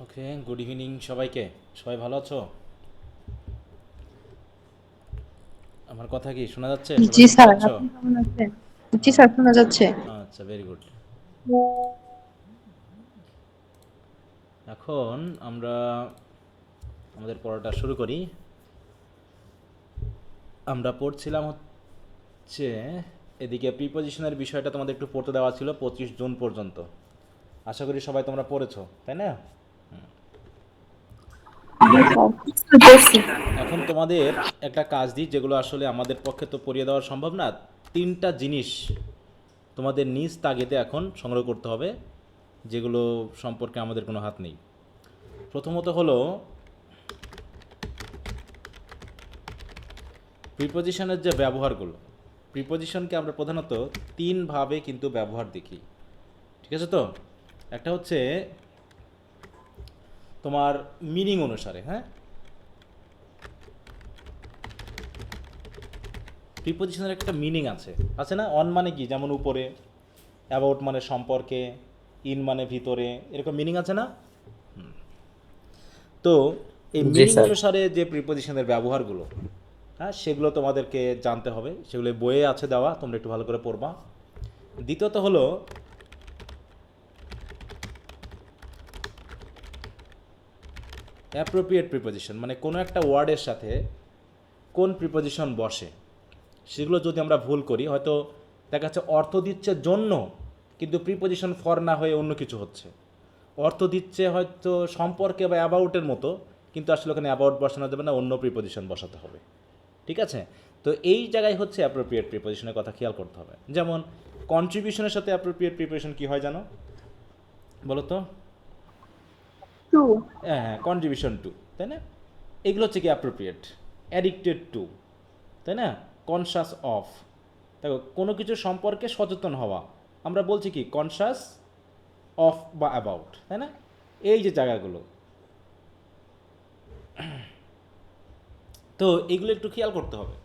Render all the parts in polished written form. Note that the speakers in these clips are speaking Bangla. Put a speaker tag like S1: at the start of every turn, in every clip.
S1: ওকে, গুড ইভিনিং সবাইকে। সবাই ভালো আছো? আমার কথা কি শোনা যাচ্ছে? সবাই
S2: জি
S1: শুনতে
S2: স্যার,
S1: পাচ্ছ?
S2: আপনি কেমন আছেন? জি স্যার, শোনা যাচ্ছে।
S1: আচ্ছা, ভেরি গুড। এখন আমরা আমাদের পড়াটা শুরু করি। আমরা পড়ছিলাম হচ্ছে এদিকে প্রিপজিশনের বিষয়টা তোমাদের একটু পড়তে দেওয়া ছিল 25 জুন পর্যন্ত। আশা করি সবাই তোমরা পড়েছো, তাই না?
S2: জি স্যার, পড়ছি।
S1: এখন তোমাদের একটা কাজ দিই, যেগুলো আসলে আমাদের পক্ষে তো পড়িয়ে দেওয়া সম্ভব না। তিনটা জিনিস তোমাদের নিজ তাগিদে এখন সংগ্রহ করতে হবে, যেগুলো সম্পর্কে আমাদের কোনো হাত নেই। প্রথমত হলো প্রিপজিশনের যে ব্যবহারগুলো। প্রিপজিশনকে আমরা প্রধানত তিনভাবে কিন্তু ব্যবহার দেখি, ঠিক আছে তো? একটা হচ্ছে তোমার মিনিং অনুসারে, হ্যাঁ। প্রিপজিশনের একটা মিনিং আছে, আছে না? অন মানে কি, যেমন উপরে, অ্যাবাউট মানে সম্পর্কে, ইন মানে ভিতরে, এরকম মিনিং আছে না? তো এই
S3: জি
S1: মিনিং
S3: স্যার।
S1: অনুসারে যে প্রিপজিশনের ব্যবহারগুলো, হ্যাঁ, সেগুলো তোমাদেরকে জানতে হবে। সেগুলো বইয়ে আছে দেওয়া, তোমরা একটু ভালো করে পড়বা। দ্বিতীয়ত হলো অ্যাপ্রোপ্রিয়েট প্রিপজিশন, মানে কোনো একটা ওয়ার্ডের সাথে কোন প্রিপজিশন বসে। সেগুলো যদি আমরা ভুল করি, হয়তো দেখা যাচ্ছে অর্থ দিচ্ছে জন্য, কিন্তু প্রিপজিশন ফর না হয়ে অন্য কিছু হচ্ছে। অর্থ দিচ্ছে হয়তো সম্পর্কে বা অ্যাবাউটের মতো, কিন্তু আসলে ওখানে অ্যাবাউট বসানো যাবে না, অন্য প্রিপজিশন বসাতে হবে। ঠিক আছে? তো এই জায়গায় হচ্ছে অ্যাপ্রোপ্রিয়েট প্রিপজিশনের কথা খেয়াল করতে হবে। যেমন কন্ট্রিবিউশনের সাথে অ্যাপ্রোপ্রিয়েট প্রিপজিশন কী হয় জানো? বলো তো।
S2: টু।
S1: হ্যাঁ হ্যাঁ, কন্ট্রিবিউশন টু, তাই না? এগুলো হচ্ছে কি অ্যাপ্রোপ্রিয়েট। অ্যাডিক্টেড টু, তাই না? Conscious of. দেখো, কোনো কিছু সম্পর্কে সচেতন হওয়া, আমরা বলছি কি কনসাস অফ বা অ্যাবাউট, তাই না? এই যে জায়গাগুলো, তো এগুলো একটু খেয়াল করতে হবে।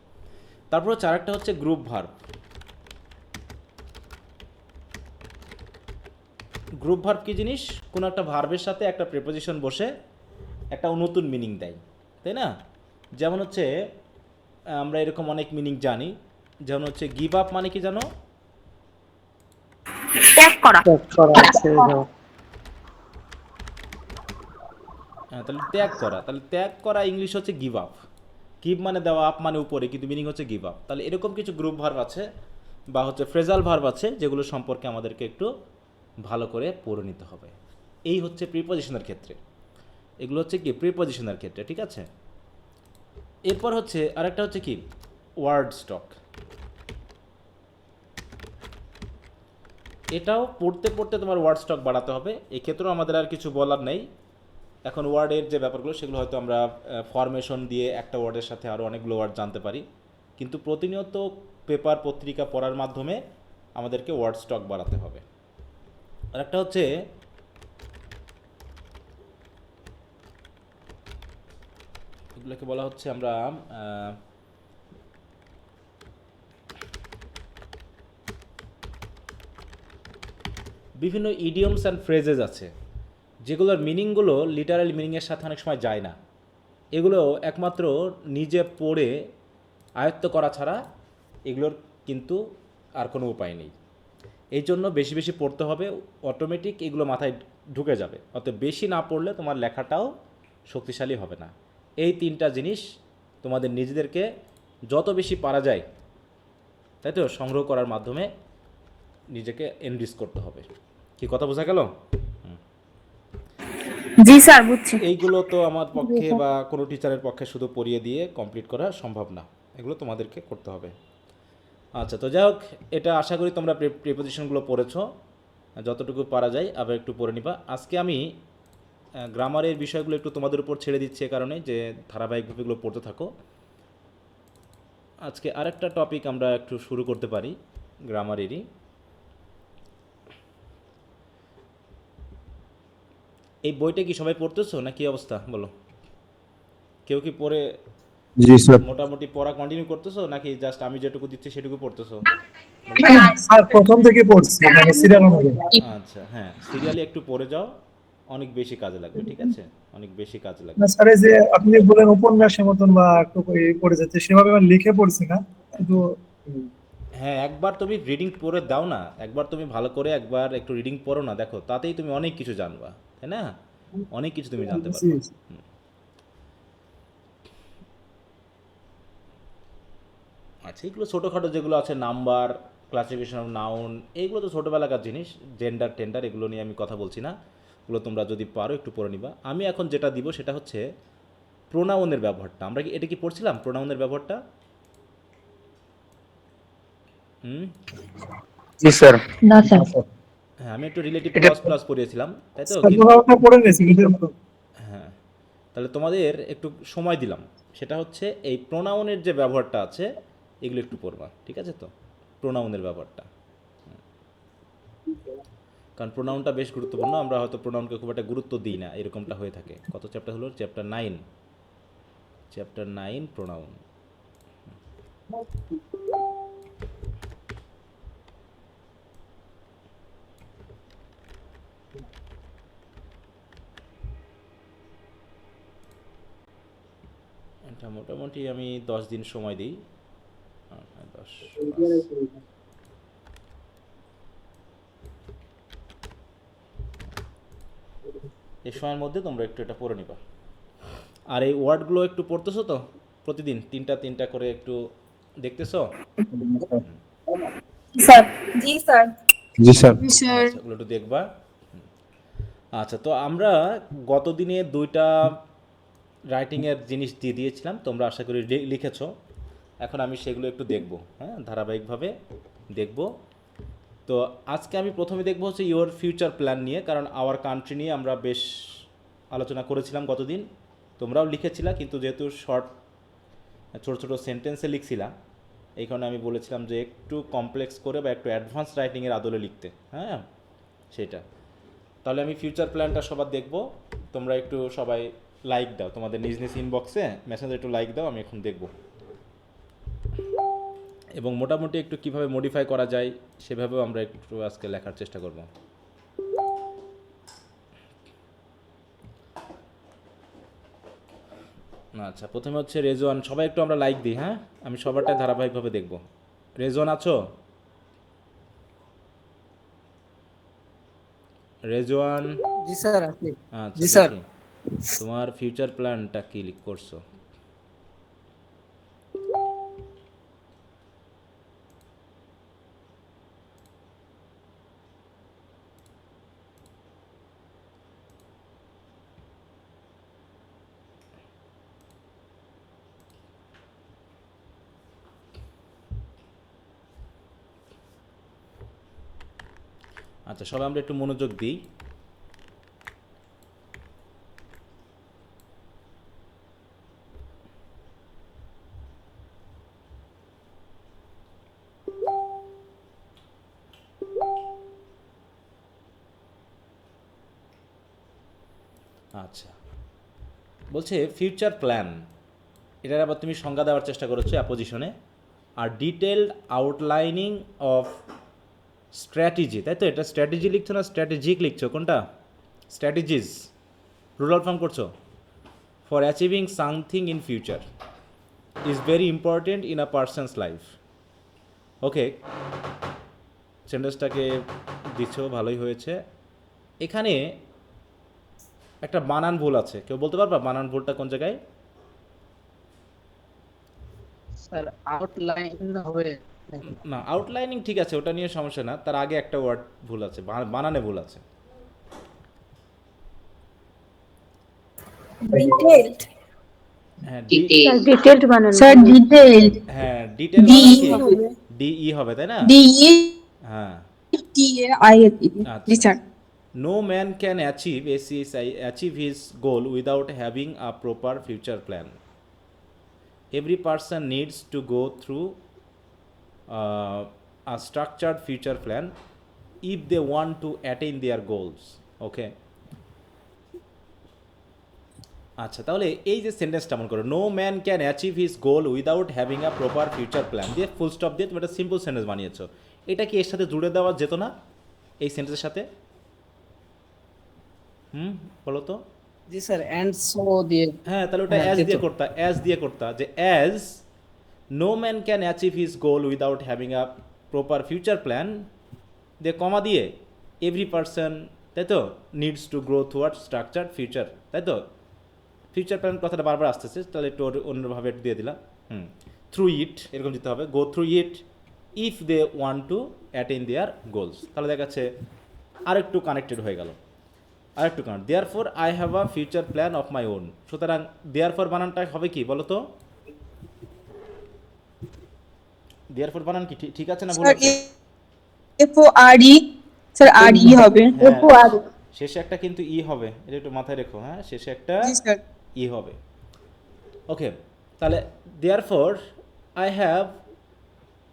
S1: তারপর হচ্ছে আরেকটা হচ্ছে গ্রুপ ভার্ব। গ্রুপ ভার্ব কী জিনিস? কোনো একটা ভার্বের সাথে একটা প্রিপোজিশন বসে একটা নতুন মিনিং দেয়, তাই না? যেমন হচ্ছে আমরা এরকম অনেক মিনিং জানি। যেমন হচ্ছে গিভ আপ মানে কি জানো?
S2: ত্যাগ করা।
S3: ত্যাগ করা, ছেড়ে যাওয়া।
S1: হ্যাঁ, তাহলে ত্যাগ করা, তাহলে ত্যাগ করা ইংলিশ হচ্ছে গিভ আপ। গিভ মানে দেওয়া, আপ মানে উপরে, কিন্তু মিনিং হচ্ছে গিভ আপ। তাহলে এরকম কিছু গ্রুপ ভার্ব আছে বা হচ্ছে ফ্রেজাল ভার্ব আছে, যেগুলো সম্পর্কে আমাদেরকে একটু ভালো করে পড়ে নিতে হবে। এই হচ্ছে প্রিপজিশনের ক্ষেত্রে। এগুলো হচ্ছে কি প্রিপজিশনের ক্ষেত্রে, ঠিক আছে? এরপর হচ্ছে আরেকটা হচ্ছে কি ওয়ার্ড স্টক। এটাও পড়তে পড়তে তোমার ওয়ার্ড স্টক বাড়াতে হবে। এক্ষেত্রেও আমাদের আর কিছু বলার নেই। এখন ওয়ার্ডের যে ব্যাপারগুলো, সেগুলো হয়তো আমরা ফরমেশন দিয়ে একটা ওয়ার্ডের সাথে আরও অনেকগুলো ওয়ার্ড জানতে পারি, কিন্তু প্রতিনিয়ত পেপার পত্রিকা পড়ার মাধ্যমে আমাদেরকে ওয়ার্ড স্টক বাড়াতে হবে। আর একটা হচ্ছে এগুলোকে বলা হচ্ছে আমরা বিভিন্ন ইডিয়মস অ্যান্ড ফ্রেজেস আছে, যেগুলোর মিনিংগুলো লিটারাল মিনিংয়ের সাথে অনেক সময় যায় না। এগুলো একমাত্র নিজে পড়ে আয়ত্ত করা ছাড়া এগুলোর কিন্তু আর কোনো উপায় নেই। এই জন্য বেশি বেশি পড়তে হবে, অটোমেটিক এগুলো মাথায় ঢুকে যাবে। অতএব বেশি না পড়লে তোমার লেখাটাও শক্তিশালী হবে না। এই তিনটা জিনিস তোমাদের নিজেদেরকে যত বেশি পারা যায়, তাই তো, সংগ্রহ করার মাধ্যমে নিজেকে এনরিচ করতে হবে। কি কথা বোঝা গেল?
S2: জি স্যার, বুঝছি।
S1: এইগুলো তো আমার
S2: জি
S1: পক্ষে
S2: স্যার।
S1: বা কোনো টিচারের পক্ষে শুধু পড়িয়ে দিয়ে কমপ্লিট করা সম্ভব না, এগুলো তোমাদেরকে করতে হবে। আচ্ছা, তো যাই হোক, এটা আশা করি তোমরা প্রিপোজিশনগুলো পড়েছো। যতটুকু পারা যায় আবার একটু পড়ে নিবা। আজকে আমি গ্রামারের বিষয়গুলো একটু তোমাদের উপর ছেড়ে দিচ্ছি, এ কারণে যে ধারাবাহিকভাবে এগুলো পড়তে থাকো। আজকে আরেকটা টপিক আমরা একটু শুরু করতে পারি গ্রামারেরই। এই বইটা কি সবাই পড়তেছো না কি অবস্থা বলো? কেউ কি পড়ে
S3: জি স্যার।
S1: মোটামুটি পড়া কন্টিনিউ করতেছো, নাকি জাস্ট আমি যেটুকু দিচ্ছি সেটুকু পড়তেছো? বলো তো।
S3: স্যার প্রথম থেকে পড়ছি, মানে সিরিয়াল অনুযায়ী।
S1: আচ্ছা, হ্যাঁ, সিরিয়ালি একটু পড়ে যাও। অনেক বেশি কাজে লাগবে, ঠিক আছে? অনেক বেশি কাজে লাগবে।
S4: না স্যার, এই যে আপনি বলেন উপন্যাসের মতন বা একটু পড়ে যাচ্ছে, সেভাবে আমি লিখে পড়ছি না, কিন্তু
S1: হ্যাঁ, একবার তুমি রিডিং পড়ে দাও না, একবার তুমি ভালো করে একবার একটু রিডিং পড়ো না, দেখো তাতেই তুমি অনেক কিছু জানবা, তাই না? অনেক কিছু তুমি জানতে
S4: জি,
S1: পারবা। আচ্ছা, এগুলো ছোটোখাটো যেগুলো আছে, নাম্বার, ক্লাসিফিকেশন অফ নাউন, এইগুলো তো ছোটোবেলাকার জিনিস। জেন্ডার টেন্ডার এগুলো নিয়ে আমি কথা বলছি না, এগুলো তোমরা যদি পারো একটু পড়ে নিবা। আমি এখন যেটা দিব সেটা হচ্ছে প্রোনাউনের ব্যবহারটা। আমরা কি এটা কি পড়ছিলাম, প্রোনাউনের ব্যবহারটা? হুম।
S3: জি স্যার।
S2: না স্যার।
S1: হ্যাঁ, আমি একটু রিলেটিভ
S3: এটা
S1: ক্লজ প্লাস পড়িয়েছিলাম, তাই তো?
S4: স্যার পড়ে নিয়েছি কিন্তু
S1: হ্যাঁ, তাহলে তোমাদের একটু সময় দিলাম, সেটা হচ্ছে এই প্রোনাউনের যে ব্যবহারটা আছে এগুলো একটু পড়বা, ঠিক আছে তো? প্রোনাউনের ব্যবহারটা, কারণ প্রোনাউনটা বেশ গুরুত্বপূর্ণ। আমরা হয়তো প্রোনাউনকে খুব একটা গুরুত্ব দিই না, এরকমটা হয়ে থাকে। কত চ্যাপ্টার হলো? চ্যাপ্টার 9। Chapter 9 pronoun. এটা মোটামুটি আমি 10 দিন সময় দিই। 10 এই সময়ের মধ্যে তোমরা একটু এটা পড়ে নিবা। আর এই ওয়ার্ডগুলো একটু পড়তেছো তো প্রতিদিন? তিনটা তিনটা করে একটু দেখতেছো?
S2: স্যার। জি স্যার।
S3: জি স্যার।
S1: আচ্ছা, ওগুলো একটু দেখবা। আচ্ছা, তো আমরা গত দিনে 2টা রাইটিংয়ের জিনিস দিয়ে দিয়েছিলাম, তোমরা আশা করি লিখেছো। এখন আমি সেগুলো একটু দেখব, হ্যাঁ, ধারাবাহিকভাবে দেখব। তো আজকে আমি প্রথমে দেখব হচ্ছে ইওর ফিউচার প্ল্যান নিয়ে, কারণ আওয়ার কান্ট্রি নিয়ে আমরা বেশ আলোচনা করেছিলাম গতদিন। তোমরাও লিখেছিলা, কিন্তু যেহেতু শর্ট ছোটো ছোটো সেন্টেন্সে লিখছিলা, এই কারণে আমি বলেছিলাম যে একটু কমপ্লেক্স করে বা একটু অ্যাডভান্স রাইটিংয়ের আদলে লিখতে, হ্যাঁ, সেটা। তাহলে আমি ফিউচার প্ল্যানটা সবার দেখব। তোমরা একটু সবাই লাইক দাও, তোমাদের নিজ নিজ ইনবক্সে মেসেঞ্জে একটু লাইক দাও, আমি এখন দেখব। এবং মোটামুটি একটু কিভাবে মডিফাই করা যায় সেভাবেও আমরা একটু আজকে লেখার চেষ্টা করব। আচ্ছা, প্রথমে হচ্ছে রেজওয়ান। সবাই একটু আমরা লাইক দিই, হ্যাঁ, আমি সবারটাই ধারাবাহিকভাবে দেখব। রেজওয়ান আছো? রেজওয়ান?
S5: জি স্যার, আপনি?
S1: আচ্ছা,
S5: জি স্যার।
S1: দেখি তোমার ফিউচার প্ল্যানটা কি করছো। আচ্ছা, সবাই আমরা একটু মনোযোগ দিই। আচ্ছা, বলছে ফিউচার প্ল্যান, এটার আবার তুমি সংজ্ঞা দেওয়ার চেষ্টা করেছো অ্যাপোজিশনে। আর ডিটেলড আউটলাইনিং অফ স্ট্র্যাটেজি, তাই তো? এটা স্ট্র্যাটেজি লিখছো না স্ট্র্যাটেজিক লিখছো, কোনটা? স্ট্র্যাটেজিস রুরাল ফর্ম করছো। For achieving something in future is very important in a person's life. Okay, সেন্টেন্সটাকে দিচ্ছ, ভালোই হয়েছে। এখানে একটা বানান ভুল আছে, কেউ বলতে পারবা বানান ভুলটা কোন জায়গায়?
S5: স্যার আউটলাইন হবে
S1: না, আউটলাইনিং ঠিক আছে, ওটা নিয়ে সমস্যা না। তার আগে একটা ওয়ার্ড ভুল আছে, বানানে ভুল আছে।
S2: ডিটেইলড।
S1: হ্যাঁ,
S2: স্যার ডিটেইলড বানানো। Sir detailed.
S1: হ্যাঁ, ডিটেল
S2: ডি
S1: মানে কি? ডিই হবে, তাই না?
S2: ডি ই
S1: হ্যাঁ,
S2: টি এ আই এ জি
S1: আচ্ছা।
S2: Sir.
S1: No man can achieve his goal without having a proper future plan. Every person needs to go through a structured future plan if they want to attain their goals. Okay. আচ্ছা, তাহলে এই যে সেন্টেন্সটা মনে করো, no man can achieve his goal without having a proper future plan, দিয়ে ফুল স্টপ দিয়ে তুমি একটা সিম্পল সেন্টেন্স বানিয়েছো। এটা কি এর সাথে জুড়ে দেওয়া যেত না, এই সেন্টেন্সের সাথে? বলো তো।
S5: জি স্যার, এন্ড সো দিয়ে।
S1: হ্যাঁ, তাহলে ওটা
S5: হ্যাঁ,
S1: অ্যাজ দিয়ে
S5: যেত।
S1: করতা, অ্যাজ দিয়ে করতা, যে as no man can achieve his goal without having a proper future plan, দিয়ে কমা দিয়ে এভরি পার্সন, তাই তো, needs to grow toward structure future, তাই তো। ফিউচার প্ল্যান কথাটা বারবার আসতেছে, তাহলে একটু অন্যভাবে একটু দিয়ে দিলাম। থ্রু ইট এরকম দিতে হবে, go through it if they want to attain their goals. তাহলে দেখা যাচ্ছে আরেকটু কানেক্টেড হয়ে গেল, আরেকটু connect. Therefore I have a future plan of my own. সুতরাং দেয়ার ফর বানানটা হবে কি বলো তো? দেয়ার ফর বানান কি ঠিক আছে না ভুল
S2: স্যার
S1: আছে?
S2: FORE, স্যার RE হবে।
S1: হ্যাঁ, শেষে একটা কিন্তু ই হবে, এটা একটু মাথায় রেখো। হ্যাঁ, শেষে একটা
S2: জি স্যার।
S1: ই হবে। ওকে, তাহলে দেয়ার ফর আই হ্যাভ,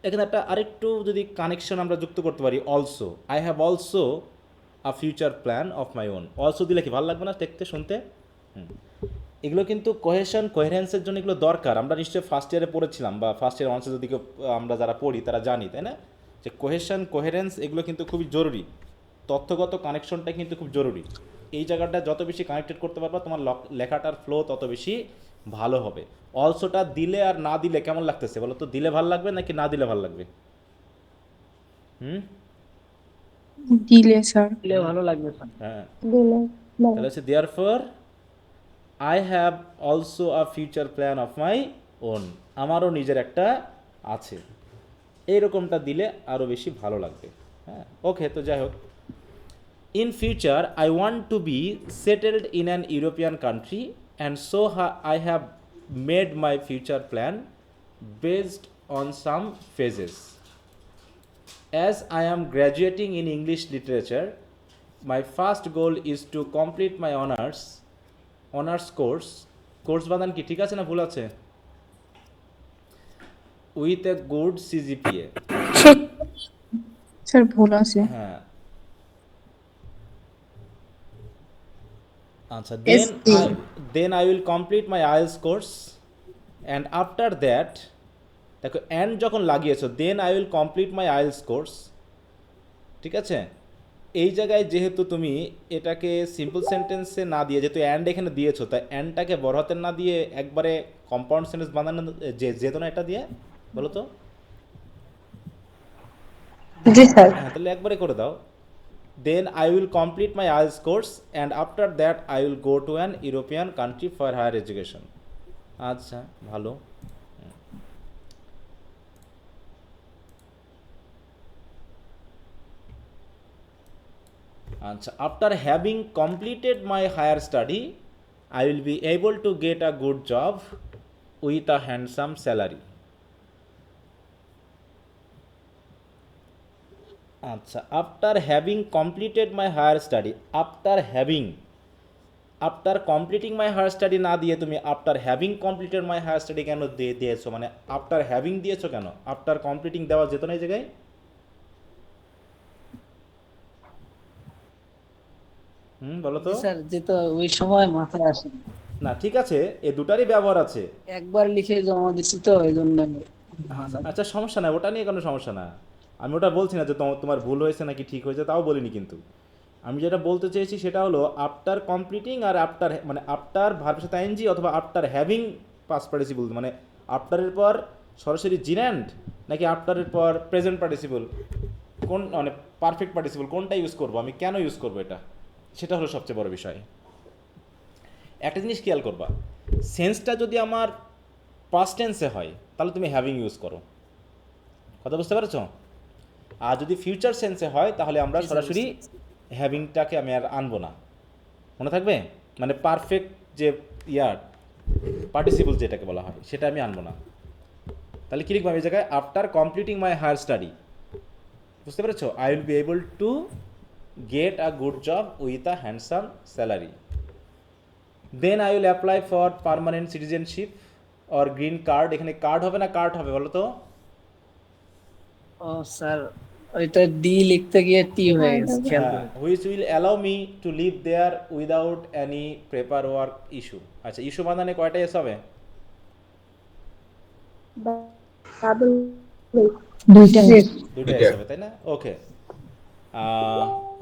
S1: এখানে একটা আরেকটু যদি কানেকশন আমরা যুক্ত করতে পারি, also I have also a future plan of my on. Also দিলে কি ভালো লাগবে না দেখতে শুনতে? এগুলো কিন্তু কোহেশন কোহেরেন্সের জন্য এগুলো দরকার। আমরা নিশ্চয়ই ফার্স্ট ইয়ারে পড়েছিলাম, বা ফার্স্ট ইয়ার অনার্সে যদি কেউ আমরা যারা পড়ি তারা জানি, তাই না, যে কোহেশন কোহেরেন্স এগুলো কিন্তু খুবই জরুরি। তথ্যগত কানেকশনটা কিন্তু খুব জরুরি। এই জায়গাটা যত বেশি কানেক্টেড করতে পারবা, তোমার লেখাটার ফ্লো তত বেশি ভালো হবে। অলসোটা দিলে আর না দিলে কেমন লাগতেছে বলো তো? দিলে ভালো লাগবে নাকি না দিলে ভালো লাগবে?
S2: দিলে স্যার।
S5: দিলে ভালো লাগবে স্যার।
S1: হ্যাঁ,
S2: দিলে
S1: তাহলে হচ্ছে therefore I have also a future plan of my own. আমারও নিজের একটা আছে, এইরকমটা দিলে আরও বেশি ভালো লাগবে। হ্যাঁ, ওকে, তো যাই হোক, in future I want to be settled in an European country and so I have made my future plan based on some phases. As I am graduating in English literature, my first goal is to complete my honors course. Course বানান কি ঠিক আছে না ভুল আছে? With a good CGPA।
S2: Sir ভুল আছে।
S1: হ্যাঁ, আচ্ছা,
S2: SE
S1: then I will complete my IELTS course and after that, দেখো অ্যান্ড যখন লাগিয়েছো, then I will complete my IELTS course, ঠিক আছে। এই জায়গায় যেহেতু তুমি এটাকে সিম্পল সেন্টেন্সে না দিয়ে, যেহেতু অ্যান্ড এখানে দিয়েছো, তাই অ্যান্ডটাকে বড় হাতের না দিয়ে একবারে কম্পাউন্ড সেন্টেন্স বানানো যেত না এটা দিয়ে, বলো তো?
S2: জি স্যার।
S1: হ্যাঁ, তাহলে একবারে করে দাও, then I will complete my IELTS course and after that I will go to an European country for higher education. আচ্ছা, ভালো। আচ্ছা, after having completed my higher study I will be able to get a good job with a handsome salary. আচ্ছা, after having completed my higher study, after completing my higher study না দিয়ে তুমি after having completed my higher study কেন দিয়েছো? মানে আফটার হ্যাভিং দিয়েছো কেন? আফটার কমপ্লিটিং দেওয়া যেত না এই জায়গায়? বলো তো।
S5: স্যার যেটা ওই সময় মাথায় আসে না।
S1: না, ঠিক আছে, এ দুটারই ব্যবহার আছে।
S5: একবার লিখে জমা দিচ্ছি তো এই জন্য।
S1: আচ্ছা, সমস্যা না, ওটা নিয়ে কোনো সমস্যা না। আমি ওটা বলছি না যে তোমার ভুল হয়েছে নাকি ঠিক হয়েছে, তাও বলিনি। কিন্তু আমি যেটা বলতে চেয়েছি সেটা হলো আফটার কমপ্লিটিং আর আফটার, মানে আফটার ভার্বের সাথে আইএনজি অথবা আফটার হ্যাভিং পাস্ট পার্টিসিপল, মানে আফটারের পর সরাসরি জিন্যান্ড নাকি আফটারের পর প্রেজেন্ট পার্টিসিপল, কোন মানে পারফেক্ট পার্টিসিপল কোনটা ইউজ করবো, আমি কেন ইউজ করবো, এটা সেটা হলো সবচেয়ে বড় বিষয়। একটা জিনিস খেয়াল করবা, সেন্সটা যদি আমার পাস্ট টেন্সে হয় তাহলে তুমি হ্যাভিং ইউজ করো, কথা বুঝতে পেরেছো? আর যদি ফিউচার সেন্সে হয় তাহলে আমরা সরাসরি হ্যাভিংটাকে আমি আর আনবো না, মনে থাকবে? মানে পারফেক্ট যে পার্টিসিপল যেটাকে বলা হয় সেটা আমি আনবো না। তাহলে কী লিখবো আমি এই জায়গায়? After completing my higher study, বুঝতে পেরেছো? I will be able to get a good job with a handsome salary. Then I will apply for permanent citizenship or green card. এখানে কার্ড হবে না কার্ড হবে বলো তো?
S5: ও স্যার, ওইটা ডি লিখতে গিয়ে টি হয়ে গেছে, খেয়াল
S1: হ্যাঁ,
S5: করে।
S1: Which will allow me to leave there without any paper work issue. আচ্ছা, ইস্যু বানানে কয়টা এস হবে?
S2: দুইটা।
S1: দুটো এস হবে, তাই না? Okay,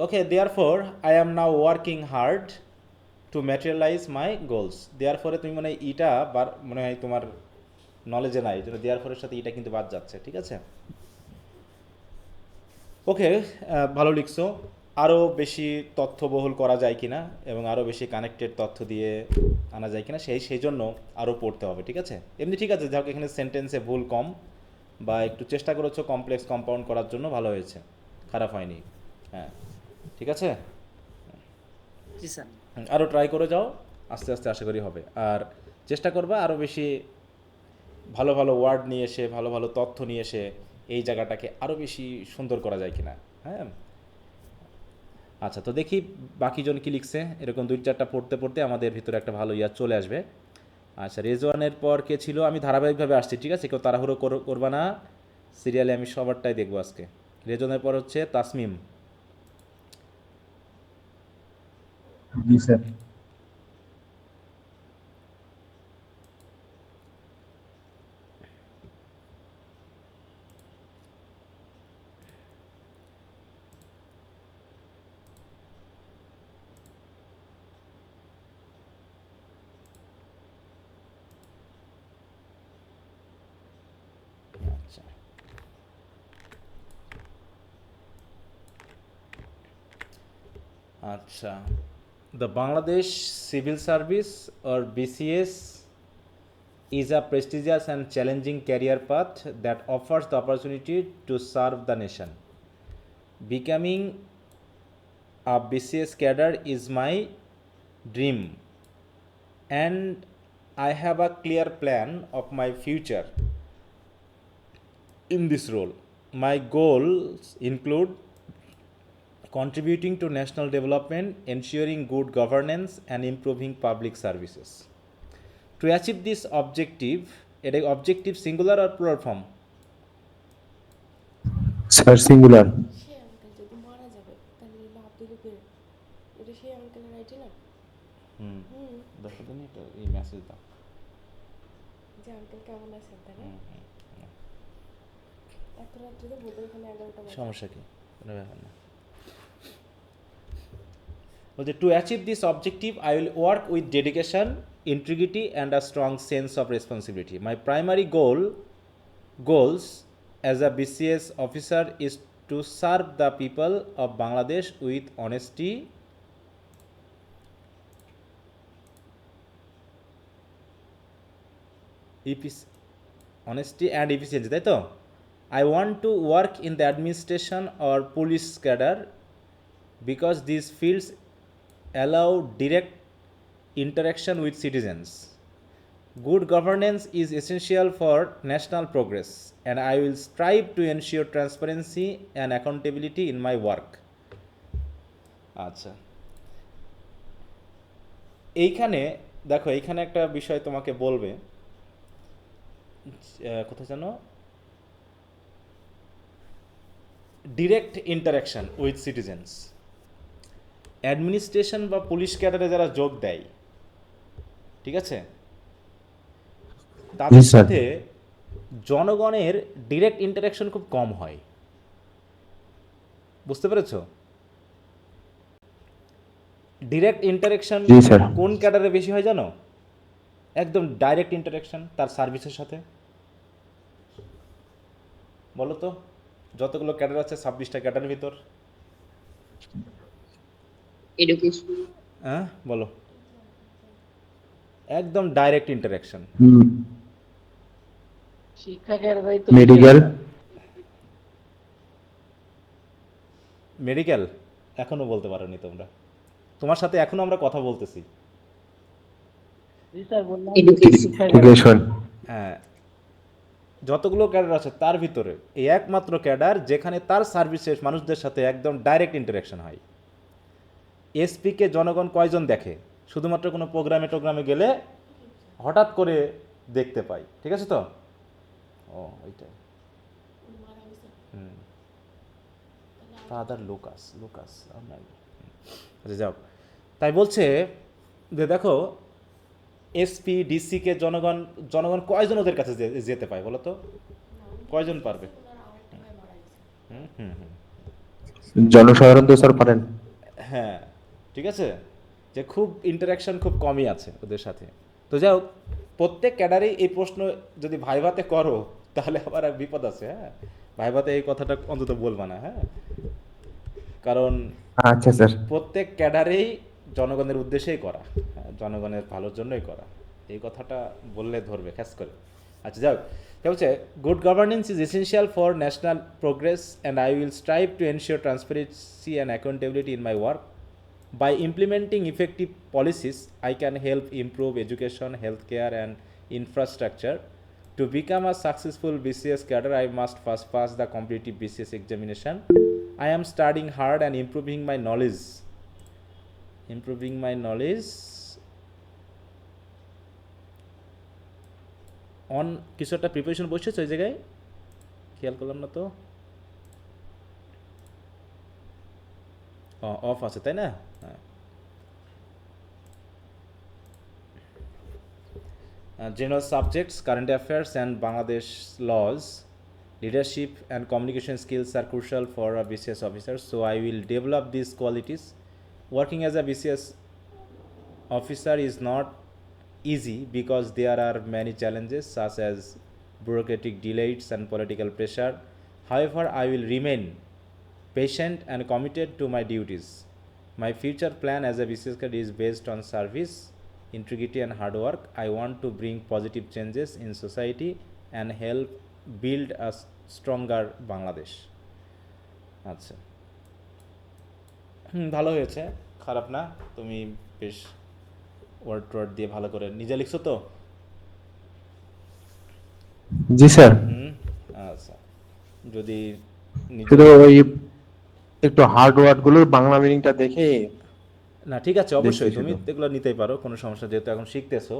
S1: okay, therefore I am now working hard to materialise my goals. দেওয়ার পরে তুমি মানে ইটা মনে হয় তোমার নলেজে নাই, যেটা দেওয়ার পরের সাথে ইটা কিন্তু বাদ যাচ্ছে, ঠিক আছে? ওকে, ভালো লিখছো। আরও বেশি তথ্যবহুল করা যায় কিনা এবং আরও বেশি কানেক্টেড তথ্য দিয়ে আনা যায় কিনা সেই জন্য আরও পড়তে হবে, ঠিক আছে? এমনি ঠিক আছে, যাক এখানে সেন্টেন্সে ভুল কম বা একটু চেষ্টা করেছো কমপ্লেক্স কম্পাউন্ড করার জন্য, ভালো হয়েছে, খারাপ হয়নি। হ্যাঁ, ঠিক আছে,
S5: জি স্যার।
S1: আরও ট্রাই করে যাও, আস্তে আস্তে আশা করি হবে। আর চেষ্টা করবা আরও বেশি ভালো ভালো ওয়ার্ড নিয়ে এসে, ভালো ভালো তথ্য নিয়ে এসে এই জায়গাটাকে আরও বেশি সুন্দর করা যায় কিনা। হ্যাঁ, আচ্ছা, তো দেখি বাকিজন কি লিখছে। এরকম 2-4টা পড়তে পড়তে আমাদের ভিতরে একটা ভালো ইয়া চলে আসবে। আচ্ছা, রেজওয়ানের পর কে ছিল? আমি ধারাবাহিকভাবে আসছি, ঠিক আছে? কেউ তাড়াহুড়ো করবা না, সিরিয়ালে আমি সবারটাই দেখবো আজকে। রেজওয়ানের পর হচ্ছে তাসমিম।
S3: জি স্যার।
S1: আচ্ছা, আচ্ছা, the Bangladesh civil service or BCS is a prestigious and challenging career path that offers the opportunity to serve the nation. Becoming a BCS cadre is my dream, and I have a clear plan of my future in this role. My goals include contributing to national development, ensuring good governance, and improving public services. To achieve this objective, এটা objective singular or plural form?
S3: Sir singular.
S6: Say uncle যদি মারা যাবে তাহলে লাভ দিল কে? এটা সেই আঙ্কেলের আইডি না?
S1: হুম,
S6: হুম,
S1: দেখো তো এটা এই মেসেজ দাও।
S6: যে আঙ্কেল কেমন আছেন তাই না? এত রাত্রে তো বলতে এখানে 11টা বাজে।
S1: সমস্যা কি? কোনো ব্যাপার না। বলতে two achieve this objective I will work with dedication, integrity and a strong sense of responsibility. My primary goals as a BCS officer is to serve the people of Bangladesh with honesty, and efficiency, তাই তো? I want to work in the administration or police cadre because these fields allow direct interaction with citizens. Good governance is essential for national progress, and I will strive to ensure transparency and accountability in my work. আচ্ছা, এইখানে দেখো, এইখানে একটা বিষয় তোমাকে বলবে, কোথায় জানো, direct interaction with citizens. Administration বা পুলিশ ক্যাডারে যারা যোগ দেয়, ঠিক আছে, তাদের
S3: জি, স্যার।
S1: সাথে জনগণের ডিরেক্ট ইন্টারাকশন খুব কম হয়। বুঝতে পেরেছো? ডিরেক্ট ইন্টারাকশন
S3: জি, স্যার।
S1: কোন ক্যাডারে বেশি হয় জানো? একদম ডাইরেক্ট ইন্টারাকশন তার সার্ভিসের সাথে। বলো তো, যতগুলো ক্যাডার আছে 26টা ক্যাডারের ভিতর,
S7: এডুকেশন,
S1: হ্যাঁ বলো, একদম ডাইরেক্ট ইন্টারাকশন।
S5: শিক্ষকের ভাই তো
S3: মেডিকেল।
S1: মেডিকেল এখনো বলতে পারোনি তোমরা, তোমার সাথে এখনো আমরা কথা বলতেছি।
S5: জি স্যার বললাম
S7: এডুকেশন,
S3: এডুকেশন।
S1: হ্যাঁ, যতগুলো ক্যাডার আছে তার ভিতরে এই একমাত্র ক্যাডার যেখানে তার সার্ভিসেস মানুষদের সাথে একদম ডাইরেক্ট ইন্টারাকশন হয়। এসপিকে জনগণ কয়জন দেখে? শুধুমাত্র কোনো প্রোগ্রামে গেলে হঠাৎ করে দেখতে পাই, ঠিক আছে তো? ও ওইটাই।
S6: মারা গেছে।
S1: ফাদার লুকাস আচ্ছা, যাও। তাই বলছে যে দেখো, এসপি ডিসিকে জনগণ কয়জন ওদের কাছে যেতে পায় বলো তো? কয়জন পারবে?
S6: ওনার আরেকটা ভাই মারা গেছে।
S1: হুম হুম হুম,
S3: জনসাধারণ তো স্যার পারেন।
S1: হ্যাঁ, ঠিক আছে, যে খুব ইন্টারাকশন খুব কমই আছে ওদের সাথে। তো যাই হোক, প্রত্যেক ক্যাডারেই এই প্রশ্ন যদি ভাইভাতে করো তাহলে আবার এক বিপদ আছে। হ্যাঁ, ভাইভাতে এই কথাটা অন্তত বলবা না। হ্যাঁ, কারণ
S3: আচ্ছা স্যার।
S1: প্রত্যেক ক্যাডারেই জনগণের উদ্দেশ্যেই করা, হ্যাঁ, জনগণের ভালোর জন্যই করা, এই কথাটা বললে ধরবে খ্যাস করে। আচ্ছা যাও, কে বলছে good governance is essential for national progress and I will strive to ensure transparency and accountability in my work. By implementing effective policies, I can help improve education, healthcare, and infrastructure. To become a successful BCS cadre, I must first pass the competitive BCS examination. I am studying hard and improving my knowledge. On কিছু একটা প্রিপারেশন বসেছে ওই জায়গায়, খেয়াল করলাম না তো। অফ আছে তাই না? হ্যাঁ। General subjects, current affairs and Bangladesh laws, leadership and communication skills are crucial for a BCS officer, so I will develop these qualities. Working as a BCS officer is not easy because there are many challenges such as bureaucratic delays and political pressure. However, I will remain patient and committed to my duties. My future plan as a BCS cadre is based on service, integrity and hard work. I want to bring positive changes in society and help build a stronger Bangladesh. আচ্ছা, ভালো হয়েছে, খারাপ না। তুমি বেশ ওয়ার্ড দিয়ে ভালো করে নিজে লিখছো তো?
S3: জি স্যার।
S1: আচ্ছা, যদি
S3: শুধু ওই একটু হার্ড ওয়ার্ড গুলোর বাংলা মিনিংটা দেখে।
S1: না ঠিক আছে, অবশ্যই
S3: দেখছি
S1: তুমি
S3: শুধু।
S1: এগুলো নিতেই পারো, কোনো সমস্যা, যেহেতু এখন শিখতেছো,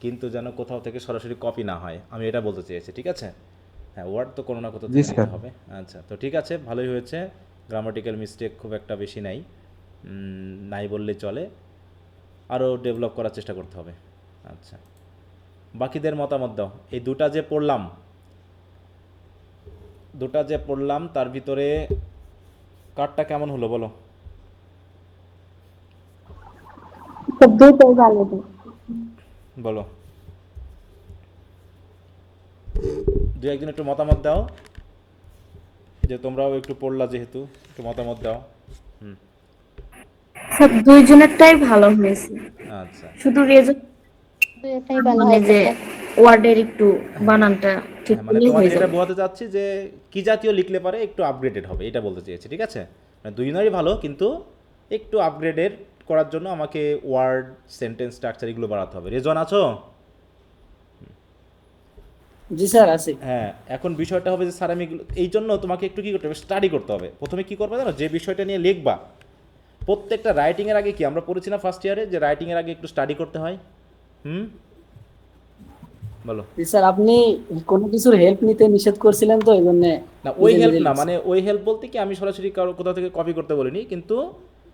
S1: কিন্তু যেন কোথাও থেকে সরাসরি কপি না হয়, আমি এটা বলতে চেয়েছি। ঠিক আছে, হ্যাঁ, ওয়ার্ড তো কোনো না কোথাও
S3: জি
S1: থেকে
S3: স্যার।
S1: নিতে হবে। আচ্ছা, তো ঠিক আছে, ভালোই হয়েছে। গ্রামাটিক্যাল মিস্টেক খুব একটা বেশি নাই, নাই বললে চলে, আরও ডেভেলপ করার চেষ্টা করতে হবে। আচ্ছা, বাকিদের মতামত দাও। এই দুটা যে পড়লাম তার ভিতরে কার্ডটা কেমন হলো বলো?
S2: দুটোই ভালো দিন।
S1: বলো, দু একদিন একটু মতামত দাও, যে তোমরাও একটু পড়লা যেহেতু, একটু মতামত দাও।
S8: স্যার দুইজনেরটাই ভালো হয়েছে,
S1: আচ্ছা,
S8: শুধু রেজাল্ট
S2: দুটোই ভালো
S8: মানে যে
S2: হয়েছে।
S8: ওয়ার্ডের একটু বানানটা ঠিক
S1: হ্যাঁ, মানে
S8: করলেই
S1: তোমাদের
S8: হয়ে
S1: এটা
S8: যাবে।
S1: বোঝাতে চাচ্ছি যে কি জাতীয় লিখলে পারে একটু আপগ্রেডেড হবে, এটা বলতে চেয়েছি। ঠিক আছে, মানে দুজনেরই ভালো, কিন্তু একটু আপগ্রেডেড করার জন্য আমাকে ওয়ার্ড, সেন্টেন্স স্ট্রাকচার এগুলো বাড়াতে হবে। রেজন আছো?
S5: জি স্যার আছে।
S1: হ্যাঁ, এখন বিষয়টা হবে যে স্যার আমি এই জন্য তোমাকে একটু কী করতে হবে, স্টাডি করতে হবে। প্রথমে কী করবে জানো, যে বিষয়টা নিয়ে লিখবা, প্রত্যেকটা রাইটিংয়ের আগে কি আমরা পড়েছি না ফার্স্ট ইয়ারে, যে রাইটিংয়ের আগে একটু স্টাডি করতে হয়। বলো।
S5: জি স্যার, আপনি কোনো কিছুর হেল্প নিতে নিষেধ করছিলেন তো এই জন্য।
S1: না ওই হেল্প না, মানে ওই হেল্প বলতে কি আমি সরাসরি কারো কোথাও থেকে কপি করতে বলিনি, কিন্তু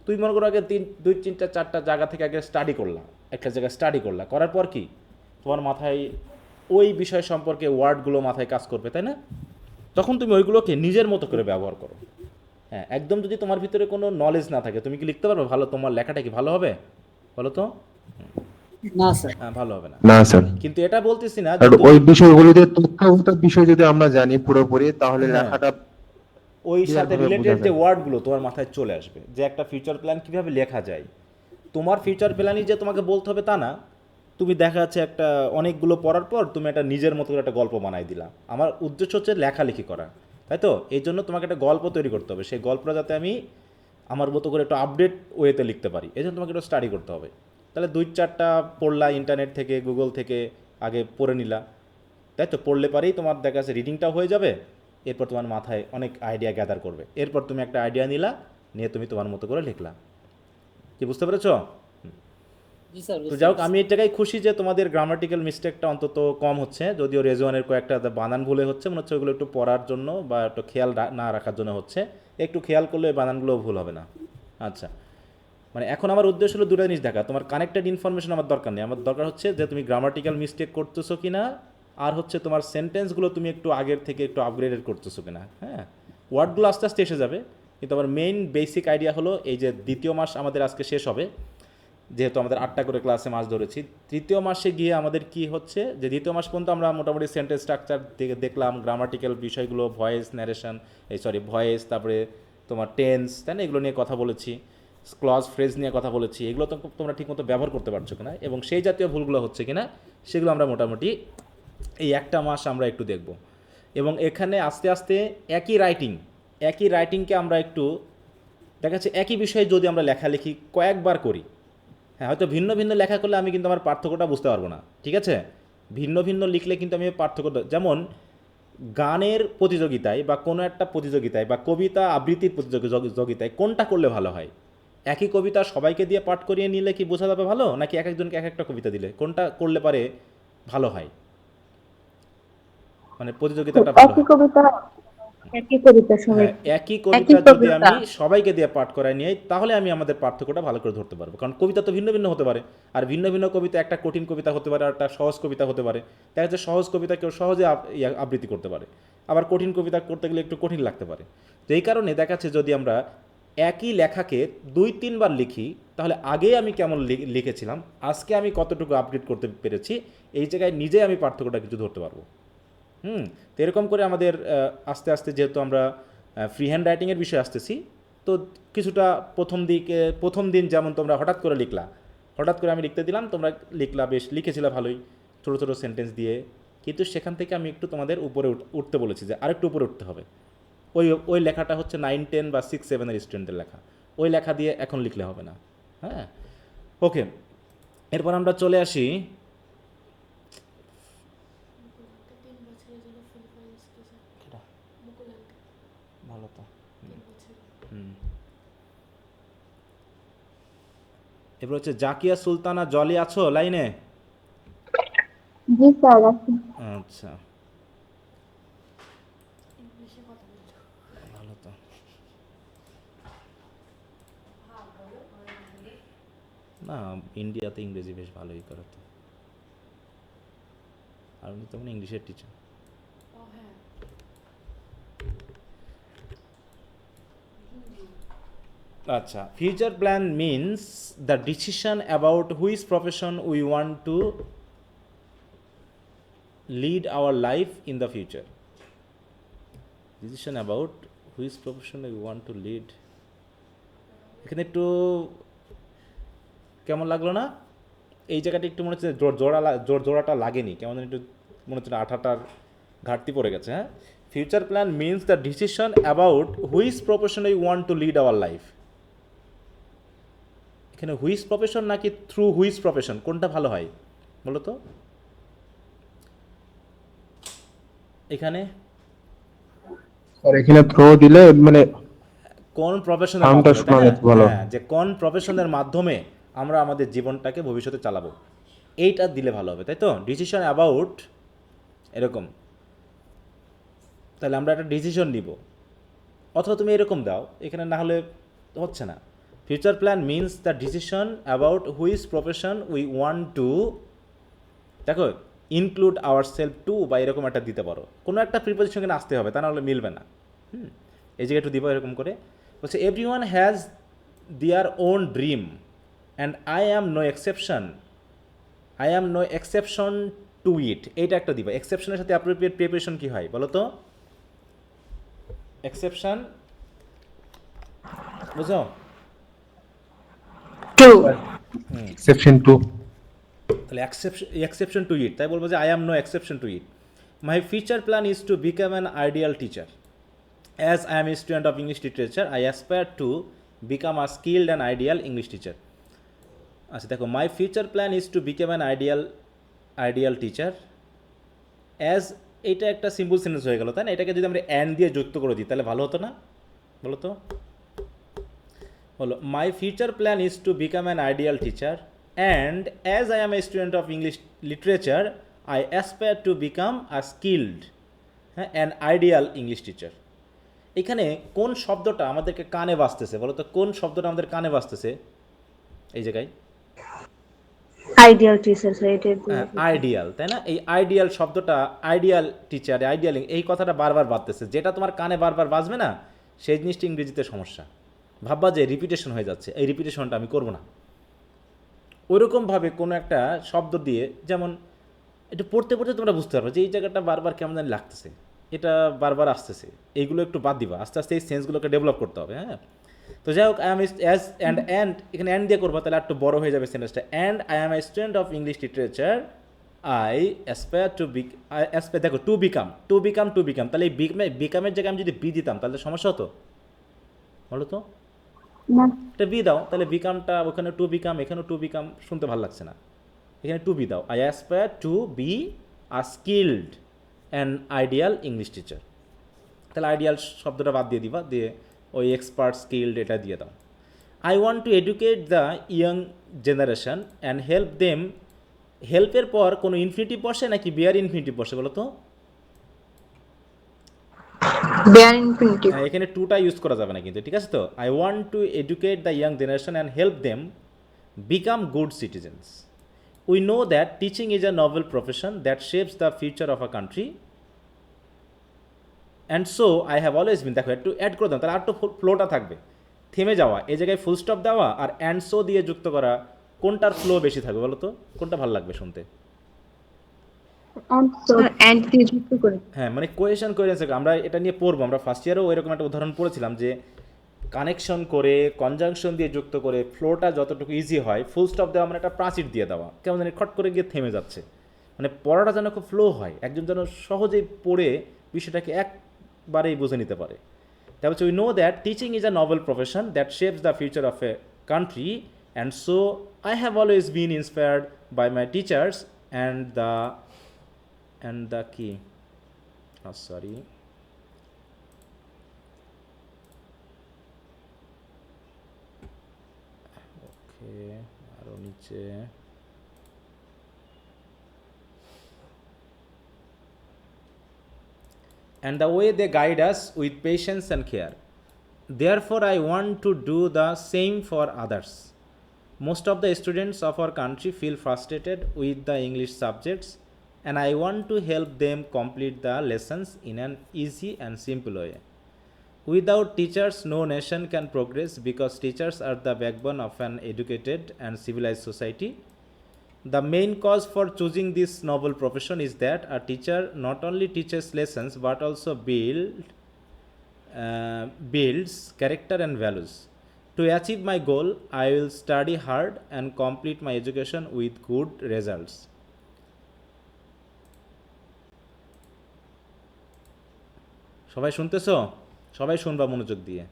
S1: তুই মনে করো আগে 2-3-4টা জায়গা থেকে আগে স্টাডি করলা, একটা জায়গায় স্টাডি করলা, করার পর কি তোমার মাথায় ওই বিষয় সম্পর্কে ওয়ার্ডগুলো মাথায় কাজ করবে, তাই না? তখন তুমি ওইগুলোকে নিজের মতো করে ব্যবহার করো। হ্যাঁ, একদম যদি তোমার ভিতরে কোনো নলেজ না থাকে, তুমি কি লিখতে পারবে ভালো? তোমার লেখাটা কি ভালো হবে বলো তো?
S5: না স্যার।
S1: হ্যাঁ, ভালো হবে না।
S3: না স্যার।
S1: কিন্তু এটা বলতেছি না
S3: আর ওই বিষয়গুলোতে তথ্যগত বিষয় যদি আমরা জানি পুরোপুরি, তাহলে
S1: হ্যাঁ,
S3: লেখাটা
S1: ওই
S3: clear
S1: সাথে
S3: ভাবে
S1: রিলেটেড
S3: বোঝা
S1: যে
S3: যায়।
S1: ওয়ার্ডগুলো তোমার মাথায় চলে আসবে, যে একটা ফিউচার প্ল্যান কীভাবে লেখা যায়। তোমার ফিউচার প্ল্যানই যে তোমাকে বলতে হবে তা না, তুমি দেখা যাচ্ছে একটা অনেকগুলো পড়ার পর তুমি একটা নিজের মতো করে একটা গল্প বানাই দিলা। আমার উদ্দেশ্য হচ্ছে লেখালেখি করা, তাই তো? এই জন্য তোমাকে একটা গল্প তৈরি করতে হবে, সেই গল্পটা যাতে আমি আমার মতো করে একটু আপডেট ওয়েতে লিখতে পারি, এই জন্য তোমাকে একটু স্টাডি করতে হবে। তাহলে 2-4টা পড়লা ইন্টারনেট থেকে, গুগল থেকে আগে পড়ে নিলা, তাই তো? পড়লে পারেই তোমার দেখা যাচ্ছে রিডিংটাও হয়ে যাবে, এরপর তোমার মাথায় অনেক আইডিয়া গ্যাদার করবে, এরপর তুমি একটা আইডিয়া নিলা, নিয়ে তুমি তোমার মতো করে লিখলা। কি বুঝতে পেরেছ?
S5: জি স্যার।
S1: তো যাই হোক, আমি এই জায়গায় খুশি যে তোমাদের গ্রামাটিক্যাল মিস্টেকটা অন্তত কম হচ্ছে, যদিও রেজওয়ানের কয়েকটা বানান ভুলে হচ্ছে, মনে হচ্ছে ওগুলো একটু পড়ার জন্য বা একটু খেয়াল না রাখার জন্য হচ্ছে। একটু খেয়াল করলে ওই বানানগুলোও ভুল হবে না। আচ্ছা, মানে এখন আমার উদ্দেশ্য হলো দুটো জিনিস দেখা, তোমার কানেক্টেড ইনফরমেশন আমার দরকার নেই, আমার দরকার হচ্ছে যে তুমি গ্রামাটিক্যাল মিস্টেক করতেছো কি না, আর হচ্ছে তোমার সেন্টেন্সগুলো তুমি একটু আগের থেকে একটু আপগ্রেডেড করতেছো কি না। হ্যাঁ, ওয়ার্ডগুলো আস্তে আস্তে এসে যাবে, কিন্তু আমার মেইন বেসিক আইডিয়া হলো এই যে দ্বিতীয় মাস আমাদের আজকে শেষ হবে, যেহেতু আমাদের 8টা করে ক্লাসে মাস ধরেছি। তৃতীয় মাসে গিয়ে আমাদের কি হচ্ছে যে দ্বিতীয় মাস পর্যন্ত আমরা মোটামুটি সেন্টেন্স স্ট্রাকচার দেখলাম, গ্রামাটিক্যাল বিষয়গুলো, ভয়েস ন্যারেশন, ভয়েস, তারপরে তোমার টেন্স, তাই না, এগুলো নিয়ে কথা বলেছি, ক্লজ ফ্রেজ নিয়ে কথা বলেছি। এগুলো তো তোমরা ঠিকমতো ব্যবহার করতে পারছো কিনা এবং সেই জাতীয় ভুলগুলো হচ্ছে কিনা সেগুলো আমরা মোটামুটি এই একটা মাস আমরা একটু দেখব। এবং এখানে আস্তে আস্তে একই রাইটিংকে আমরা একটু দেখা যাচ্ছে একই বিষয়ে যদি আমরা লেখালেখি কয়েকবার করি, হ্যাঁ হয়তো ভিন্ন ভিন্ন লেখা করলে আমি কিন্তু আমার পার্থক্যটা বুঝতে পারবো না, ঠিক আছে। ভিন্ন ভিন্ন লিখলে কিন্তু আমি পার্থক্যটা, যেমন গানের প্রতিযোগিতায় বা কোনো একটা প্রতিযোগিতায় বা কবিতা আবৃত্তির প্রতিযোগিতায় কোনটা করলে ভালো হয়? একই কবিতা সবাইকে দিয়ে পাঠ করিয়ে নিলে কি বোঝা যাবে ভালো, নাকি এক একজনকে এক একটা কবিতা দিলে কোনটা করলে পারে ভালো হয়, মানে প্রতিযোগিতাটা ভালো হয়?
S2: একই কবিতা সবাই
S1: হ্যাঁ, একই কবিতা যদি আমি সবাইকে দিয়ে পাঠ করাই নিই তাহলে আমি আমাদের পার্থক্যটা ভালো করে ধরতে পারবো, কারণ কবিতা তো ভিন্ন ভিন্ন হতে পারে, আর ভিন্ন ভিন্ন কবিতা, একটা কঠিন কবিতা হতে পারে আর একটা সহজ কবিতা হতে পারে। দেখা যাচ্ছে সহজ কবিতা কেউ সহজে আবৃত্তি করতে পারে, আবার কঠিন কবিতা করতে গেলে একটু কঠিন লাগতে পারে। তো এই কারণে দেখা যাচ্ছে যদি আমরা একই লেখাকে 2-3 বার লিখি তাহলে আগে আমি কেমন লিখেছিলাম, আজকে আমি কতটুকু আপডেট করতে পেরেছি, এই জায়গায় নিজে আমি পার্থক্যটা কিছু ধরতে পারবো। তো এরকম করে আমাদের আস্তে আস্তে, যেহেতু আমরা ফ্রি হ্যান্ড রাইটিংয়ের বিষয়ে আসতেছি, তো কিছুটা প্রথম দিন যেমন তোমরা হঠাৎ করে আমি লিখতে দিলাম, তোমরা বেশ লিখেছিলা ভালোই, ছোটো ছোটো সেন্টেন্স দিয়ে, কিন্তু সেখান থেকে আমি একটু তোমাদের উপরে উঠতে বলেছি, যে আরেকটু উপরে উঠতে হবে। ওই লেখাটা হচ্ছে 9-10 বা 6-7 স্টুডেন্টের লেখা, ওই লেখা দিয়ে এখন লিখলে হবে না। হ্যাঁ, ওকে। এরপর আমরা চলে আসি
S6: মুকুল আঙ্কেল 3 বছরের জন্য ফুল ফাইন্স টিচার। মুকুল আঙ্কেল
S1: ভালো তো
S6: 3 বছর।
S1: এবার হচ্ছে জাকিয়া সুলতানা, জলি আছো লাইনে?
S2: জি স্যার আছে।
S1: আচ্ছা,
S6: ইংলিশে কথা বলছো?
S1: ভালো তো। না, ইন্ডিয়াতে ইংরেজি বেশ ভালোই করে তো, আর উনি তো ইংলিশের টিচার।
S6: ও হ্যাঁ,
S1: আচ্ছা, future plan means the decision about which profession we want to lead our life in the future. Decision about which profession we want to lead, এখানে একটু কেমন লাগলো না? এই জায়গাটা একটু মনে হচ্ছে জোড়াটা লাগেনি, কেমন একটু মনে হচ্ছে আঠাটার ঘাটতি পড়ে গেছে। হ্যাঁ, future plan means the decision about which profession we want to lead our life. এখানে হুইচ প্রফেশন নাকি থ্রু হুইচ প্রফেশন, কোনটা ভালো হয় বলো তো? এখানে
S3: আর এখানে থ্রো দিলে মানে
S1: কোন প্রফেশনের
S3: সাউন্ডটা
S1: মাধ্যমে,
S3: শোনা
S1: তাই না?
S3: যেত ভালো।
S1: হ্যাঁ, যে কোন প্রফেশনের মাধ্যমে আমরা আমাদের জীবনটাকে ভবিষ্যতে চালাবো, এইটা দিলে ভালো হবে, তাই তো? ডিসিশন অ্যাবাউট এরকম, তাহলে আমরা একটা ডিসিশন নিব, অথবা তুমি এরকম দাও, এখানে না হলে হচ্ছে না। Future plan means the decision about which profession we want to, দেখো, ইনক্লুড আওয়ার সেলফ টু, বা এরকম একটা দিতে পারো, কোনো একটা প্রিপোজিশন এখানে আসতে হবে, তা নাহলে মিলবে না। এই জায়গায় একটু দিব এরকম করে, বলছে everyone has their own dream and I am no exception to it. এইটা একটা দিবা, এক্সেপশনের সাথে অ্যাপ্রোপ্রিয়েট প্রিপারেশন কী হয় বলো তো? এক্সেপশন বুঝো?
S3: এক্সেপশন টু,
S1: তাহলে এক্সেপশন টু ইট, তাই বলবো যে I am no exception to it. My future plan is to become an ideal teacher. As I am a student of English literature I aspire to become a skilled and ideal English teacher. আচ্ছা দেখো, my future plan is to become an ideal teacher. As, এইটা একটা সিম্পল সেন্টেন্স হয়ে গেল, তাই না? এটাকে যদি আমরা অ্যান্ড দিয়ে যুক্ত করে দিই তাহলে ভালো হতো না বলো তো? হলো মাই future plan is to become an ideal teacher and as I am a student of English literature I aspire to become a skilled and ideal English teacher. এখানে কোন শব্দটা আমাদেরকে কানে বাজতেছে বলো তো? কোন শব্দটা আমাদের কানে বাজতেছে এই জায়গায়?
S2: আইডিয়াল টিচার স্যার, এটা
S1: আইডিয়াল, তাই না? এই আইডিয়াল শব্দটা, আইডিয়াল টিচার, আইডিয়াল, এই কথাটা বারবার বাজতেছে, যেটা তোমার কানে বারবার বাজবে না সেই জিনিসটা ইংরেজিতে সমস্যা। ভাববা যে রিপিটেশন হয়ে যাচ্ছে, এই রিপিটেশনটা আমি করব না। ওইরকমভাবে কোনো একটা শব্দ দিয়ে, যেমন একটু পড়তে পড়তে তোমরা বুঝতে পারবে যে এই জায়গাটা বারবার কেমন জানি লাগতেছে, এটা বারবার আসতেছে, এইগুলো একটু বাদ দিবা, আস্তে আস্তে এই সেন্সগুলোকে ডেভেলপ করতে হবে। হ্যাঁ, তো যাই হোক, আই এম অ্যাজ অ্যান্ড এখানে অ্যান্ড দিয়ে করবা, তাহলে একটু বড় হয়ে যাবে সেন্টেন্সটা। And I am a student of English literature, I aspire two দেখো টু বিকাম, তাহলে এই বিকামের জায়গায় আমি যদি বি দিতাম তাহলে সমস্যা হতো, বলো তো?
S2: না,
S1: এটা বি দাও, তাহলে বিকামটা ওখানে টু বিকাম, এখানেও টু বিকাম, শুনতে ভালো লাগছে না, এখানে টু বি দাও। I aspire two be a skilled and ideal English teacher, তাহলে আইডিয়াল শব্দটা বাদ দিয়ে দিবা, দিয়ে ওই এক্সপার্ট স্কিল্ড এটা দিয়ে দাও। I want to educate the young generation and help them, হেল্পের পর কোনো ইনফিনিটিভ বসে নাকি বিয়ার ইনফিনিটিভ বসে বলো তো?
S7: Bare infinitive.
S1: হ্যাঁ, এখানে টুটা ইউজ করা যাবে না কিন্তু, ঠিক আছে তো? I want to educate the young generation and help them become good citizens. We know that teaching is a noble profession that shapes the future of a country, and so I have always বিন, দেখো একটু অ্যাড করে দাও, তাহলে আর একটু ফ্লোটা থাকবে। থেমে যাওয়া, এই জায়গায় ফুল স্টপ দেওয়া আর অ্যান্ড সো দিয়ে যুক্ত করা, কোনটার ফ্লো বেশি থাকবে বলো তো? কোনটা ভালো লাগবে শুনতে?
S7: অ্যান্ড দিয়ে যুক্ত করে।
S1: হ্যাঁ, মানে কোয়েশন কোয়েরেন্স, আমরা এটা নিয়ে পড়বো, আমরা ফার্স্ট ইয়ারেও এরকম একটা উদাহরণ পড়েছিলাম যে কানেকশন করে কনজাংশন দিয়ে যুক্ত করে ফ্লোটা যতটুকু ইজি হয়, ফুল স্টপ দেওয়া মানে একটা প্রাচীর দিয়ে দেওয়া, কেমন জানি খট করে গিয়ে থেমে যাচ্ছে, মানে পড়াটা যেন খুব ফ্লো হয়, একজন যেন সহজেই পড়ে বিষয়টাকে একবারেই বুঝে নিতে পারে। তারপর হচ্ছে we know that teaching is a noble profession that shapes the future of a country, and so I have always been inspired by my teachers and the কি সরি ওকে, আরও নিচে and the way they guide us with patience and care. Therefore, I want to do the same for others. Most of the students of our country feel frustrated with the English subjects, and I want to help them complete the lessons in an easy and simple way. Without teachers, no nation can progress because teachers are the backbone of an educated and civilized society. The main cause for choosing this noble profession is that a teacher not only teaches lessons but also builds character and values. To achieve my goal, I will study hard and complete my education with good results. সবাই শুনতেছো? সবাই শুনবা মনোযোগ দিয়ে।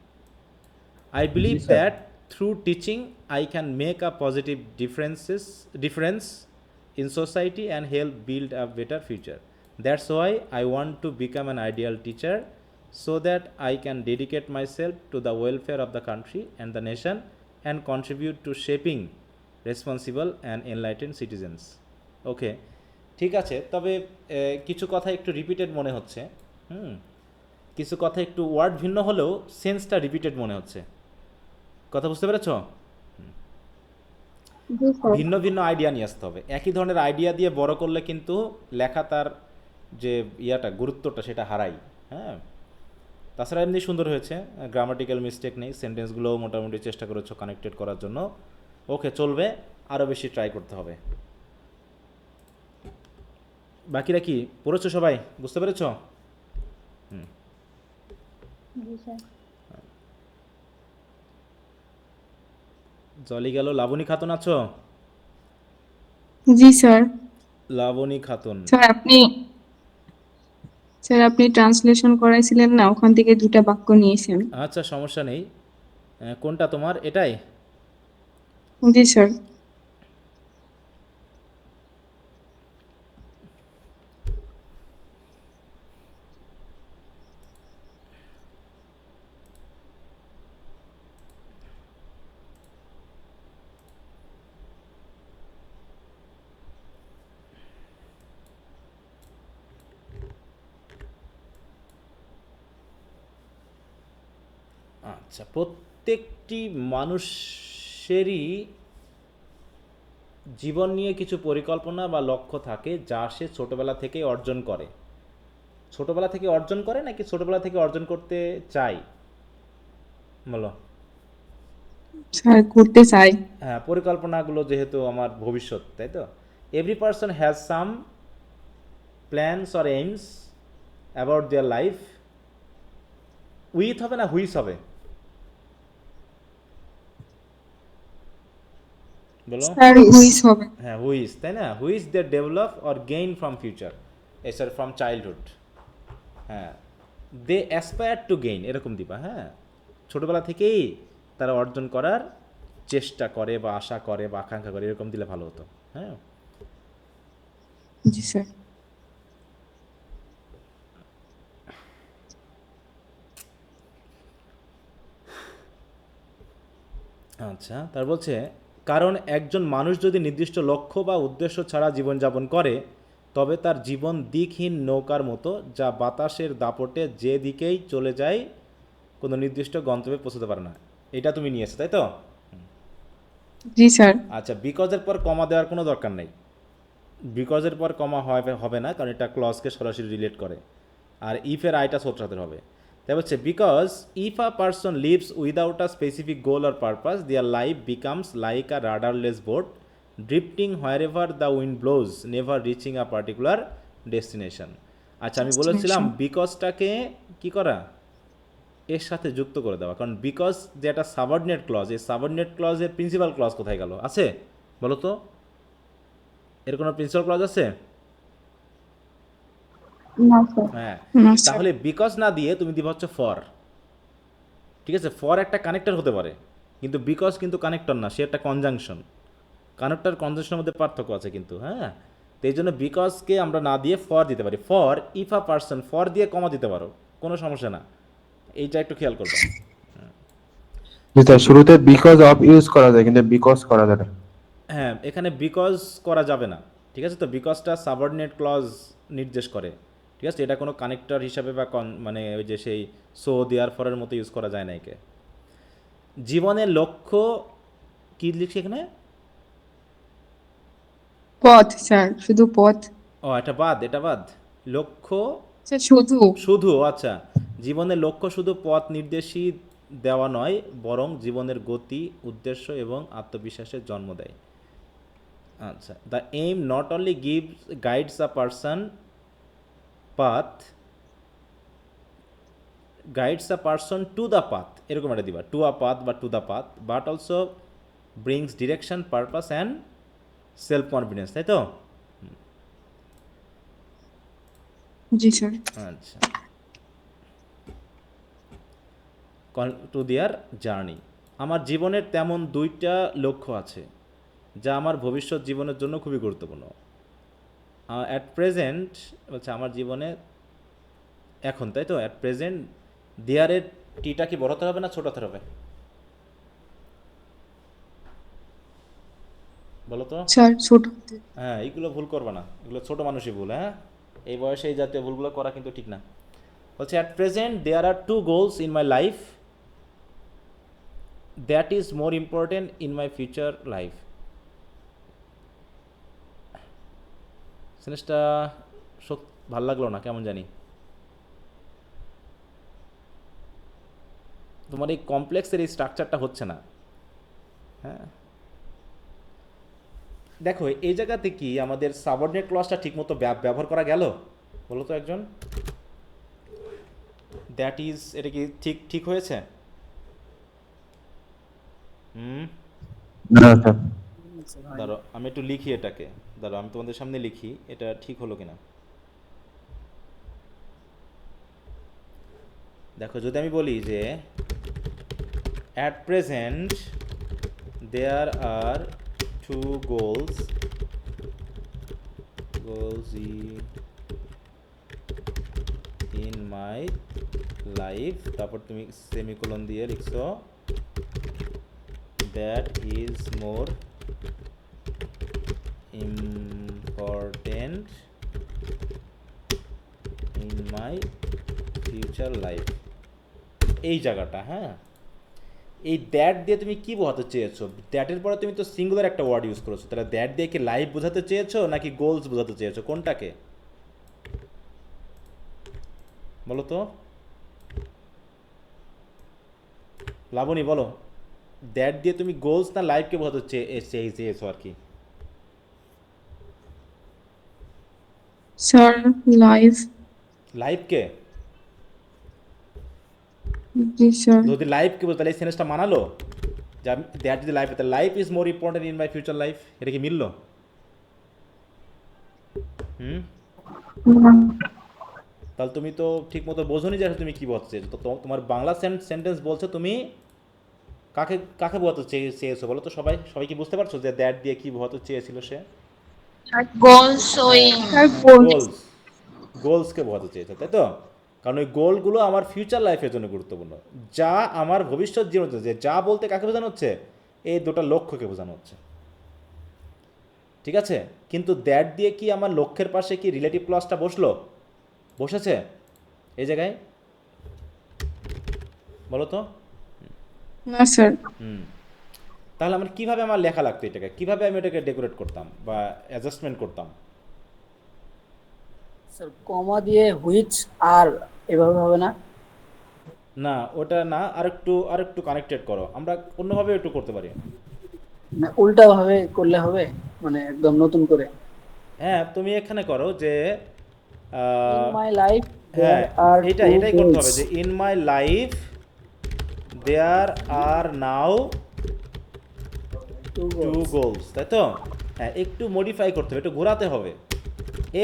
S1: I believe that through teaching I can make a positive difference in society and help build a better future. That's why I want to become an ideal teacher so that I can dedicate myself to the welfare of the country and the nation and contribute to shaping responsible and enlightened citizens. Okay, ঠিক আছে, তবে কিছু কথা একটু রিপিটেড মনে হচ্ছে। কিছু কথা একটু ওয়ার্ড ভিন্ন হলেও সেন্সটা রিপিটেড মনে হচ্ছে, কথা বুঝতে পেরেছ?
S2: জি স্যার।
S1: ভিন্ন ভিন্ন আইডিয়া নিয়ে আসতে হবে, একই ধরনের আইডিয়া দিয়ে বড় করলে কিন্তু লেখা তার যে গুরুত্বটা সেটা হারাই। হ্যাঁ, তাছাড়া এমনি সুন্দর হয়েছে, গ্রামাটিক্যাল মিস্টেক নেই, সেন্টেন্সগুলোও মোটামুটি চেষ্টা করেছো কানেক্টেড করার জন্য। ওকে, চলবে, আরও বেশি ট্রাই করতে হবে। বাকিরা কি পড়েছো সবাই? বুঝতে পেরেছো?
S2: জি স্যার।
S1: জলি গেল। লাবণী খাতুন আছো?
S9: জি স্যার।
S1: লাবণী খাতুন,
S9: স্যার আপনি ট্রান্সলেশন করাইছিলেন না, ওখান থেকে দুটা বাক্য নিয়েছেন।
S1: আচ্ছা সমস্যা নেই। কোনটা তোমার? এটাই?
S9: জি স্যার।
S1: আচ্ছা, প্রত্যেকটি মানুষেরই জীবন নিয়ে কিছু পরিকল্পনা বা লক্ষ্য থাকে যা সে ছোটবেলা থেকে অর্জন করে। ছোটবেলা থেকে অর্জন করে নাকি ছোটবেলা থেকে অর্জন করতে চাই? বলো।
S9: স্যার করতে চাই।
S1: হ্যাঁ, পরিকল্পনাগুলো যেহেতু আমার ভবিষ্যৎ, তাই তো? Every person has some plans or aims about their life. With হবে না হুইস হবে? বলো।
S9: স্যার হুইস হবে।
S1: হ্যাঁ, হুইস, তাই না? Which they develop or gain from future, sorry from childhood. হ্যাঁ, দে অ্যাসপায়ার টু গেইন, এরকম দিবা। হ্যাঁ, ছোটোবেলা থেকেই তারা অর্জন করার চেষ্টা করে বা আশা করে বা আকাঙ্ক্ষা করে, এরকম দিলে ভালো হতো। হ্যাঁ,
S9: জি স্যার।
S1: আচ্ছা, তার বলছে কারণ একজন মানুষ যদি নির্দিষ্ট লক্ষ্য বা উদ্দেশ্য ছাড়া জীবনযাপন করে তবে তার জীবন দিকহীন নৌকার মতো, যা বাতাসের দাপটে যে দিকেই চলে যায় কোনো নির্দিষ্ট গন্তব্যে পৌঁছতে পারে না। এটা তুমি নিয়েছো, তাই তো?
S9: জি স্যার।
S1: আচ্ছা, বিকজের পর কমা দেওয়ার কোনো দরকার নেই। বিকজের পর কমা হবে না, কারণ এটা ক্লজকে সরাসরি রিলেট করে। আর ইফের আইটা ছোটদের হবে। তাই হচ্ছে because if a person lives without a specific goal or purpose their life becomes like a rudderless boat drifting wherever the wind blows never reaching a particular destination. আচ্ছা, আমি বলেছিলাম বিকজটাকে কি করা, এর সাথে যুক্ত করে দেওয়া, কারণ বিকজ যে একটা সাবঅর্ডিনেট ক্লজ, এই সাবঅর্ডিনেট ক্লজের প্রিন্সিপাল ক্লজ কোথায় গেল? আছে বলো তো? এর কোনো প্রিন্সিপাল ক্লজ আছে?
S2: না স্যার।
S1: হ্যাঁ,
S9: না স্যার।
S1: তাহলে বিকজ না দিয়ে তুমি দিবা হচ্ছে ফর। ঠিক আছে, ফর একটা কানেক্টর হতে পারে, কিন্তু বিকজ কিন্তু কানেক্টর না, সে একটা কনজাংশন। কানেক্টর কনজাংশনের মধ্যে পার্থক্য আছে কিন্তু। হ্যাঁ, তো এই জন্য বিকজকে আমরা না দিয়ে ফর দিতে পারি। For if a person, for দিয়ে কমা দিতে পারো, কোনো সমস্যা না। এইটা একটু খেয়াল করবে।
S3: জি স্যার, শুরুতে বিকজ অফ ইউজ করা যায় কিন্তু বিকজ করা যায় না।
S1: হ্যাঁ, এখানে বিকজ করা যাবে না। ঠিক আছে, তো বিকজটা সাবঅর্ডিনেট ক্লজ নির্দেশ করে। ঠিক আছে, এটা কোনো কানেক্টর হিসাবে বা মানে ওই যে সেই সো দেয়ার ফরের মতো ইউজ করা যায় না একে। জীবনের লক্ষ্য কি লিখছি এখানে?
S9: পথ স্যার, শুধু পথ।
S1: ও, এটা বাদ, এটা বাদ। লক্ষ্য
S9: স্যার শুধু।
S1: শুধু, আচ্ছা, জীবনের লক্ষ্য শুধু পথ নির্দেশই দেওয়া নয়, বরং জীবনের গতি, উদ্দেশ্য এবং আত্মবিশ্বাসের জন্ম দেয়। আচ্ছা, the aim not only guides a person path, guides a person to the path, এরকম একটা দিবা, টু আ পাথ বা to the path, but also brings direction, purpose and self confidence, তাই তো?
S9: জি স্যার।
S1: আচ্ছা, টু দেয়ার জার্নি। আমার জীবনের তেমন দুইটা লক্ষ্য আছে যা আমার ভবিষ্যৎ জীবনের জন্য খুবই গুরুত্বপূর্ণ। অ্যাট প্রেজেন্ট বলছে আমার জীবনে এখন, তাই তো? অ্যাট প্রেজেন্ট দেয়ারের টিটা কি বড় হতে হবে না ছোট হতে হবে? বলো তো।
S9: স্যার ছোট।
S1: হ্যাঁ, এইগুলো ভুল করবে না, এগুলো ছোট মানুষই ভুল। হ্যাঁ, এই বয়সে এই জাতীয় ভুলগুলো করা কিন্তু ঠিক না। বলছে at present there are two goals in my life that is more important in my future life. জিনিসটা ভাল লাগলো না, কেমন জানি। তোমার এই কমপ্লেক্সের এই স্ট্রাকচারটা হচ্ছে না। হ্যাঁ, দেখো এই জায়গাতে কি আমাদের সাবঅর্ডিনেট ক্লজটা ঠিকমতো ব্যবহার করা গেল বলো তো একজন? দ্যাট ইজ, এটা কি ঠিক ঠিক হয়েছে?
S3: না স্যার।
S1: ধরো আমি একটু লিখি এটাকে, ধরো আমি তোমাদের সামনে লিখি, এটা ঠিক হলো কিনা দেখো। যদি আমি বলি যে at present there are two goals in my life, তারপর তুমি সেমিকোলন দিয়ে লিখছো that is more important in my future life, এই জায়গাটা। হ্যাঁ, এই দ্যাট দিয়ে তুমি কি বোঝাতে চেয়েছো? দ্যাটের পরে তুমি তো সিঙ্গুলার একটা ওয়ার্ড ইউজ করেছো, তাহলে দ্যাট দিয়ে কি লাইফ বোঝাতে চেয়েছো নাকি গোলস বোঝাতে চেয়েছো, কোনটাকে বলো তো? লাবণী বলো। দ্যাট দিয়ে তুমি গোলস না লাইফকে বোঝাতে চেয়েছো আর কি?
S9: Sir live.
S1: লাইফকে?
S9: জি স্যার।
S1: যদি লাইফকে বলতো তাহলে এই সেন্টেন্সটা মানালো যে আমি দ্যাট যদি লাইফ, তাহলে life is more important in my future life, এটা কি মিললো? তাহলে তুমি তো ঠিক মতো বোঝোনি যে তুমি কি বলছো। তো তোমার বাংলা সেন্টেন্স বলছো, তুমি কাকে কাকে বোঝাতে চেয়েছো বলো তো? সবাই কি বুঝতে পারছো যে দ্যাট দিয়ে কি বোঝাতে চেয়েছিল সে?
S7: গোলস ওই
S9: স্যার গোল।
S1: গোলসকে বোঝাতে চেয়েছে, তাই তো? কারণ ওই গোলগুলো আমার ফিউচার লাইফের জন্য গুরুত্বপূর্ণ, যা আমার ভবিষ্যৎ জীবন, যে যা বলতে কাকে বোঝানো হচ্ছে? এই দুটো লক্ষ্যকে বোঝানো হচ্ছে, ঠিক আছে? কিন্তু দ্যাট দিয়ে কি আমার লক্ষ্যের পাশে কি রিলেটিভ ক্লজটা বসেছে এই জায়গায়? বলো তো।
S9: না স্যার।
S1: তাহলে আমার কিভাবে আমার লেখা লাগতো এটাকে? কিভাবে আমি এটাকে ডেকোরেট করতাম বা অ্যাডজাস্টমেন্ট করতাম?
S5: স্যার কমা দিয়ে হুইচ আর এভাবে হবে না?
S1: না, ওটা না, আরেকটু কানেক্টেড করো, আমরা অন্যভাবে একটু করতে পারি।
S5: মানে উল্টা ভাবে করলে হবে, মানে একদম নতুন করে।
S1: হ্যাঁ, তুমি এখানে করো যে
S5: ইন মাই লাইফ
S1: হ্যাঁ,
S5: আর
S1: এটাই করতে হবে যে in my life there are now two goals, তাই তো? হ্যাঁ, একটু মডিফাই করতে হবে, একটু ঘোরাতে হবে।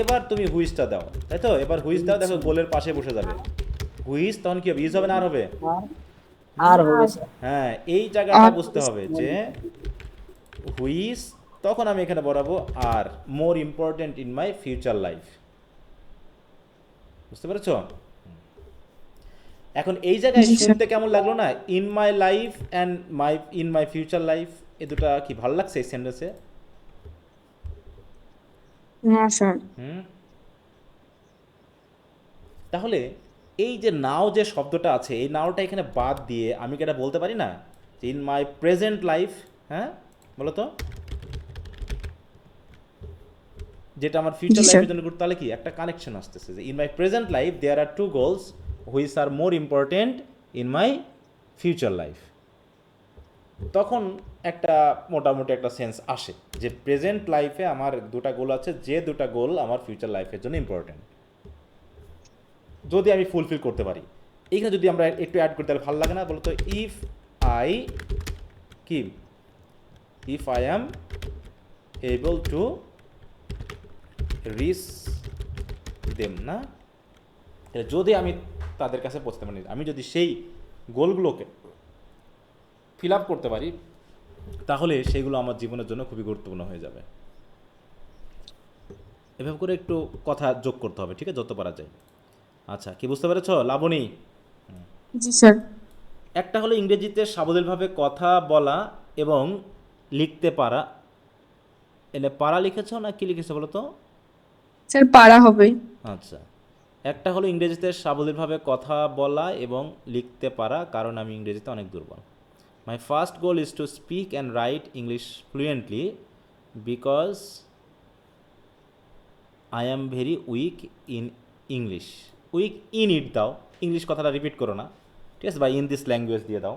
S1: এবার তুমি হুইসটা দাও, তাই তো? এবার হুইস দাও, দেখো গোলের পাশে বসে যাবে হুইস। তখন কি হবে? ইজ হবে না আর হবে?
S5: আর হবে স্যার।
S1: হ্যাঁ, এই জায়গাটা বুঝতে হবে যে হুইস, তখন আমি এখানে বলাবো are more important in my future life. বুঝতে পেরেছো? এখন এই জায়গায় শুনতে কেমন লাগলো না? In my life and in my future life, এ দুটা কি ভালো লাগছে এই সেন্টেন্সে?
S9: না স্যার।
S1: তাহলে এই যে নাও যে শব্দটা আছে, এই নাওটা এখানে বাদ দিয়ে আমি কি এটা বলতে পারি না যে ইন মাই প্রেজেন্ট লাইফ? হ্যাঁ, বলো তো, যেটা আমার ফিউচার লাইফের জন্য গুরুত্ব। তাহলে কি একটা কানেকশন আসতেছে যে in my present life there are two goals which are more important in my future life. তখন একটা মোটামুটি একটা সেন্স আসে যে প্রেজেন্ট লাইফে আমার দুটা গোল আছে, যে দুটা গোল আমার ফিউচার লাইফের জন্য ইম্পর্টেন্ট, যদি আমি ফুলফিল করতে পারি। এইখানে যদি আমরা একটু অ্যাড করতে তাহলে ভালো লাগে না? বলো তো, if I am able to reach them, না? যদি আমি তাদের কাছে পৌঁছতে পারি, আমি যদি সেই গোলগুলোকে ফিল আপ করতে পারি, তাহলে সেগুলো আমার জীবনের জন্য খুবই গুরুত্বপূর্ণ হয়ে যাবে। এভাবে করে একটু কথা যোগ করতে হবে, ঠিক আছে, যত পারা যায়। আচ্ছা, কি বুঝতে পেরেছো লাবণী?
S9: জি স্যার।
S1: একটা হলো ইংরেজিতে সাবলীলভাবে কথা বলা এবং লিখতে পারা। এনে পারা লিখেছো না কি লিখেছো বলো তো?
S9: স্যার পারা হবে।
S1: আচ্ছা, একটা হলো ইংরেজিতে সাবলীলভাবে কথা বলা এবং লিখতে পারা, কারণ আমি ইংরেজিতে অনেক দুর্বল। My first goal is to speak and write English fluently because I am very weak in English. Weak in it দাও, ইংলিশ কথাটা রিপিট করো না, ঠিক আছে? বা ইন দিস ল্যাঙ্গুয়েজ দিয়ে দাও।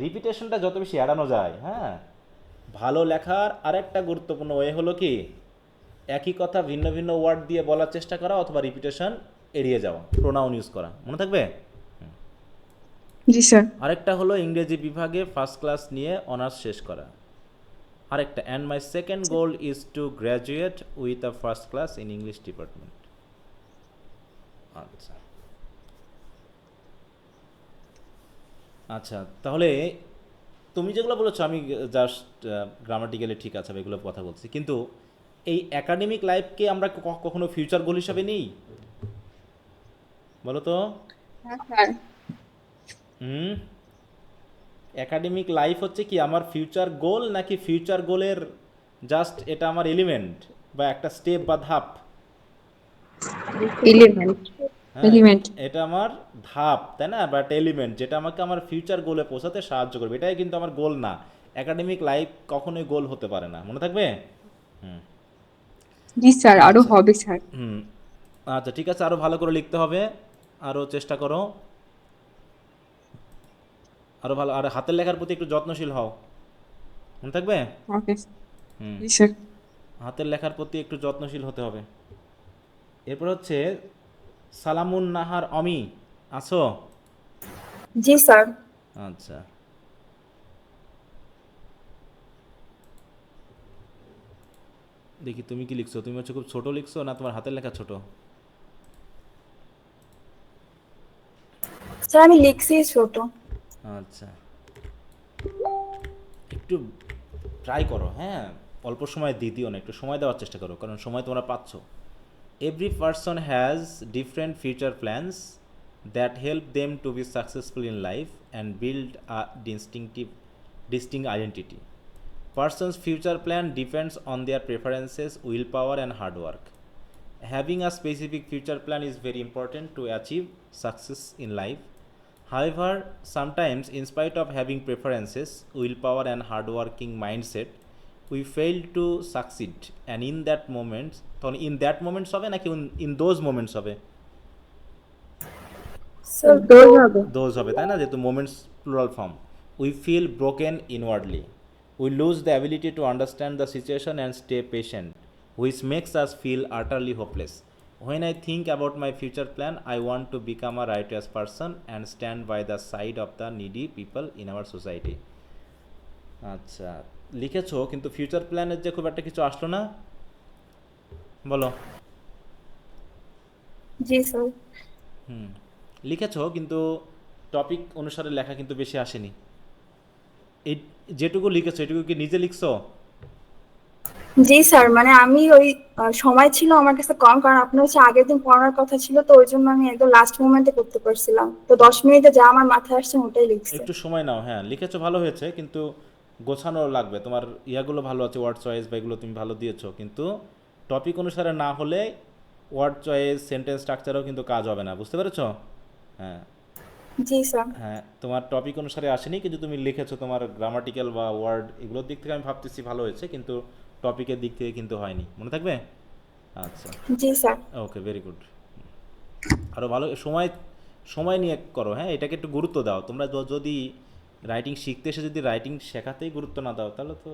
S1: রিপিটেশনটা যত বেশি এড়ানো যায়, হ্যাঁ। ভালো লেখার আরেকটা গুরুত্বপূর্ণ ওয়ে হলো কি, একই কথা ভিন্ন ভিন্ন ওয়ার্ড দিয়ে বলার চেষ্টা করা অথবা রিপিটেশন এড়িয়ে যাওয়া, প্রোনাউন ইউজ করা, মনে থাকবে?
S9: জি স্যার।
S1: আরেকটা হলো ইংরেজি বিভাগে ফার্স্ট ক্লাস নিয়ে অনার্স শেষ করা। আরেকটা, and my second goal is to graduate with a first class in English department. আচ্ছা আচ্ছা, তাহলে তুমি যেগুলো বলেছো আমি জাস্ট গ্রামাটিক্যালি ঠিক আছে এগুলো কথা বলছি, কিন্তু এই একাডেমিক লাইফকে আমরা কখনো ফিউচার গোল হিসাবে নিই? বলো তো।
S9: স্যার
S1: একাডেমিক লাইফ হচ্ছে কি আমার ফিউচার গোল, নাকি ফিউচার গোলের জাস্ট এটা আমার এলিমেন্ট বা একটা স্টেপ বা ধাপ?
S9: এলিমেন্ট।
S1: এটা আমার ধাপ, তাই না? বাট এলিমেন্ট, যেটা আমাকে আমার ফিউচার গোলে পৌঁছাতে সাহায্য করবে। এটাই কিন্তু আমার গোল না। একাডেমিক লাইফ কখনোই গোল হতে পারে না, মনে থাকবে?
S9: জি স্যার, আরো হবে স্যার।
S1: আচ্ছা ঠিক আছে, আরো ভালো করে লিখতে হবে, আরো চেষ্টা করো। আরও ভালো, আর হাতের লেখার প্রতি একটু যত্নশীল হও, মনে থাকবে?
S9: ওকে
S1: হুম,
S9: জি স্যার।
S1: হাতের লেখার প্রতি একটু যত্নশীল হতে হবে। এরপর হচ্ছে সালামুন নাহার অমি, আছো?
S8: জি স্যার।
S1: আচ্ছা, দেখি তুমি কি লিখছো, তুমি হচ্ছে খুব ছোট লিখছো না তোমার হাতের লেখা ছোট?
S8: স্যার আমি লিখছি ছোট।
S1: আচ্ছা, একটু ট্রাই করো, হ্যাঁ, অল্প সময় দিও না, একটু সময় দেওয়ার চেষ্টা করো, কারণ সময় তোমরা পাচ্ছ। Every person has different future plans that help them to be successful in life and build a distinct identity. Person's future plan depends on their preferences, willpower, and hard work. Having a specific future plan is very important to achieve success in life. However, sometimes, in spite of having preferences, willpower, and hardworking mindset, we fail to succeed. And in that moments হবে নাকি in those moments হবে?
S8: স্যার দোষ হবে।
S1: Those হবে, তাই না, যেহেতু moments plural form. We feel broken inwardly, we lose the ability to understand the situation and stay patient, which makes us feel utterly hopeless. When I think about my future plan, I want to become a righteous person and stand by the side of the needy people in our society. আচ্ছা, লিখেছো কিন্তু ফিউচার প্ল্যানের যে খুব একটা কিছু আসলো না, বলো।
S8: জি স্যার।
S1: লিখেছো কিন্তু টপিক অনুসারে লেখা কিন্তু বেশি আসেনি। এই যেটুকু লিখেছো এটুকু কি নিজে লিখছো?
S8: জি স্যার, মানে আমি ওই সময় ছিল আমার কাছে কম, কারণ আপনার হচ্ছে আগের দিন পড়ানোর কথা ছিল, তো ওই জন্য আমি একদম লাস্ট মোমেন্টে করতে পারছিলাম, তো 10 মিনিটে যা আমার মাথায় আসছে ওটাই লিখছি।
S1: একটু সময় নাও, হ্যাঁ লিখেছো ভালো হয়েছে, কিন্তু গোছানো লাগবে। তোমার ইয়াগুলো ভালো আছে, ওয়ার্ড চয়েস বা এগুলো তুমি ভালো দিয়েছো, কিন্তু টপিক অনুসারে না হলে ওয়ার্ড চয়েস, সেন্টেন্স স্ট্রাকচারও কিন্তু কাজ হবে না, বুঝতে পেরেছো? হ্যাঁ
S8: জি স্যার।
S1: হ্যাঁ, তোমার টপিক অনুসারে আসেনি, কিন্তু তুমি লিখেছো, তোমার গ্রামাটিক্যাল বা ওয়ার্ড এগুলোর দিক থেকে আমি ভাবতেছি ভালো হয়েছে, কিন্তু টপিকের দিক থেকে কিন্তু হয়নি, মনে থাকবে? আচ্ছা,
S8: জি স্যার।
S1: ওকে, ভেরি গুড। আরও ভালো সময় সময় নিয়ে করো, হ্যাঁ, এটাকে একটু গুরুত্ব দাও। তোমরা যদি রাইটিং শিখতে এসে যদি রাইটিং শেখাতেই গুরুত্ব না দাও, তাহলে তো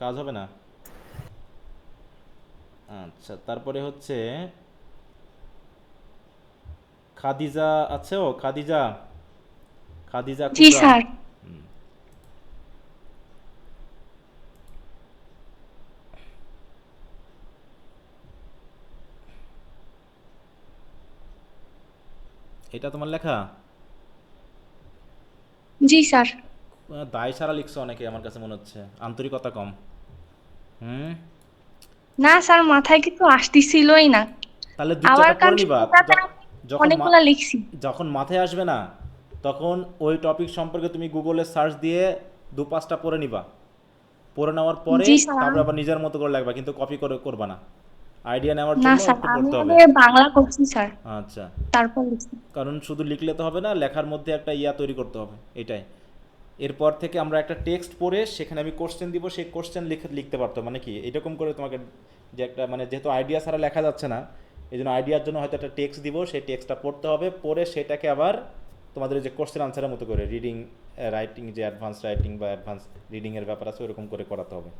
S1: কাজ হবে না। আচ্ছা, তারপরে হচ্ছে খাদিজা আছে, ও খাদিজা, খাদিজা
S7: জি
S1: কুবরা।
S7: স্যার।
S1: এটা তোমার লেখা?
S7: জি স্যার।
S1: দায় সারা লিখছো অনেকে, আমার কাছে মনে হচ্ছে আন্তরিকতা কম।
S7: না স্যার, মাথায় কিছু আসতেছিলই না।
S1: তাহলে দু
S7: আবার
S1: চারটা পড়ে নিবা। যখন
S7: অনেকগুলা লিখছি।
S1: যখন মাথায় আসবে না, তখন ওই টপিক সম্পর্কে তুমি গুগলে সার্চ দিয়ে 2-5টা পড়ে নিবা। পড়ে নেওয়ার পরে
S7: জি স্যার।
S1: তারপরে আবার নিজের মতো করে লাগবা, কিন্তু কপি করে করবা না। আইডিয়া নেওয়ার
S7: না
S1: জন্য
S7: স্যার,
S1: একটু
S7: আমি
S1: পড়তে হবে।
S7: আগে বাংলা করছি স্যার,
S1: আচ্ছা,
S7: তারপর লিখছি।
S1: কারণ শুধু লিখলে তো হবে না, লেখার মধ্যে একটা ইয়া তৈরি করতে হবে, এটাই। এরপর থেকে আমরা একটা টেক্সট পড়ে সেখানে আমি কোশ্চেন দিব, সেই কোশ্চেন লিখতে পারতো, মানে কি এরকম করে তোমাকে যে একটা, মানে যেহেতু আইডিয়া ছাড়া লেখা যাচ্ছে না, এই জন্য আইডিয়ার জন্য হয়তো একটা টেক্সট দিব, সেই টেক্সটটা পড়তে হবে, পড়ে সেটাকে আবার তোমাদের যে কোশ্চেন আনসারের মতো করে রিডিং রাইটিং, যে অ্যাডভান্স রাইটিং বা অ্যাডভান্স রিডিংয়ের ব্যাপার আছে, ওরকম করে করাতে হবে।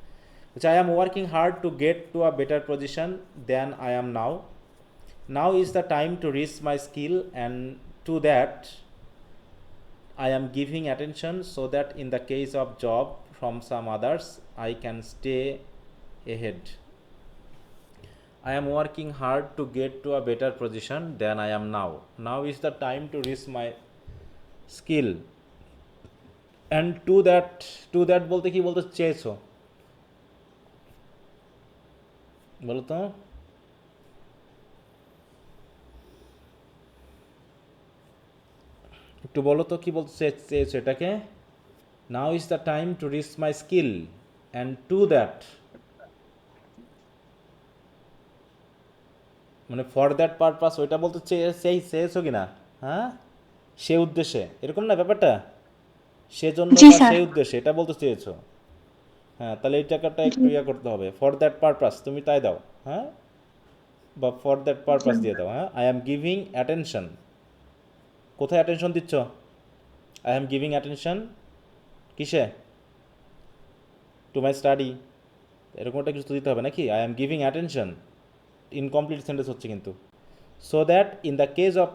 S1: I am working hard to get to a better position than I am now. Now is the time to reach my skill, and to that I am giving attention, so that in the case of job from some others I can stay ahead. I am working hard to get to a better position than I am now. Now is the time to reach my skill, and to that বলতে কি বলতে চেয়েছো বলো তো? একটু বলো তো কি বলতে চেয়েছো এটাকে? Now is the time to reach my skill, and to that, মানে ফর দ্যাট পারপাস, ওইটা বলতে চেয়েছো কিনা? হ্যাঁ, সে উদ্দেশ্যে, এরকম না ব্যাপারটা, সেজন্য
S7: জি
S1: বা
S7: স্যার।
S1: সেই উদ্দেশ্যে এটা বলতে চেয়েছো। হ্যাঁ, তাহলে এই টাকাটা একটু ইয়া করতে হবে, ফর দ্যাট পারপাস তুমি তাই দাও, হ্যাঁ, বা ফর দ্যাট পারপাস দিয়ে দাও। হ্যাঁ, আই অ্যাম গিভিং অ্যাটেনশন, কোথায় অ্যাটেনশন দিচ্ছ? আই এম গিভিং অ্যাটেনশন কিসে? টু মাই স্টাডি, এরকম একটা কিছু তো দিতে হবে নাকি? I am giving attention incomplete sentence হচ্ছে কিন্তু। So that in the case of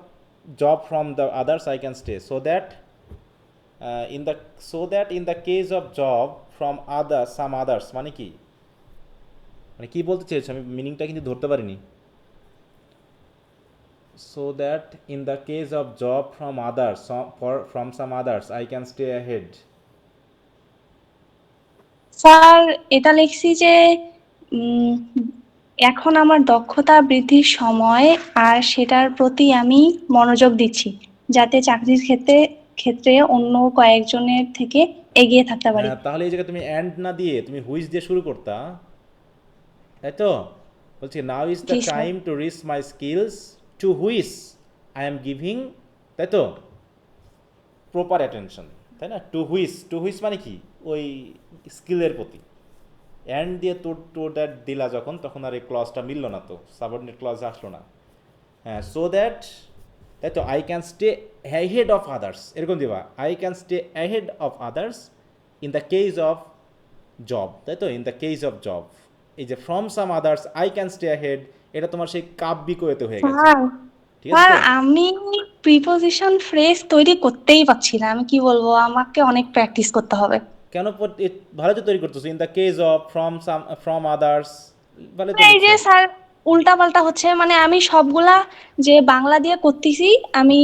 S1: job from the others I can stay, so that in the case of job from others some others মানে কি? মানে কী বলতে চেয়েছি আমি মিনিংটা কিন্তু ধরতে পারিনি। So that in the case of job from others from some others I can stay ahead.
S7: Sir এটা লিখছি যে উম, এখন আমার দক্ষতা বৃদ্ধির সময়, আর সেটার প্রতি আমি মনোযোগ দিচ্ছি যাতে চাকরির ক্ষেত্রে ক্ষেত্রে অন্য কয়েকজনের থেকে এগিয়ে থাকতে পারি।
S1: হ্যাঁ, তাহলে এই জায়গায় তুমি অ্যান্ড না দিয়ে তুমি হুইচ দিয়ে শুরু করতা, তাই তো? বলছি নাও is the
S7: G, sir.
S1: Time to reach my skills two which I am giving, তাই তো? প্রপার অ্যাটেনশন, তাই না? টু হুইচ মানে কি? ওই স্কিলের প্রতি। অ্যান্ড দিয়ে টু দ্যাট দিলা যখন, তখন আর এই ক্লজটা মিললো না, তো সাবঅর্ডিনেট ক্লজ আসলো না। হ্যাঁ, সো দ্যাট, তাই তো? I can stay ahead of others, এরকম দিবা। I can stay ahead of others in the case of job, তাই তো? In the case of job. এই যে from some others I can stay ahead, এটা তোমার সেই কাব্যিক ওয়েতে হয়ে গেছে,
S7: স্যার
S1: ঠিক
S7: স্যার
S1: আছে তো?
S7: আমি প্রিপোজিশন ফ্রেজ তৈরি করতেই পারছি না, আমি কি বলবো, আমাকে অনেক প্র্যাকটিস করতে হবে।
S1: কেন ভালো তো তৈরি করতেছো, in the case of from others, ভালো তো
S7: এই যে
S1: লিখছো।
S7: স্যার উল্টা পাল্টা হচ্ছে, মানে আমি সবগুলা যে বাংলা দিয়ে করতেছি, আমি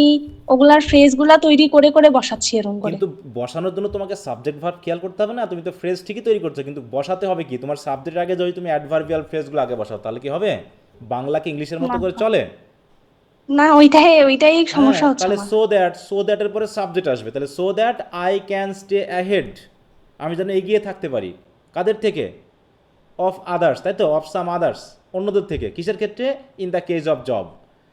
S7: ওগুলার ফ্রেজ গুলা তৈরি করে করে বসাচ্ছি এরকম করে।
S1: কিন্তু বসানোর জন্য তোমাকে সাবজেক্ট ভার্ব খেয়াল করতে হবে না? তুমি তো ফ্রেজ ঠিকই তৈরি করছো, কিন্তু বসাতে হবে কি? তোমার সাবজেক্টের আগে যদি তুমি অ্যাডভার্বিয়াল ফ্রেজগুলো আগে বসাও, তাহলে কি হবে? বাংলাকে ইংলিশের মতো করে চলে?
S7: না, ওইটাই সমস্যা
S1: হ্যাঁ,
S7: হচ্ছে
S1: তাহলে
S7: আমার।
S1: সো দ্যাটের পরে সাবজেক্ট আসবে, তাহলে so that I can stay ahead, আমি যেন এগিয়ে থাকতে পারি। কাদের থেকে? অফ আদার্স, তাই তো? অফ সাম আদার্স, অন্যদের থেকে। কিসের ক্ষেত্রে? In the case of job.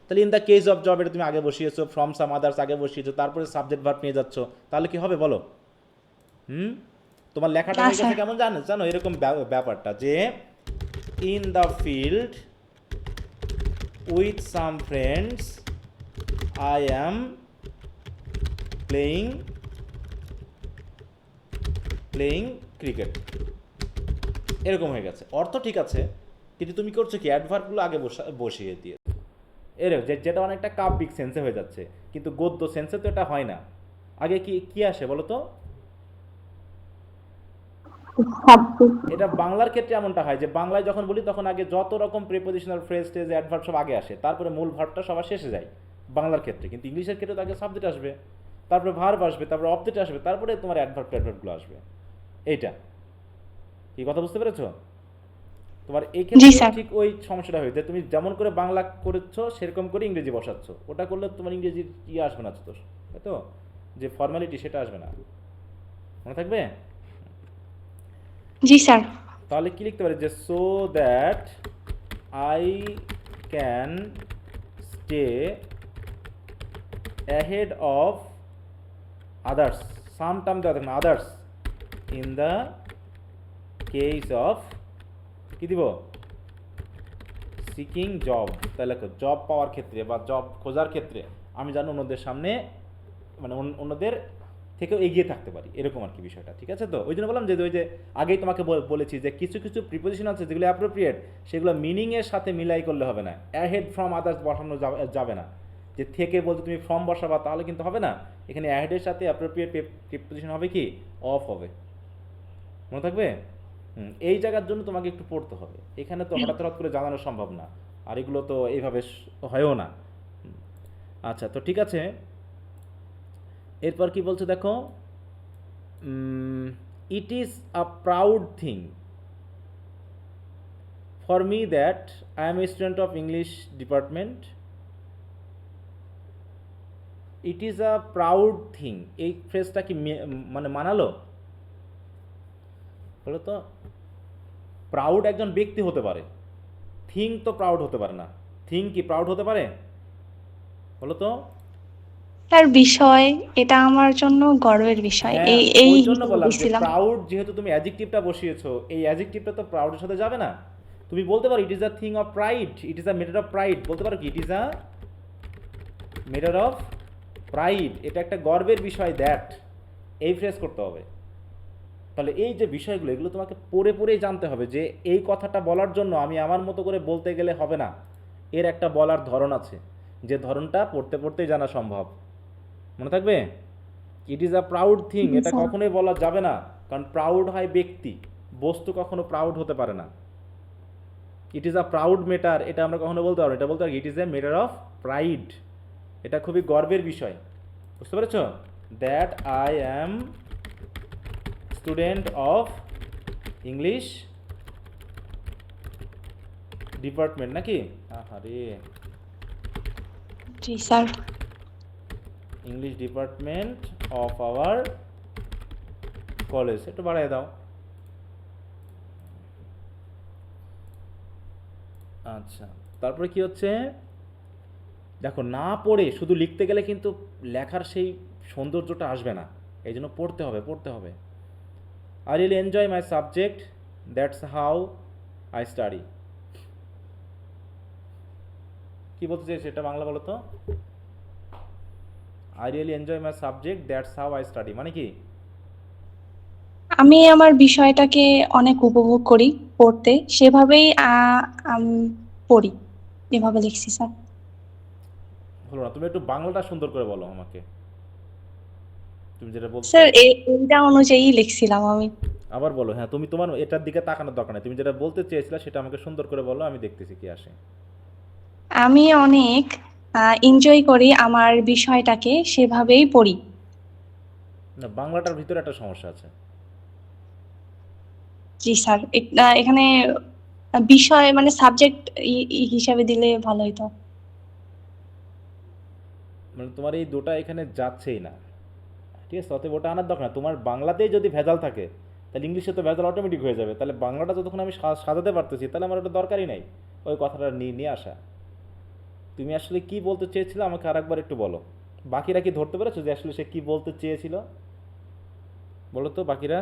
S1: তাহলে in the case of job এটা তুমি আগে বসিয়েছো, ফ্রম সাম আদার্স আগে বসিয়েছো, তারপরে সাবজেক্ট ভার্ব নিয়ে যাচ্ছ, তাহলে কি হবে বলো? তোমার লেখাটা
S7: না,
S1: হয়ে গেছে
S7: স্যার।
S1: কেমন জানো জানো এরকম ব্যাপারটা, যে in the filled with some friends I am playing cricket, এরকম হয়ে গেছে। অর্থ ঠিক আছে, কিন্তু তুমি করছো কি? অ্যাডভার্বগুলো আগে বসিয়ে দিয়ে, যেটা অনেকটা কাব্যিক সেন্সে হয়ে যাচ্ছে, কিন্তু গদ্য সেন্সে তো এটা হয় না। আগে কি আসে বলো তো? এটা বাংলার ক্ষেত্রে এমনটা হয় যে বাংলায় যখন বলি তখন আগে যত রকম প্রিপোজিশনাল ফ্রেজ টেজ অ্যাডভার্ব সব আগে আসে, তারপরে মূল ভার্বটা সবার শেষে যায় বাংলার ক্ষেত্রে। কিন্তু ইংলিশের ক্ষেত্রে তো আগে সাবজেক্ট আসবে, তারপরে ভার্ব আসবে, তারপরে অবজেক্ট আসবে, তারপরে তোমার অ্যাডভার্বগুলো আসবে। এইটা কি কথা বুঝতে পেরেছো? তোমার এই
S7: জি,
S1: ক্ষেত্রে
S7: স্যার।
S1: ঠিক ওই সমস্যাটা হয়েছে, তুমি যেমন করে বাংলা করেছো সেরকম করে ইংরেজি বসাচ্ছ, ওটা করলে তোমার ইংরেজির ইয়ে আসবে না, তো তাই তো? যে ফর্মালিটি সেটা আসবে না, মনে থাকবে?
S7: জি স্যার।
S1: তাহলে কি লিখতে পারি? যে so that I can stay ahead of others, some term দেওয়া দেখুন, others in the case of, কি দিব? Seeking job. তাহলে জব পাওয়ার ক্ষেত্রে বা জব খোঁজার ক্ষেত্রে আমি যেন অন্যদের সামনে, মানে অন্যদের থেকেও এগিয়ে থাকতে পারি, এরকম আর কি বিষয়টা, ঠিক আছে তো? ওই জন্য বললাম যে ওই যে আগেই তোমাকে বলেছি যে কিছু কিছু প্রিপোজিশন আছে যেগুলো অ্যাপ্রোপ্রিয়েট, সেগুলো মিনিংয়ের সাথে মিলাই করলে হবে না। অ্যাহেড ফ্রম আদার্স বসানো যাবে না, যে থেকে বলতে তুমি ফ্রম বসাবা, তাহলে কিন্তু হবে না। এখানে অ্যাহেডের সাথে অ্যাপ্রোপ্রিয়েট প্রিপোজিশন হবে কি? অফ হবে, মনে থাকবে? এই জায়গার জন্য তোমাকে একটু পড়তে হবে, এখানে তো হঠাৎ করে জানানো সম্ভব না, আর এগুলো তো এইভাবে হয়ও না। আচ্ছা, তো ঠিক আছে। এরপর কি বলছে দেখো, ইট is a proud thing for me that I am a student of English department. It is a proud thing, এই ফ্রেজটা কি মানে মানালো বলো তো? প্রাউড একজন ব্যক্তি হতে পারে, থিং তো প্রাউড হতে পারে না। থিং কি প্রাউড হতে পারে বলো তো?
S7: স্যার বিষয়, এটা আমার জন্য গর্বের বিষয়,
S1: হ্যাঁ,
S7: এই
S1: ওই জন্য বললাম যে
S7: বলছিলাম।
S1: প্রাউড, যেহেতু তুমি অ্যাডজেক্টিভটা বসিয়েছো, এই অ্যাডজেক্টিভটা তো প্রাউডের সাথে যাবে না। তুমি বলতে পারো ইট is a thing of pride, it is a matter of pride, বলতে পারো কি? ইট is a matter of pride এটা একটা গর্বের বিষয়, দ্যাট এই ফ্রেজ করতে হবে। তাহলে এই যে বিষয়গুলো এগুলো তোমাকে পড়ে পড়েই জানতে হবে যে এই কথাটা বলার জন্য আমি আমার মতো করে বলতে গেলে হবে না, এর একটা বলার ধরন আছে, যে ধরনটা পড়তে পড়তেই জানা সম্ভব। মনে থাকবে? ইট ইজ আ প্রাউড থিং, এটা
S7: স্যার।
S1: কখনোই বলা যাবে না, কারণ প্রাউড হয় ব্যক্তি, বস্তু কখনো প্রাউড হতে পারে না। It is a proud matter, এটা আমরা কখনো বলতে পারবো, এটা বলতে পারি it is a matter of pride, এটা খুবই গর্বের বিষয়। বুঝতে পেরেছ? That I am student of English department, নাকি? আরে
S7: জি sir.
S1: English department of our college, একটু বাড়াই দাও। আচ্ছা, তারপরে কি হচ্ছে দেখো, না পড়ে শুধু লিখতে গেলে কিন্তু লেখার সেই সৌন্দর্যটা আসবে না, এই জন্য পড়তে হবে, পড়তে হবে। I really enjoy my subject, that's how I study. কি বলতে চাই সেটা বাংলা বলো তো? I really enjoy my subject, that's how I study মানে কি?
S7: আমি আমার বিষয়টাকে অনেক উপভোগ করি পড়তে, সেভাবেই আমি পড়ি, এভাবে লিখছি স্যার।
S1: হলো না, তুমি একটু বাংলাটা সুন্দর করে বলো আমাকে, তুমি যেটা বলছো।
S7: স্যার এইটা অনুযায়ী লিখছিলাম আমি।
S1: আবার বলো। হ্যাঁ, তুমি তোমার এটার দিকে তাকানোর দরকার নেই, তুমি যেটা বলতে চেয়েছিলে সেটা আমাকে সুন্দর করে বলো, আমি দেখতেছি কি আসে।
S7: আমি অনেক এনজয় করি আমার বিষয়টাকে, সেভাবেই পড়ি।
S1: না, বাংলাটার ভিতরে একটা সমস্যা আছে।
S7: জি স্যার, এখানে বিষয় মানে সাবজেক্ট হিসাবে দিলে ভালো হতো।
S1: মানে তোমার এই দুটা এখানে যাচ্ছেই না, ঠিক আছে? অতএব ওটা আনার দরকার না। তোমার বাংলাতেই যদি ভেজাল থাকে তাহলে ইংলিশে তো ভেজাল অটোমেটিক হয়ে যাবে, তাহলে বাংলাটা যতক্ষণ আমি সাজাতে পারতেছি তাহলে আমার ওটা দরকারই নাই ওই কথাটা নিয়ে নিয়ে আসা। তুমি আসলে কি বলতে চেয়েছিলে আমাকে আরেকবার একটু বলো। বাকিরা কি ধরতে পেরেছো যে আসলে সে কি বলতে চেয়েছিল? বলো তো বাকিরা।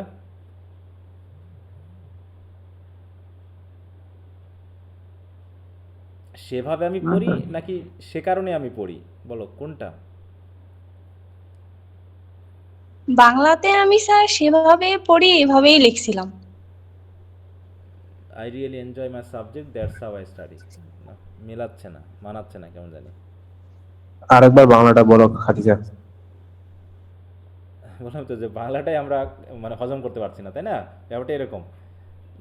S1: সেভাবে আমি পড়ি নাকি সে কারণে আমি পড়ি, বলো কোনটা?
S7: বাংলাতে আমি স্যার সেভাবে পড়ি, এভাবেই লিখছিলাম।
S1: I really enjoy my subject, that's how I study. না, মেলাচ্ছে না, মানাচ্ছে না, কেমন জানি।
S3: আরেকবার বাংলাটা বলো খাদিজা।
S1: বললাম তো যে বাংলাটাই আমরা মানে হজম করতে পারছি না, তাই না? ব্যাপারটা এরকম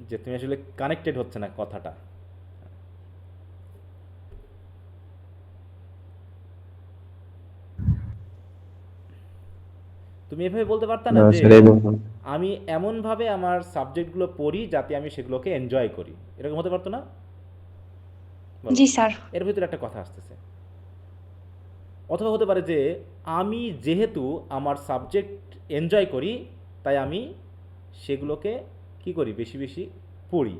S1: যে তুমি আসলে কানেক্টেড হচ্ছে না কথাটা। তুমি এভাবে বলতে পারতা না
S3: না
S1: যে
S3: স্যার, এইভাবে
S1: আমি এমনভাবে আমার সাবজেক্টগুলো পড়ি যাতে আমি সেগুলোকে এনজয় করি, এরকম হতে পারতো না? বলো।
S7: জি স্যার।
S1: এর ভিতরে একটা কথা আসতেছে। অথবা হতে পারে যে আমি যেহেতু আমার সাবজেক্ট এনজয় করি তাই আমি সেগুলোকে কি করি, বেশি বেশি পড়ি,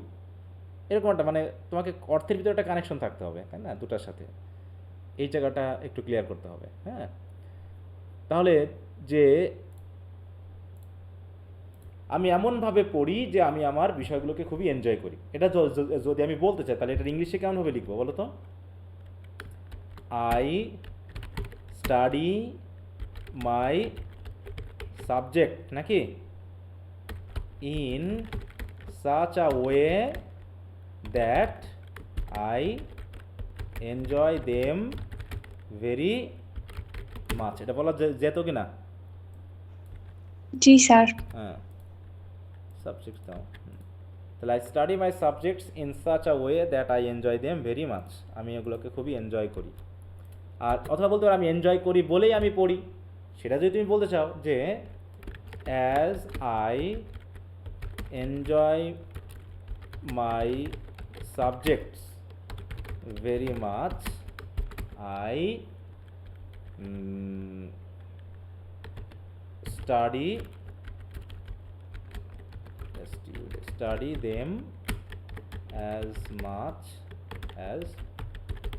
S1: এরকম একটা মানে তোমাকে অর্থের ভিতরে একটা কানেকশন থাকতে হবে, তাই না, দুটার সাথে। এই জায়গাটা একটু ক্লিয়ার করতে হবে। হ্যাঁ, তাহলে যে আমি এমনভাবে পড়ি যে আমি আমার বিষয়গুলোকে খুবই এনজয় করি, এটা যদি আমি বলতে চাই তাহলে এটা ইংলিশে কেমনভাবে লিখবো বলো তো? আই স্টাডি মাই সাবজেক্ট, নাকি? In such a way that I enjoy them very much, এটা বলা যেত কি না?
S7: জি স্যার।
S1: হ্যাঁ, সাবজেক্টস দাও। তাহলে I study my subjects in such a way that I enjoy them very much, আমি এগুলোকে খুবই এনজয় করি। আর অথবা বলতে পারো আমি এনজয় করি বলেই আমি পড়ি, সেটা যদি তুমি বলতে চাও যে as I enjoy my subjects very much I study them as much as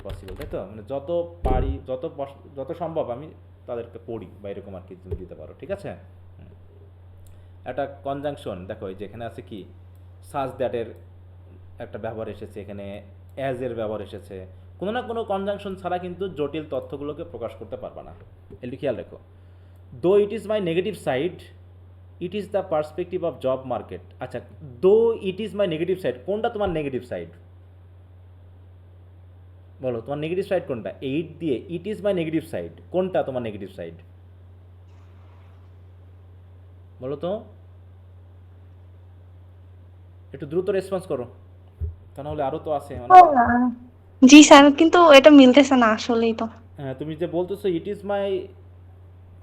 S1: possible, তাই তো? মানে যত পারি, যত সম্ভব আমি তাদেরকে পড়ি বা এরকম আর কি তুমি দিতে পারো, ঠিক আছে? একটা কনজাংশন দেখো, এই যেখানে আছে কি সাজ দ্যাটের একটা ব্যবহার এসেছে, এখানে অ্যাজ এর ব্যবহার এসেছে, কোনো না কোনো কনজাংশন ছাড়া কিন্তু জটিল তথ্যগুলোকে প্রকাশ করতে পারবা না, একটু খেয়াল রেখো। দো it is my negative side, it is the perspective of job market. আচ্ছা, দো it is my negative side, কোনটা তোমার নেগেটিভ সাইড বলো? তোমার নেগেটিভ সাইড কোনটা? এইট দিয়ে it is my negative side, কোনটা তোমার নেগেটিভ সাইড বলো তো? একটু দ্রুত রেসপন্স করো, তা নাহলে আরও তো আছে মানে।
S7: জি স্যার, কিন্তু এটা মিলতেছে না আসলেই তো।
S1: হ্যাঁ, তুমি যে বলতেছো it is my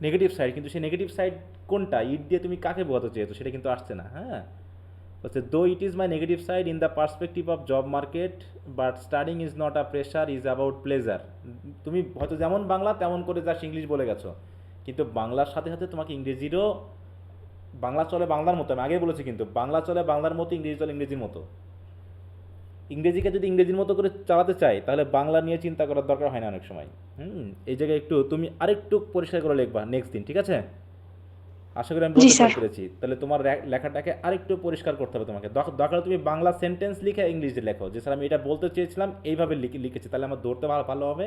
S1: negative side, কিন্তু সেই নেগেটিভ সাইড কোনটা? ইট দিয়ে তুমি কাকে বোঝাতে চেয়েছো সেটা কিন্তু আসছে না। হ্যাঁ, বলছে দো it is my negative side in the perspective of job market, but studying is not a pressure, is about pleasure. তুমি হয়তো যেমন বাংলা তেমন করে জাস্ট ইংলিশ বলে গেছো, কিন্তু বাংলার সাথে সাথে তোমাকে ইংরেজিরও, বাংলা চলে বাংলার মতো, আমি আগে বলেছি কিন্তু বাংলা চলে বাংলার মতো, ইংরেজি চলে ইংরেজির মতো। ইংরেজিকে যদি ইংরেজির মতো করে চালাতে চাই তাহলে বাংলা নিয়ে চিন্তা করার দরকার হয় না অনেক সময়। এই জায়গায় একটু তুমি আরেকটু পরিষ্কার করে লিখবা নেক্সট দিন, ঠিক আছে? আশা করি আমি বলতে পেরেছি। তাহলে তোমার লেখাটাকে আরেকটু পরিষ্কার করতে হবে তোমাকে। দরকার তুমি বাংলা সেন্টেন্স লিখে ইংলিশে লেখো, যে স্যার আমি এটা বলতে চেয়েছিলাম এইভাবে লিখেছি, তাহলে আমার ধরতে ভালো হবে,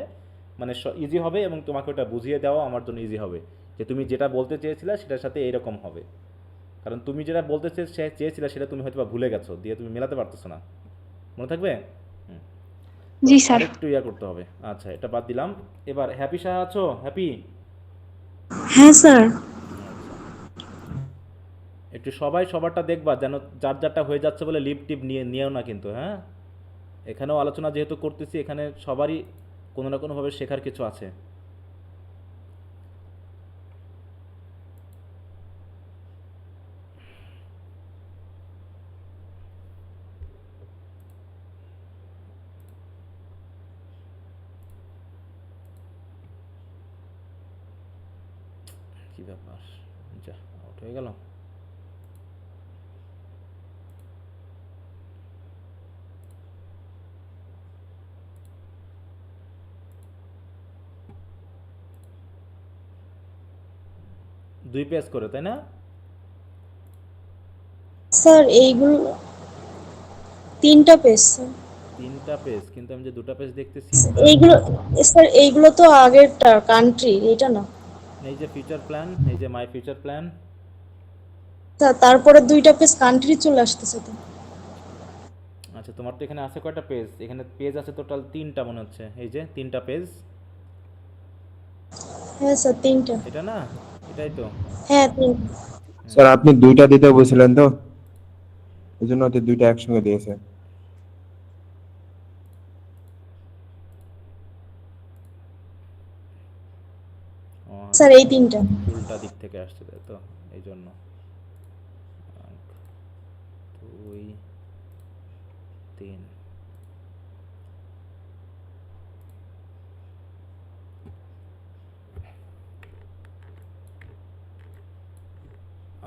S1: মানে ইজি হবে, এবং তোমাকে ওটা বুঝিয়ে দেওয়া আমার জন্য ইজি হবে যে তুমি যেটা বলতে চেয়েছিলে সেটার সাথে এইরকম হবে। কারণ তুমি যেটা বলতে চেয়েছিলে সেটা তুমি হয়তো ভুলে গেছো, দিয়ে তুমি মেলাতে পারতেছো না, মনে থাকবে?
S7: জি স্যার।
S1: একটু ইয়া করতে হবে। আচ্ছা, এটা বাদ দিলাম। এবার হ্যাপি সাহা আছো? হ্যাপি?
S9: হ্যাঁ স্যার।
S1: একটু সবাই সবারটা দেখবা, যেন যার যারটা হয়ে যাচ্ছে বলে লিপ টিপ নিয়েও না কিন্তু। হ্যাঁ, এখানেও আলোচনা যেহেতু করতেছি, এখানে সবারই কোনো না কোনোভাবে শেখার কিছু আছে। কি ব্যাপার, যা আউট হয়ে গেল। দুই পেজ করে, তাই না?
S9: স্যার এইগুলো 3টা পেজ স্যার।
S1: 3টা পেজ, কিন্তু আমি যে 2টা পেজ দেখতেছি।
S9: এইগুলো স্যার, এইগুলো তো আগেরটা কান্ট্রি, এটা না
S1: এই যে ফিউচার প্ল্যান, এই যে মাই ফিউচার প্ল্যান।
S9: স্যার, তারপরে 2টা পেজ কান্ট্রি চলে আসতেছে তো।
S1: আচ্ছা, তোমার তো এখানে আছে কয়টা পেজ? এখানে পেজ আছে টোটাল 3টা মনে হচ্ছে, এই যে 3টা পেজ।
S9: হ্যাঁ স্যার, 3টা।
S1: এটা না, এটাই তো।
S9: হ্যাঁ 3।
S3: স্যার আপনি 2টা দিতে বলছিলেন তো, এই জন্য হয়তো 2টা একসঙ্গে দিয়েছে।
S9: স্যার এই 3টা।
S1: উল্টা দিক থেকে আসছে, তাই তো, এই জন্য। 2 3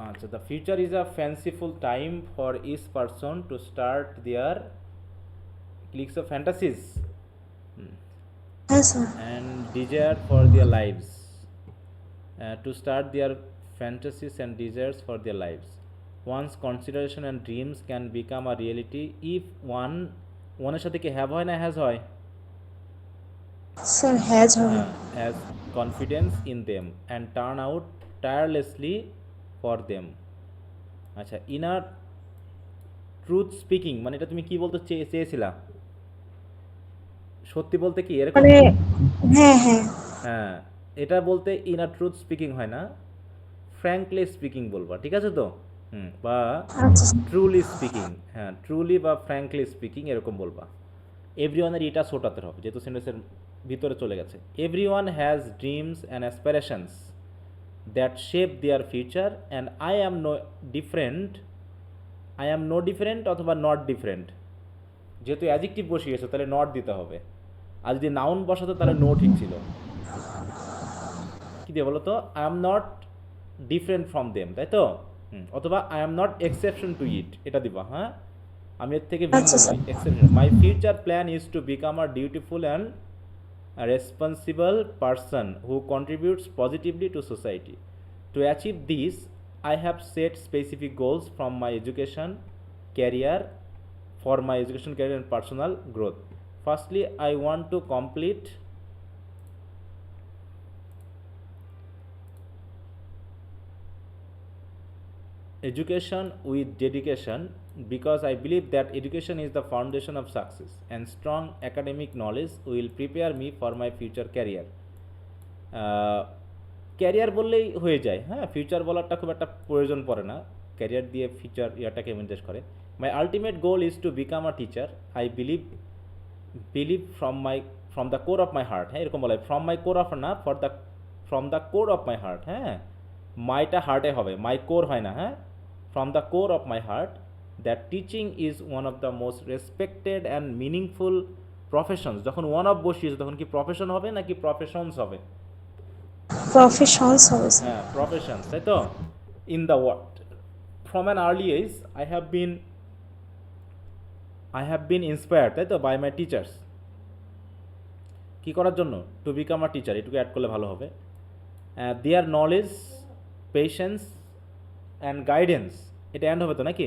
S1: আচ্ছা, the future is a fanciful time for each person to start their cliques of fantasies
S9: হ্যাঁ sir.
S1: and desire for their lives, to start their fantasies and desires for their lives. One's consideration and dreams can become a reality if one এর সাথে কি হ্যাভ হয় না হ্যাজ হয়?
S9: স্যার হ্যাজ হবে।
S1: Has confidence in them and turn out tirelessly for them. আচ্ছা, ইনার ট্রুথ স্পিকিং মানে এটা তুমি কি বলতে চেয়েছিলা? সত্যি বলতে কি এরকম?
S9: মানে হ্যাঁ হ্যাঁ
S1: হ্যাঁ, এটা বলতে ইনার ট্রুথ স্পিকিং হয় না, ফ্র্যাঙ্কলি স্পিকিং বলবা, ঠিক আছে তো? বা
S9: আচ্ছা
S1: ট্রুলি স্পিকিং, হ্যাঁ ট্রুলি বা ফ্র্যাঙ্কলি স্পিকিং এরকম বলবা। এভরিওয়ানের এটা ছোটাতে হবে, যেহেতু সেন্টেন্সের ভিতরে চলে গেছে। Everyone has dreams and aspirations that shape their future and I am no different অথবা নট ডিফারেন্ট। যেহেতু অ্যাডজেক্টিভ বসিয়েছে তাহলে নট দিতে হবে, আর যদি নাউন বসাতো তাহলে নো ঠিক ছিল। কী দিয়ে বলো তো? I am not different from them, তাই তো? অথবা I am not exception to it, এটা দিবা। হ্যাঁ, আমি এর থেকে ভিন্ন নই, exception. My future plan is to become a dutiful and responsible person who contributes positively to society. To achieve this I have set specific goals for my education career and personal growth. Firstly, I want to complete education with dedication because I believe that education is the foundation of success and strong academic knowledge will prepare me for my future career. Career বললেই হয়ে যায়, হ্যাঁ, ফিউচার বলারটা খুব একটা প্রয়োজন পড়ে না, ক্যারিয়ার দিয়ে ফিউচার ইয়াটাকে নির্দেশ করে। My ultimate goal is to become a teacher. I believe from the core of my heart, হ্যাঁ, এরকম বলে, ফ্রম মাই কোর অফ না, from the core of my heart, হ্যাঁ, মাইটা হার্টে হবে, মাই কোর হয় না, হ্যাঁ, from the core of my heart that teaching is one of the most respected and meaningful professions. যখন ওয়ান অফ বসিয়েছে তখন কি প্রফেশন হবে নাকি প্রফেশনস হবে?
S9: প্রফেশনস হবে স্যার।
S1: হ্যাঁ, প্রফেশনস, তাই তো। In the world from an early age I have been inspired, তাই তো, বাই মাই টিচার্স। কী করার জন্য? টু বিকাম আ টিচার, এটুকু অ্যাড করলে ভালো হবে। Their knowledge, patience and guidance, এটা অ্যান্ড হবে তো নাকি?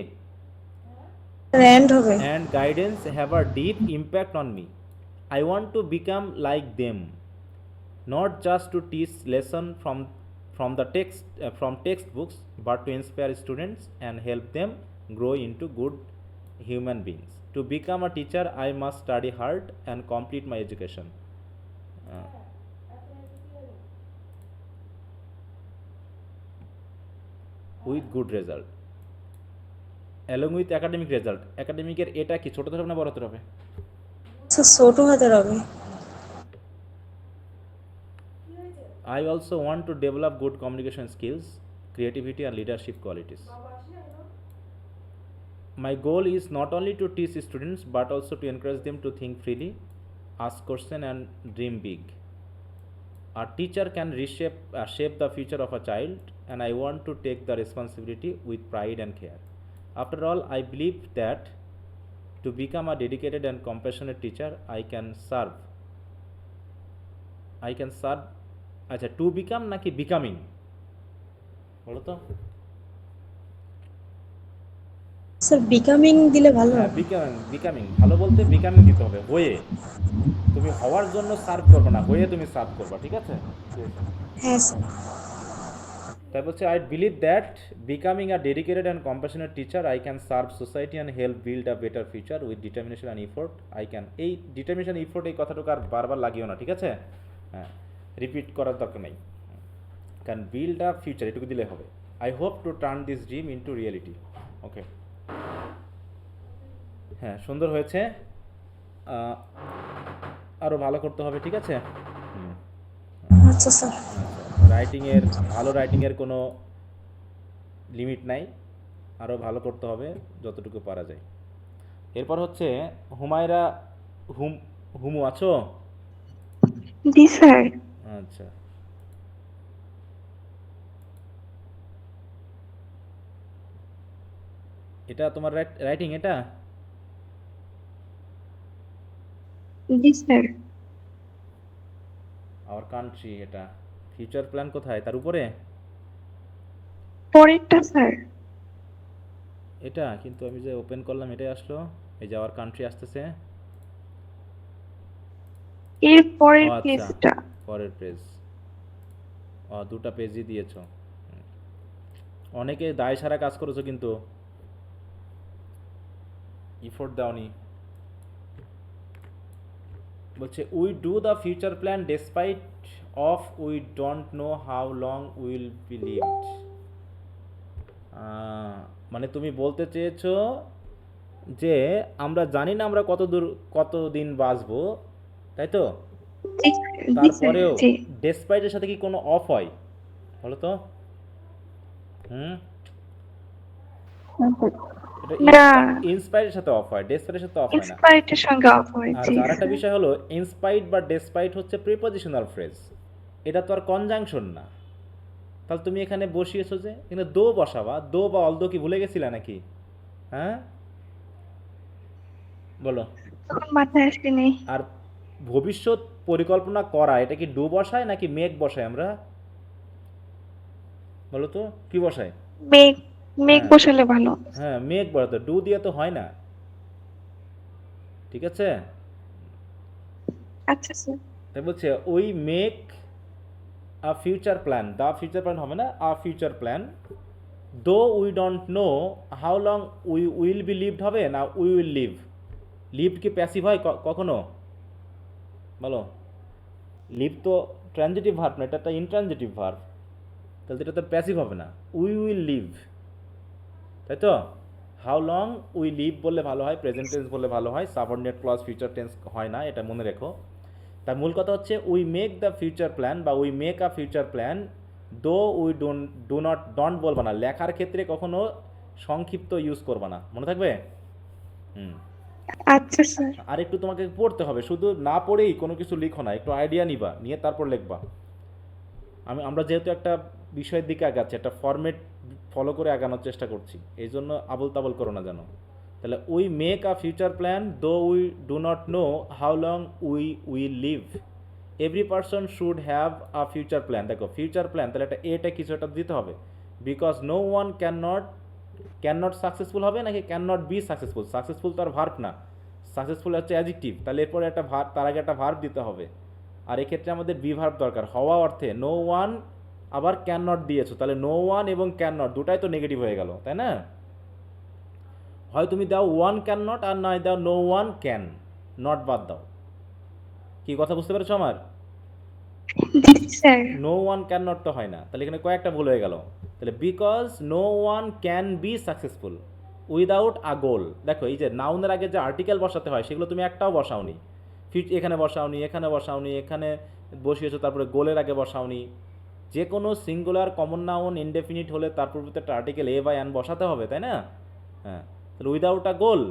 S9: র্যান্ড হবে।
S1: And guidance have a deep impact on me. I want to become like them, not just to teach lesson from the textbooks, but to inspire students and help them grow into good human beings. To become a teacher, I must study hard and complete my education. With good result. Along with academic result. অ্যাকাডেমিকের এটা কি ছোট হবে না বড় হবে?
S9: স্যার ছোট হাতের হবে।
S1: I also want to develop good communication skills, creativity and leadership qualities. My goal is not only to teach students but also to encourage them to think freely, ask questions and dream big. A teacher can shape the future of a child, and I want to take the responsibility with pride and care. After all, I believe that to become a dedicated and compassionate teacher, I can serve. আচ্ছা, টু বিকাম নাকি বিকামিং বলো তো?
S9: স্যার বিকামিং দিলে ভালো
S1: হ্যাঁ,
S9: হবে।
S1: বিকামিং ভালো বলতে বিকামিং দিতে হবে, হয়ে। তুমি হওয়ার জন্য সার্ভ করবে না, হয়ে তুমি সার্ভ করবা, ঠিক আছে?
S9: হ্যাঁ স্যার।
S1: তাই বলছে, I believe that becoming a dedicated and compassionate teacher I can serve society and help build a better future with determination and effort. এই ডিটারমিনেশন ইফোর্ট এই কথাটুকু আর বারবার লাগিও না, ঠিক আছে? হ্যাঁ, রিপিট করার দরকার নেই। ক্যান বিল্ড আ ফিউচার, এটুকু দিলে হবে। I hope to turn this dream into reality. Okay, হ্যাঁ, সুন্দর হয়েছে, আরও ভালো করতে হবে, ঠিক আছে?
S9: আচ্ছা স্যার।
S1: ভালো রাইটিংয়ের কোনো লিমিট নাই, আরও ভালো করতে হবে যতটুকু পারা যায়। এরপর হচ্ছে হুমায়রা, হুমু আছো?
S2: জি স্যার।
S1: আচ্ছা, এটা তোমার রাইটিং? এটা
S2: জি স্যার।
S1: আওয়ার কান্ট্রি, এটা ফিউচার প্ল্যান কোথায়, তার উপরে?
S2: পরেরটা স্যার।
S1: এটা কিন্তু আমি যে ওপেন করলাম এটাই আসলো, এই যে আওয়ার কান্ট্রি আসতেছে।
S2: এর পরের
S1: আচ্ছা,
S2: পেজটা।
S1: পরের পেজ। দুটা পেজই দিয়েছো। অনেকে দায় সারা কাজ করেছো কিন্তু ইফোর্ট দাওনি। বলছে, we do the future plan despite of we don't know how long will be lived. মানে তুমি বলতে চেয়েছো যে আমরা জানি না আমরা কতদিন বাঁচবো, তাই তো? তারপরেও ডেসপাইটের সাথে কি কোনো অফ হয় বলো তো? এটা ইনস্পায়ারের সাথে অফ হয়, ডেসপাইটের সাথে অফ হয় না।
S2: ইন্সপায়ারের সঙ্গে অফ হয়।
S1: আর আরেকটা বিষয় হলো, ইনস্পাইট বা ডেসপাইট হচ্ছে প্রিপজিশনাল ফ্রেজ, এটা তো আর কনজাংশন না। তাহলে তুমি এখানে বসিয়েছো যে, কিন্তু দো বসাবা, দো বা অলদো কি ভুলে গেছিলা নাকি? হ্যাঁ বলো।
S2: তখন মাথায় আসেনি।
S1: আর ভবিষ্যৎ পরিকল্পনা করা, এটা কি ডু বসায় নাকি মেক বসায় আমরা বলো তো? কি বসায়?
S2: মেক বসালে ভালো।
S1: হ্যাঁ, মেক বসাতে, ডু দিয়ে তো হয় না, ঠিক আছে?
S2: আচ্ছা স্যার।
S1: তাই বলছে we make a future plan, the future plan হবে না, a future plan, though we don't know how long we will be lived হবে না উই উইল লিভ। লিভড কি প্যাসিভ হয় কখনো? বলো। লিভ তো ট্রানজিটিভ ভার্ব না, এটা একটা ইনট্রানজিটিভ ভার্ব, তাহলে এটা তো প্যাসিভ হবে না। উই উইল লিভ, তাই তো? হাউ লং উই লিভ বললে ভালো হয়, প্রেজেন্ট টেন্স বললে ভালো হয়, সাবঅর্ডিনেট ক্লজ ফিউচার টেন্স হয় না, এটা মনে রেখো। তার মূল কথা হচ্ছে we make the future plan বা we make a future plan, though we don't বলবা না, লেখার ক্ষেত্রে কখনো সংক্ষিপ্ত ইউজ করবা না, মনে থাকবে?
S2: আচ্ছা স্যার।
S1: আর একটু তোমাকে পড়তে হবে, শুধু না পড়েই কোনো কিছু লিখো না, একটু আইডিয়া নিবা, নিয়ে তারপর লিখবা। আমরা যেহেতু একটা বিষয়ের দিকে আগাচ্ছি, একটা ফরম্যাট ফলো করে আগানোর চেষ্টা করছি, এই জন্য আবল তাবল করো না যেন। তাহলে we make a future plan though we do not know how long we will live. Every person should have a future plan. দেখো ফিউচার প্ল্যান, তাহলে এটা কিছু একটা দিতে হবে। Because no one can not successful হবে নাকি can not be successful? Successful তো আর ভার্ব না, সাকসেসফুল হচ্ছে অ্যাডজেক্টিভ, তাহলে এরপরে একটা ভার্ব, তার আগে একটা ভার্ব দিতে হবে। আর এক্ষেত্রে আমাদের বি ভার্ব দরকার, হওয়া অর্থে। নো ওয়ান আবার ক্যান নট দিয়েছো, তাহলে নো ওয়ান এবং ক্যান নট দুটাই তো নেগেটিভ হয়ে গেল, তাই না? হয় তুমি দাও ওয়ান ক্যান নট, আর নয় দাও নো ওয়ান ক্যান নট, বাদ দাও। কি কথা বুঝতে পেরেছো আমার?
S2: জি sir.
S1: No one can not তো হয় না, তাহলে এখানে কয়েকটা ভুল হয়ে গেল। তাহলে because no one can be successful without a goal. দেখো এই যে নাউনের আগে যে আর্টিকেল বসাতে হয় সেগুলো তুমি একটাও বসাওনি, এখানে বসাওনি, এখানে বসাওনি, এখানে বসিয়েছো, তারপরে গোলের আগে বসাওনি। যে কোনো সিঙ্গুলার কমন নাউন ইনডেফিনিট হলে তার পূর্বে একটা আর্টিকেল এ বা অ্যান বসাতে হবে, তাই না? হ্যাঁ, তাহলে উইদাউট আ গোল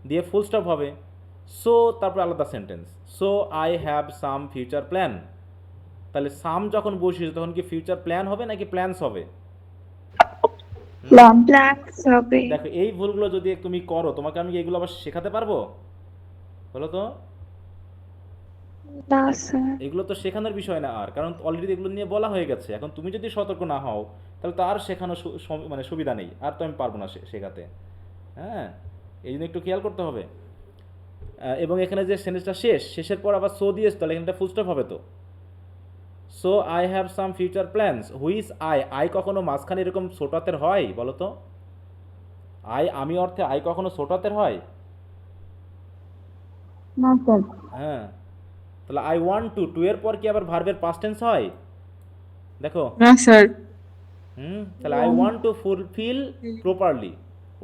S1: দিয়ে ফুল স্টপ হবে। সো তারপরে আলাদা sentence, so I have some future plan. তাহলে সাম যখন বসিয়েছো তখন কি ফিউচার প্ল্যান হবে নাকি প্ল্যানস হবে?
S2: প্ল্যানস হবে।
S1: দেখো এই ভুলগুলো যদি তুমি করো, তোমাকে আমি এগুলো আবার শেখাতে পারবো? বলো তো।
S2: না স্যার।
S1: এগুলো তো শেখানোর বিষয় না আর, কারণ অলরেডি এগুলো নিয়ে বলা হয়ে গেছে। এখন তুমি যদি সতর্ক না হও তাহলে তো আর শেখানো মানে সুবিধা নেই, আর তো আমি পারবো না শেখাতে। হ্যাঁ, এই জন্য একটু খেয়াল করতে হবে। এবং এখানে যে সেন্টেন্সটা শেষের পর আবার সো দিয়েছে, তাহলে এখানটা ফুল স্টপ হবে তো। So I have some future plans, which I কখনো মাঝখানে এরকম ছোট হাতের হয়? বলো তো। আমি অর্থে আই কখনো ছোট হাতের হয়?
S9: না স্যার।
S1: হ্যাঁ, তাহলে আই ওয়ান্ট টু এর পর কি আবার ভার্বের পাস্ট টেন্স হয়? দেখো।
S9: না স্যার।
S1: তাহলে I want two fulfil properly,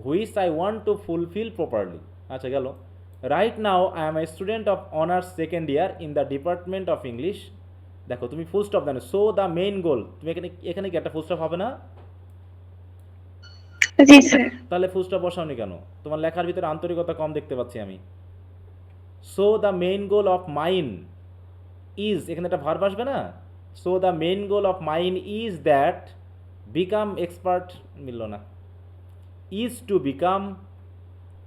S1: which I want two fulfil properly. আচ্ছা গেল। Right now I am a student of honours second year in the department of English. দেখো তুমি ফুল স্টপ জানো, সো দ্য মেইন গোল, তুমি এখানে কি একটা ফুল স্টপ হবে না?
S2: জি স্যার।
S1: তাহলে ফুল স্টপ বসাওনি কেন? তোমার লেখার ভিতরে আন্তরিকতা কম দেখতে পাচ্ছি আমি। So the main goal of mine is, এখানে একটা ভার্ব আসবে না? So the main goal of mine is that become expert, মিলল না, is to become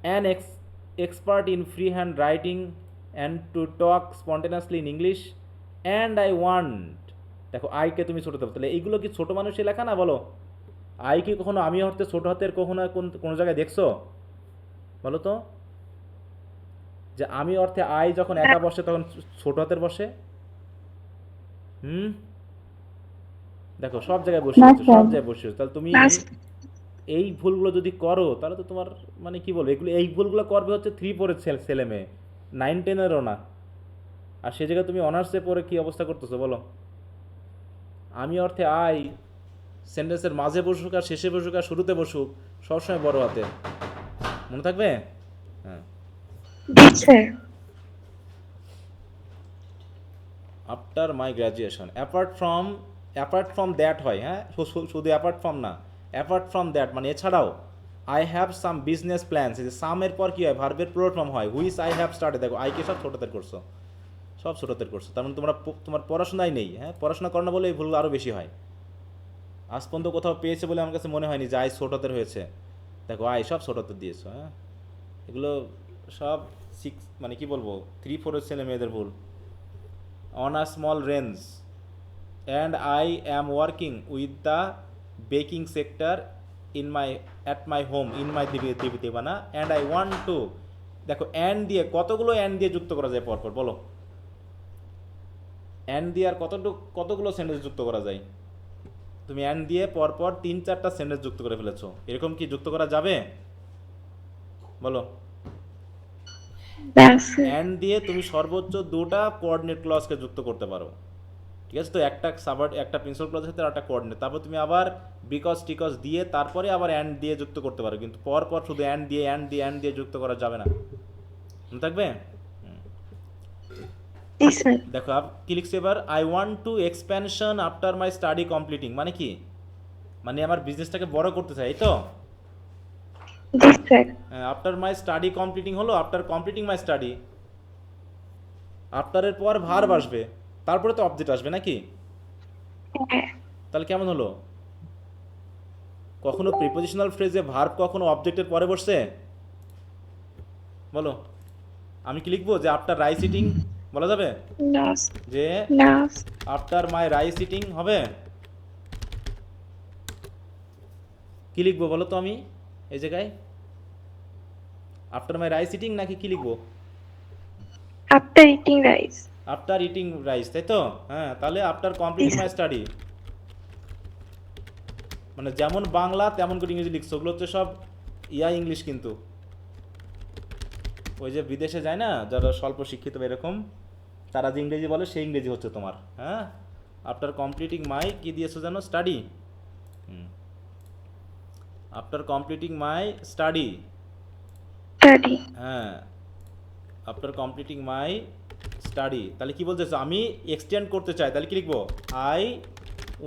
S1: an expert in freehand writing and to talk spontaneously in English and I want। দেখো আইকে তুমি ছোট দেবো, তাহলে এইগুলো কি ছোট মানুষের লেখা না? বলো। আই কি কখনো আমি অর্থে ছোট হাতের কখনো কোনো জায়গায় দেখছো? বলো তো। যে আমি অর্থে আই যখন একা বসে তখন ছোট হাতের বসে? দেখো সব জায়গায় বসিয়েছো, সব জায়গায় বসিয়েছো। তাহলে তুমি এই ভুলগুলো যদি করো তাহলে তো তোমার মানে কি বলবো, এই ভুলগুলো করবে হচ্ছে 3-4 ছেলে মেয়ে, 9-10-এরও না। আর সে জায়গায় তুমি অনার্সে পড়ে কি অবস্থা করতেছো বলো। আমি অর্থে আই সেন্টেন্সের মাঝে বসুক আর শেষে বসুক আর শুরুতে বসুক সবসময় বড় হাতে, মনে থাকবে? হ্যাঁ। After my graduation, apart from that হয়। হ্যাঁ, শুধু অ্যাপার্ট ফ্রম না, অ্যাপার্ট ফ্রম দ্যাট মানে এছাড়াও। I have some business plans, এই যে সামের পর কী হয়? ভার্বের প্লুরাল ফর্ম হয়, হুইচ আই হ্যাভ স্টার্টেড। দেখো আইকে সব ছোটদের করছো, সব ছোটদের করছো, তার মানে তোমার পড়াশোনাই নেই। হ্যাঁ, পড়াশোনা করো না বলে এই ভুলগুলো আরও বেশি হয়। আজ পর্যন্ত কোথাও পেয়েছে বলে আমার কাছে মনে হয়নি যে আই ছোটদের হয়েছে। দেখো আই সব ছোটদের দিয়েছো। হ্যাঁ, এগুলো সব 6 মানে কি বলবো 3-4 ছেলে মেয়েদের ভুল। On a small range and I am working with the baking sector at my home in my দেবা না, অ্যান্ড আই ওয়ান্ট টু। দেখো অ্যান্ড দিয়ে কতগুলো অ্যান্ড দিয়ে যুক্ত করা যায় পরপর বলো। অ্যান্ড দিয়ে আর কতগুলো সেন্টেন্স যুক্ত করা যায়? তুমি অ্যান্ড দিয়ে পরপর 3-4টা সেন্টেন্স যুক্ত করে ফেলেছো, এরকম কি যুক্ত করা যাবে? বলো।
S2: না স্যার।
S1: অ্যান্ড দিয়ে তুমি সর্বোচ্চ 2টা কোঅর্ডিনেট ক্লজকে যুক্ত করতে পারো, ঠিক আছে? তো একটা একটা প্রিন্সিপাল ক্লজের সাথে আর একটা কোঅর্ডিনেট, তারপর তুমি আবার বিকজ টিকজ দিয়ে তারপরে আবার অ্যান্ড দিয়ে যুক্ত করতে পারো, কিন্তু পরপর শুধু অ্যান্ড দিয়ে যুক্ত করা যাবে না। মনে থাকবে?
S2: জি স্যার।
S1: দেখো কি লিখছে এবার, I want two expansion after my study completing, মানে কি? মানে আমার বিজনেসটাকে বড় করতে চাই, এই তো?
S2: জি sir.
S1: After my study completing হলো আফটার কমপ্লিটিং মাই স্টাডি, আফটারের পর ভার্ব আসবে, তারপরে তো অবজেক্ট আসবে নাকি?
S2: হ্যাঁ।
S1: তাহলে কেমন হলো? কখনো প্রিপোজিশনাল ফ্রেজে ভার্ব কখনো অবজেক্টের পরে বসছে? বলো। আমি কি লিখবো যে আফটার রাইস ইটিং বলা যাবে?
S2: না
S1: যে
S2: না
S1: আফটার মাই রাইস ইটিং হবে? কি লিখবো বলো তো আমি এই জায়গায়? আফটার মাই রাইস ইটিং নাকি কি লিখবো?
S2: After eating rice.
S1: After eating rice, তাই তো? হ্যাঁ, তাহলে আফটার কমপ্লিটিং মাই স্টাডি, মানে যেমন বাংলা তেমন করে ইংরেজি লিখছো, ওগুলো হচ্ছে সব ইংলিশ, কিন্তু ওই যে বিদেশে যায় না যারা স্বল্প শিক্ষিত এরকম, তারা যে ইংরেজি বলে সেই ইংরেজি হচ্ছে তোমার। হ্যাঁ, আফটার কমপ্লিটিং মাই কি দিয়েছো জানো? Study. After completing my study.
S2: Study.
S1: হ্যাঁ, আফটার কমপ্লিটিং মাই স্টাডি, তাহলে কি বলতেছো? আমি এক্সটেন্ড করতে চাই, তাহলে কি লিখবো? আই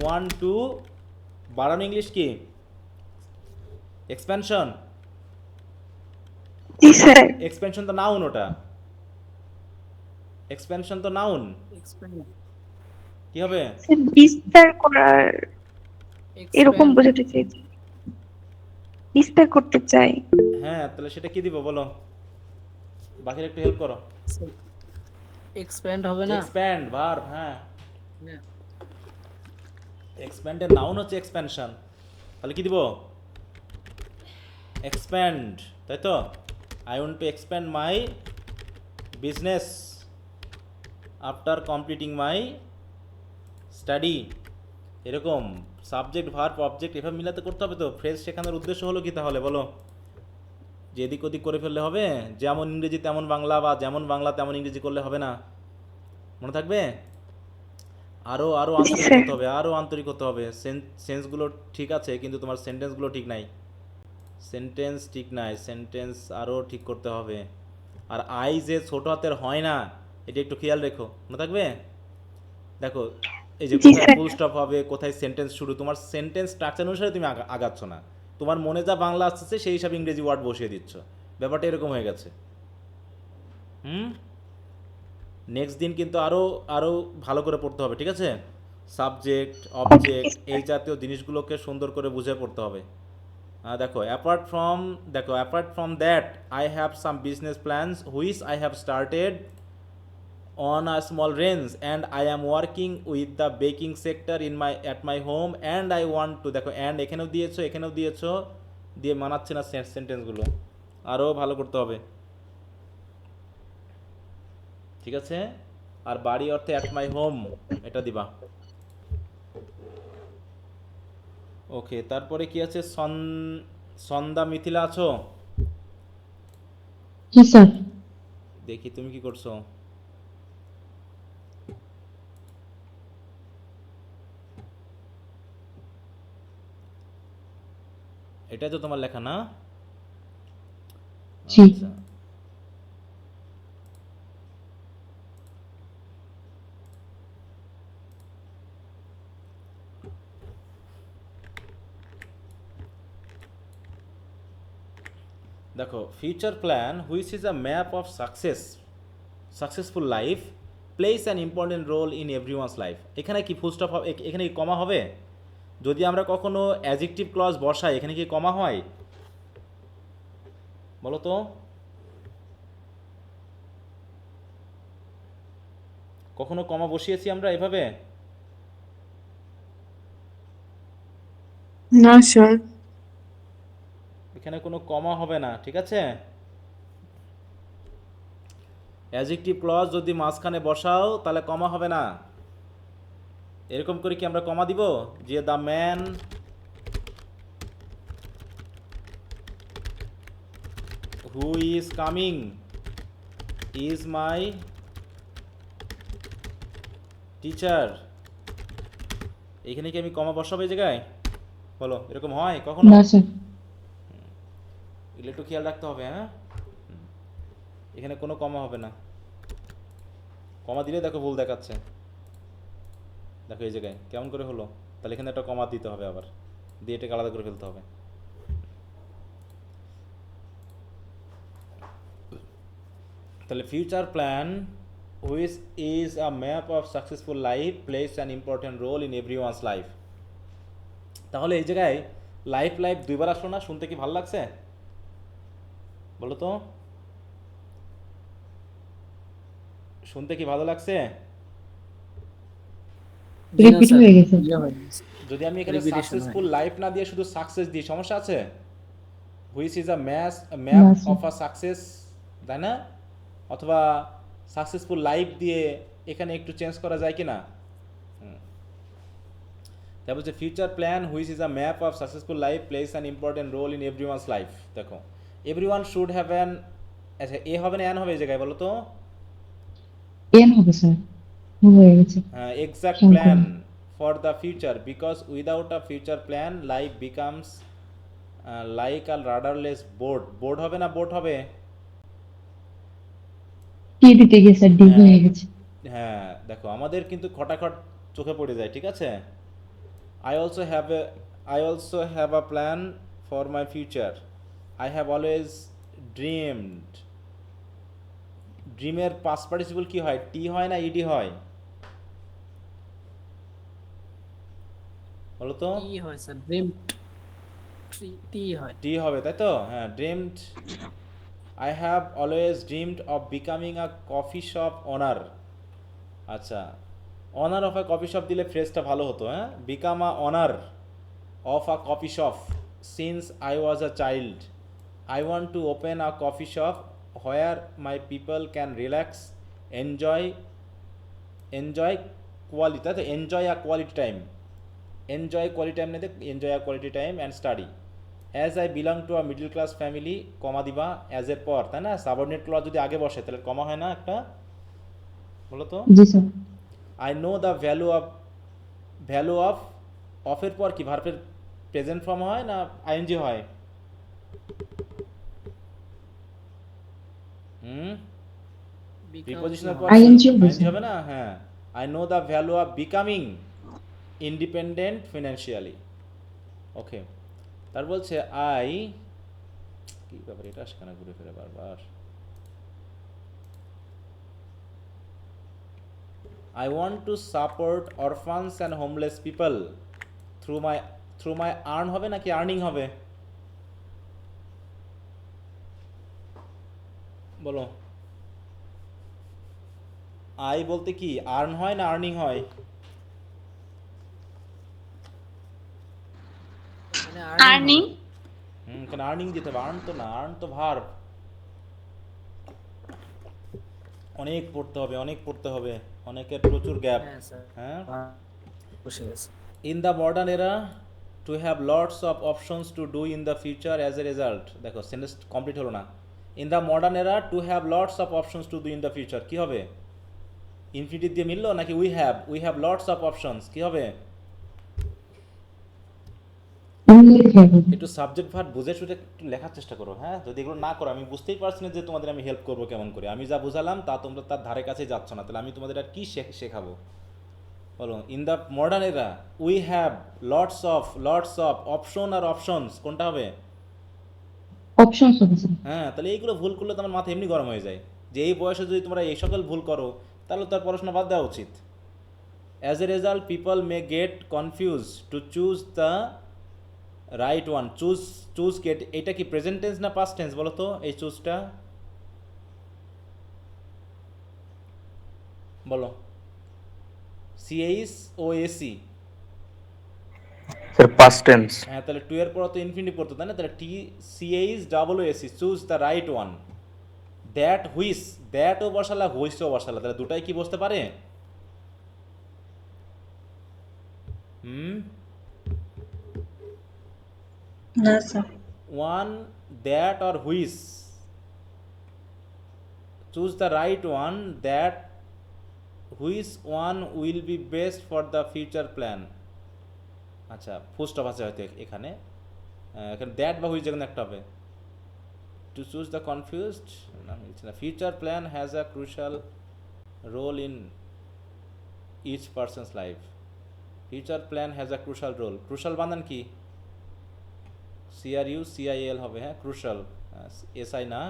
S1: ওয়ান্ট টু, বাড়ানো ইংলিশ কি? এক্সপ্যানশন।
S2: জি স্যার।
S1: এক্সপেনশন তো নাউন, ওটা এক্সপেনশন তো নাউন, কি হবে?
S2: স্যার বিস্তার করার এরকম বোঝাতে চাইছি, বিস্তার করতে চাই।
S1: হ্যাঁ, তাহলে সেটা কি দিব বলো? বাকির একটু হেল্প করো।
S5: এক্সপ্যান্ড হবে না?
S1: এক্সপ্যান্ড ভার্ব, হ্যাঁ। এক্সপ্যান্ডের নাউন হচ্ছে এক্সপেনশন, তাহলে কি দিব? এক্সপ্যান্ড, তাই তো? I want two expand my business after completing my study. এরকম সাবজেক্ট ভার্ব অবজেক্ট এভাবে মিলাতে করতে হবে। তো ফ্রেজ শেখানোর উদ্দেশ্য হলো কি তাহলে বলো? যে এদিক ওদিক করে ফেললে হবে, যেমন ইংরেজি তেমন বাংলা বা যেমন বাংলা তেমন ইংরেজি করলে হবে না। মনে থাকবে? আরও আন্তরিক হতে হবে, আরও আন্তরিক হতে হবে। সেন্সগুলো ঠিক আছে কিন্তু তোমার সেন্টেন্সগুলো ঠিক নাই, সেন্টেন্স আরও ঠিক করতে হবে। আর আই যে ছোট হাতের হয় না, এটা একটু খেয়াল রেখো। মনে থাকবে? দেখো এই যে কোথায় ফুল স্টপ হবে, কোথায় সেন্টেন্স শুরু, তোমার সেন্টেন্স স্ট্রাকচার অনুসারে তুমি আগাচ্ছ না, তোমার মনে যা বাংলা আসছে সেই হিসাবে ইংরেজি ওয়ার্ড বসিয়ে দিচ্ছ, ব্যাপারটা এরকম হয়ে গেছে। নেক্সট দিন কিন্তু আরও ভালো করে পড়তে হবে, ঠিক আছে? সাবজেক্ট অবজেক্ট এই জাতীয় জিনিসগুলোকে সুন্দর করে বুঝে পড়তে হবে। দেখো apart from that I have some business plans which I have started on a small range and I am working with the baking sector at my home and I want to, দেখো and এখানেও দিয়েছো দিয়ে মানাচ্ছে না সেন্টেন্সগুলো, আরও ভালো করতে হবে, ঠিক আছে? আর বাড়ি অর্থে at my home এটা দিবা। ওকে, তারপরে কি আছে? সন্ধ্যা মিথিলা আছো?
S9: জি স্যার।
S1: দেখি তুমি কি করছো। এটাই তো তোমার লেখা না?
S9: জি।
S1: আচ্ছা, দেখো future plan which is a map of successful life places an important role in everyone's life. এখানে কি ফুল স্টপ হবে? এখানে কি কমা হবে? যদি আমরা কখনো অ্যাডজেক্টিভ ক্লজ বসাই এখানে কি কমা হয় বলো তো? কখনো কমা বসিয়েছি আমরা এভাবে?
S9: না স্যার।
S1: এখানে কোনো কমা হবে না, ঠিক আছে? অ্যাডজেক্টিভ ক্লজ যদি মাঝখানে বসাও তাহলে কমা হবে না। এরকম করে কি আমরা কমা দিব যে the man who is coming is my teacher, এইখানে কি আমি কমা বসাবো এই জায়গায়? বলো, এরকম হয় কখনো?
S9: না স্যার।
S1: এগুলো একটু খেয়াল রাখতে হবে। হ্যাঁ, এখানে কোনো কমা হবে না। কমা দিলে দেখো ভুল দেখাচ্ছে। দেখো এই জায়গায় কেমন করে হলো? তাহলে এখানে একটা কমা দিতে হবে, আবার দিয়ে এটাকে আলাদা করে ফেলতে হবে। তাহলে future plan which is a map of successful life places an important role in everyone's life. তাহলে এই জায়গায় লাইফ লাইফ দুইবার আসলো না? শুনতে কি ভালো লাগছে বলো তো? শুনতে কি ভালো লাগছে?
S5: জি না
S9: রিপিট
S5: স্যার,
S9: হয়ে গেছে।
S5: ইয়ে হয়ে গেছে।
S1: যদি আমি এখানে
S5: Repetition
S1: সাকসেসফুল লাইফ না দিয়ে শুধু সাকসেস দিই, সমস্যা আছে? হুইচ ইজ আ ম্যাপ
S9: না, sir.
S1: অফ আ সাকসেস, তাই না? অথবা সাকসেসফুল লাইফ দিয়ে এখানে একটু চেঞ্জ করা যায় কি না? তাই বলছে future plan which is a map of successful life places an important role in everyone's life. দেখো এভরিওয়ান শুড হ্যাভ অ্যান, আচ্ছা এ হবে না অ্যান হবে এই জায়গায় বলো তো?
S9: এন হবে স্যার, ভুল হয়ে গেছে।
S1: Exact
S9: Thank
S1: plan
S9: you.
S1: for the future, because without a future plan life becomes like a rudderless boat. boat হবে না boat হবে?
S9: টি দিতে গিয়ে স্যার ডি হয়ে গেছে।
S1: হ্যাঁ দেখো আমাদের কিন্তু খটাখট চোখে পড়ে যায়, ঠিক আছে? I also have a plan for my future. I have always dreamed. ড্রিমের পাস্ট পার্টিসিপল কি হয়? টি হয় না ইডি হয়? বলো তো?
S5: টি হয় স্যার, ড্রিম টি হয়।
S1: টি হবে তাই তো? হ্যাঁ, dreamed. I have always dreamed of becoming a coffee shop owner. আচ্ছা, owner of a coffee shop দিলে ফ্রেজটা ভালো হতো। হ্যাঁ, become a owner of a coffee shop since I was a child. I want to open a coffee shop where my people can relax, enjoy quality, তাই তো? Enjoy a quality time, enjoy quality time নিতে enjoy a quality time and study. As I belong to a middle class family, comma দিবা অ্যাজ এর পর, তাই না? সাবঅর্ডিনেট ক্লজ যদি আগে বসে তাহলে কমা হয় না একটা? বলো তো?
S9: জি sir.
S1: I know the value of, অফের পর কি ভার্বের প্রেজেন্ট ফর্ম হয় না আইএনজি হয়? প্রিপজিশনের পর
S9: ING
S1: আইএনজি
S9: বলছে।
S1: হবে না? হ্যাঁ, I know the value of becoming independent financially. Okay, তার বলছে আই, কি ব্যাপার এটা আসে কেন ঘুরে ফিরে বারবার? I want to support orphans and homeless people through my earn হবে নাকি আর্নিং হবে? বলো, আই বলতে কি আর্ন হয় না আর্নিং হয়?
S5: মানে
S7: আর্নিং।
S1: এখানে আর্নিং দিতে হবে, আর্ন তো না, আর্ন তো ভার্ব। অনেক পড়তে হবে, অনেক পড়তে হবে, অনেকের প্রচুর গ্যাপ।
S5: হ্যাঁ স্যার,
S1: হ্যাঁ,
S5: বসে গেছে।
S1: ইন দ্য মডার্ন এরা to have lots of options to do in the future as a result. দেখো সেন্টেন্স কমপ্লিট হলো না। ইন দ্য মডার্ন এরা to have lots of options to do in the future কি হবে? ইনফিনিটিভ দিয়ে মিললো নাকি we have lots of options কি হবে? একটু সাবজেক্ট ভার্ব বুঝে শুনে একটু লেখার চেষ্টা করো। হ্যাঁ, যদি এগুলো না করো আমি বুঝতেই পারছি না যে তোমাদের আমি হেল্প করবো কেমন করে। আমি যা বুঝালাম তা তোমরা তার ধারে কাছে যাচ্ছ না, তাহলে আমি তোমাদের আর কি শেখাবো? বলো, in the modern era we have lots of option আর অপশনস কোনটা হবে?
S9: অপশনস হবে স্যার।
S1: হ্যাঁ, তাহলে এইগুলো ভুল করলে তোমার মাথা এমনি গরম হয়ে যায় যে এই বয়সে যদি তোমরা এই সকল ভুল করো তাহলে তার পড়াশোনা বাদ দেওয়া উচিত। As a result people may get confuse to choose the right one. Choose get, এটা কি প্রেজেন্ট টেন্স না পাস্ট টেন্স বলো তো? এই চুজটা বলো। CHOAC,
S10: sir past tense.
S1: হ্যাঁ, তাহলে টু এর পর তো ইনফিনিটিভ করতো তাই না? তাহলে CHOAC, choose the right one. দ্যাটও বসালা, হুইসও বসালা, তাহলে দুটাই কি বসতে পারে? হুম
S9: না sir.
S1: one that or which, choose the right one, that which one will be best for the future plan. আচ্ছা ফুল স্টপ আছে হয়তো এখানে এখানে দ্যাট বা হুইচ যেখানে একটা হবে টু চুজ দ্য কনফিউজড না মিলছে না future plan has a crucial role in each person's life future plan has a crucial role crucial বানান কি CRUCIAL হবে হ্যাঁ ক্রুশাল SI না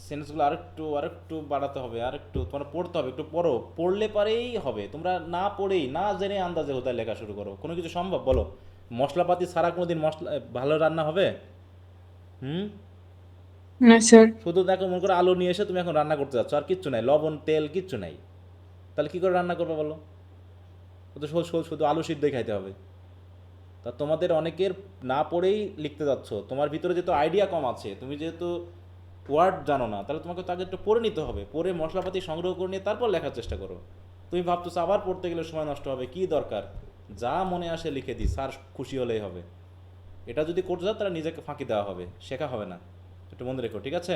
S1: সেন্টেন্সগুলো আরেকটু বাড়াতে হবে আরেকটু তোমরা পড়তে হবে একটু পড়ো পড়লে পারেই হবে তোমরা না পড়েই না জেনে আন্দাজে হোতায় লেখা শুরু করো কোনো কিছু সম্ভব বলো মশলাপাতি ছাড়া কোনো দিন মশলা ভালো রান্না হবে হুম
S9: না স্যার।
S1: শুধু দেখো মনে করো আলু নিয়ে এসে তুমি এখন রান্না করতে যাচ্ছ আর কিচ্ছু নাই লবণ তেল কিচ্ছু নাই তাহলে কী করে রান্না করবে বলো শুধু আলু সিদ্ধই খাইতে হবে তা তোমাদের অনেকের না পড়েই লিখতে যাচ্ছ তোমার ভিতরে যেহেতু আইডিয়া কম আছে তুমি যেহেতু ওয়ার্ড জানো না তাহলে তোমাকে তো আগে একটু পড়ে নিতে হবে পড়ে মশলাপাতি সংগ্রহ করে নিয়ে তারপর লেখার চেষ্টা করো তুমি ভাবছো আবার পড়তে গেলে সময় নষ্ট হবে কি দরকার যা মনে আসে লিখে দিই স্যার খুশি হলেই হবে এটা যদি করতে যাও তাহলে নিজেকে ফাঁকি দেওয়া হবে শেখা হবে না একটু মনে রেখো ঠিক আছে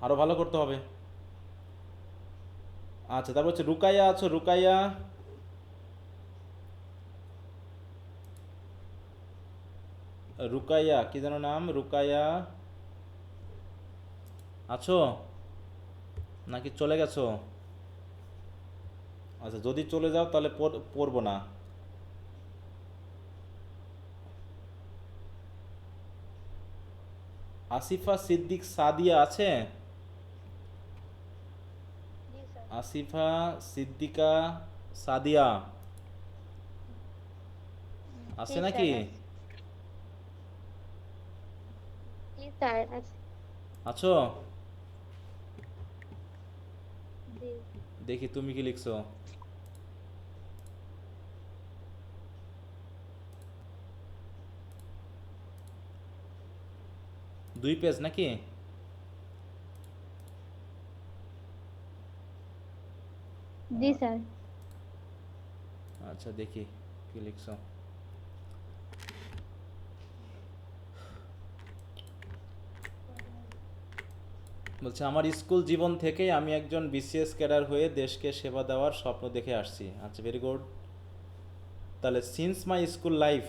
S1: আরও ভালো করতে হবে আচ্ছা তারপর হচ্ছে রুকাইয়া আছো রুকাইয়া রুকাইয়া কি যেন নাম রুকাইয়া আছো নাকি চলে গেছো আচ্ছা যদি চলে যাও তাহলে পড়বো না আসিফা সিদ্দিক সাদিয়া আছে আসিফা সিদ্দিকা সাদিয়া আছে নাকি আছো দেখি তুমি কি লিখছো দুই পেজ নাকি
S10: জি স্যার
S1: আচ্ছা দেখি কি লিখছো বলছে আমার স্কুল জীবন থেকেই আমি একজন BCS ক্যাডার হয়ে দেশকে সেবা দেওয়ার স্বপ্ন দেখে আসছি আচ্ছা ভেরি গুড তাহলে since my school life